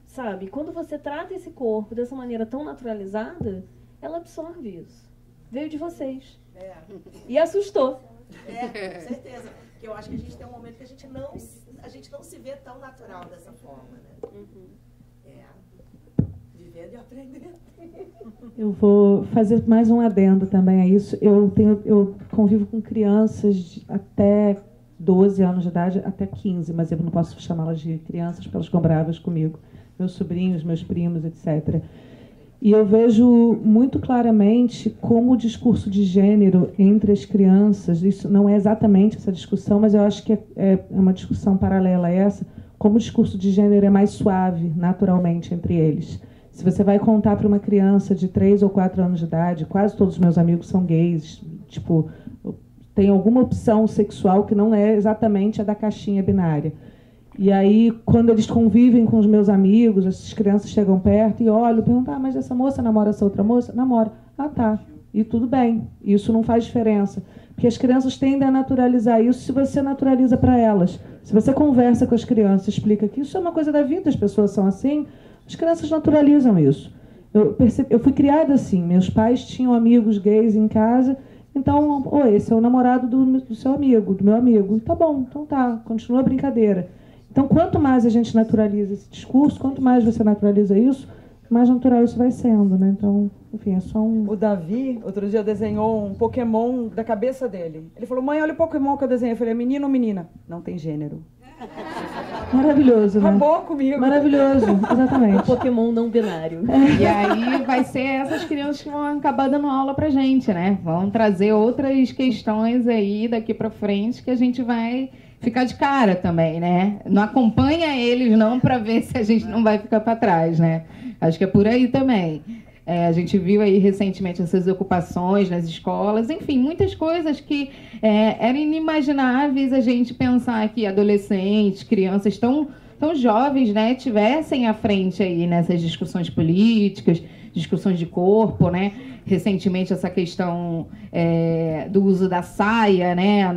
Sabe? Quando você trata esse corpo dessa maneira tão naturalizada, ela absorve isso. Veio de vocês. E assustou. Com certeza. Porque eu acho que a gente tem um momento que a gente não se vê tão natural dessa forma, né? Vivendo e aprendendo. Eu vou fazer mais um adendo também a isso. Eu convivo com crianças de até 12 anos de idade, até 15, mas eu não posso chamá-las de crianças porque elas ficam bravas comigo. Meus sobrinhos, meus primos, etc. E eu vejo muito claramente como o discurso de gênero entre as crianças, isso não é exatamente essa discussão, mas eu acho que é uma discussão paralela a essa, como o discurso de gênero é mais suave, naturalmente, entre eles. Se você vai contar para uma criança de 3 ou 4 anos de idade, quase todos os meus amigos são gays, tipo, tem alguma opção sexual que não é exatamente a da caixinha binária. E aí, quando eles convivem com os meus amigos, essas crianças chegam perto e olham, perguntam, mas essa moça namora essa outra moça? Namora. Ah, tá. E tudo bem. Isso não faz diferença. Porque as crianças tendem a naturalizar isso se você naturaliza para elas. Se você conversa com as crianças, explica que isso é uma coisa da vida, as pessoas são assim, as crianças naturalizam isso. Eu fui criada assim. Meus pais tinham amigos gays em casa, então, esse é o namorado do seu amigo, do meu amigo. Tá bom, então tá, continua a brincadeira. Então, quanto mais a gente naturaliza esse discurso, quanto mais você naturaliza isso, mais natural isso vai sendo, né? Então, enfim, é só um... O Davi, outro dia, desenhou um Pokémon da cabeça dele. Ele falou, mãe, olha o Pokémon que eu desenhei. Eu falei, menino ou menina? Não tem gênero. Maravilhoso, né? Acabou comigo. Maravilhoso, exatamente. O Pokémon não binário. E aí vai ser essas crianças que vão acabar dando aula pra gente, né? Vão trazer outras questões aí daqui pra frente que a gente vai ficar de cara também, né? Não acompanha eles não para ver se a gente não vai ficar para trás, né? Acho que é por aí também. A gente viu aí recentemente essas ocupações nas escolas, enfim, muitas coisas que eram inimagináveis a gente pensar que adolescentes, crianças tão jovens, né, tivessem à frente aí nessas discussões políticas, discussões de corpo, né? Recentemente essa questão do uso da saia, né?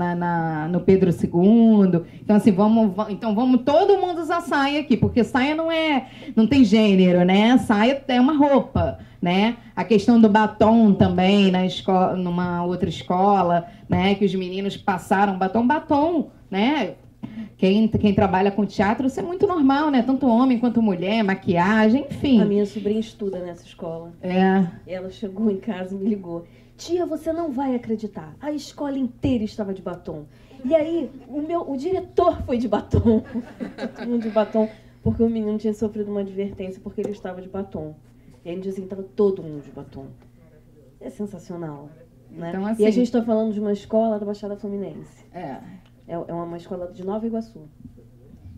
No Pedro II. Então, assim, vamos todo mundo usar saia aqui, porque saia não tem gênero, né? Saia é uma roupa, né? A questão do batom também na escola, numa outra escola, né? Que os meninos passaram batom, né? Quem trabalha com teatro, isso é muito normal, né? Tanto homem quanto mulher, maquiagem, enfim. A minha sobrinha estuda nessa escola. Ela chegou em casa e me ligou. Tia, você não vai acreditar. A escola inteira estava de batom. E aí, o diretor foi de batom. Todo mundo de batom, porque o menino tinha sofrido uma advertência porque ele estava de batom. E aí, no dia seguinte, estava todo mundo de batom. É sensacional, né? Então, assim, e a gente está falando de uma escola da Baixada Fluminense. É uma escola de Nova Iguaçu.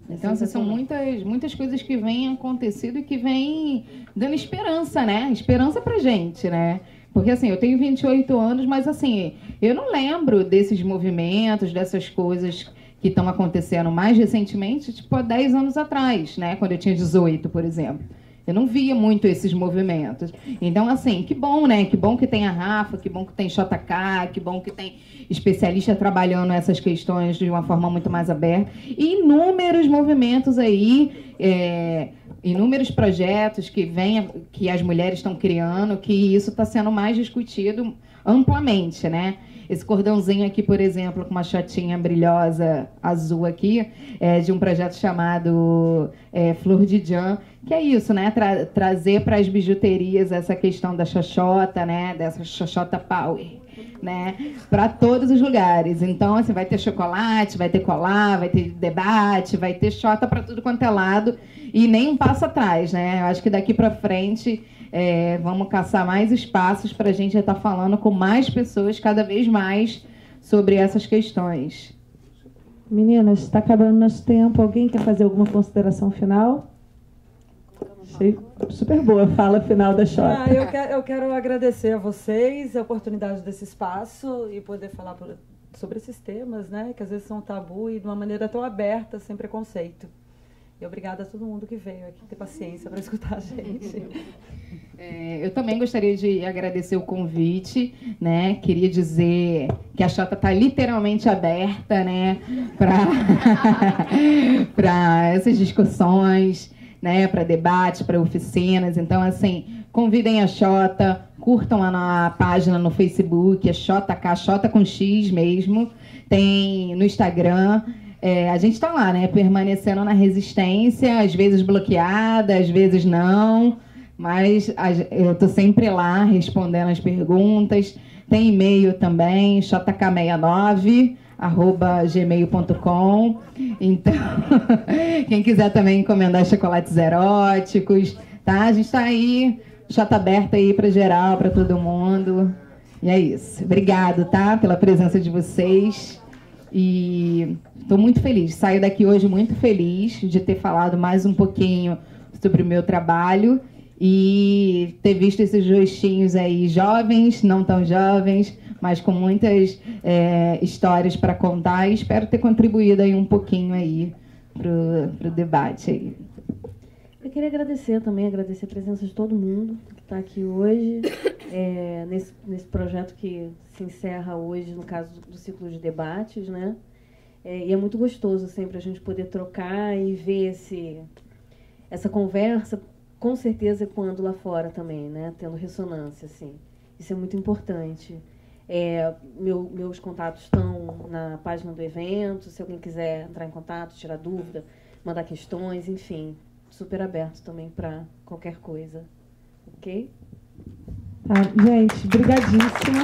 Então, assim, são muitas coisas que vêm acontecendo e que vêm dando esperança, né? Esperança pra gente, né? Porque, assim, eu tenho 28 anos, mas, assim, eu não lembro desses movimentos, dessas coisas que estão acontecendo mais recentemente, tipo, há 10 anos atrás, né? Quando eu tinha 18, por exemplo. Eu não via muito esses movimentos. Então, assim, que bom, né? Que bom que tem a Rafa, que bom que tem JK, que bom que tem especialista trabalhando essas questões de uma forma muito mais aberta. E inúmeros movimentos aí, inúmeros projetos que as mulheres estão criando, que isso está sendo mais discutido amplamente, né? Esse cordãozinho aqui, por exemplo, com uma chatinha brilhosa azul aqui, é de um projeto chamado Flor de Jan, que é isso, né? Trazer para as bijuterias essa questão da xoxota, né? Dessa xoxota power, né? Para todos os lugares. Então, assim, vai ter chocolate, vai ter colar, vai ter debate, vai ter xota para tudo quanto é lado e nem um passo atrás, né? Eu acho que daqui para frente vamos caçar mais espaços para a gente estar falando com mais pessoas cada vez mais sobre essas questões. Meninas, está acabando nosso tempo. Alguém quer fazer alguma consideração final? Achei super boa a fala final da Xota. Eu quero agradecer a vocês a oportunidade desse espaço e poder falar sobre esses temas, né? Que às vezes são tabu e de uma maneira tão aberta, sem preconceito. E obrigada a todo mundo que veio aqui ter paciência para escutar a gente. Eu também gostaria de agradecer o convite, né? Queria dizer que a Xota está literalmente aberta, né? Para essas discussões, né? Para debate, para oficinas. Então, assim, convidem a Xota, curtam a página no Facebook, é JK, Xota com X mesmo. Tem no Instagram. A gente está lá, né? Permanecendo na resistência, às vezes bloqueada, às vezes não. Mas eu estou sempre lá respondendo as perguntas. Tem e-mail também, jk69@gmail.com. Então, quem quiser também encomendar chocolates eróticos, tá? A gente está aí, Xota aberta aí para geral, para todo mundo. E é isso. Obrigado, tá? Pela presença de vocês. E estou muito feliz. Saio daqui hoje muito feliz de ter falado mais um pouquinho sobre o meu trabalho e ter visto esses rostinhos aí jovens, não tão jovens, mas com muitas histórias para contar, e espero ter contribuído aí um pouquinho aí pro debate aí. Eu queria agradecer a presença de todo mundo que está aqui hoje, nesse projeto que se encerra hoje, no caso do ciclo de debates, né? E é muito gostoso sempre a gente poder trocar e ver essa conversa, com certeza quando lá fora também, né? Tendo ressonância, assim. Isso é muito importante. Meus contatos estão na página do evento, se alguém quiser entrar em contato, tirar dúvida, mandar questões, enfim, super aberto também para qualquer coisa. Ok? Gente, brigadíssima.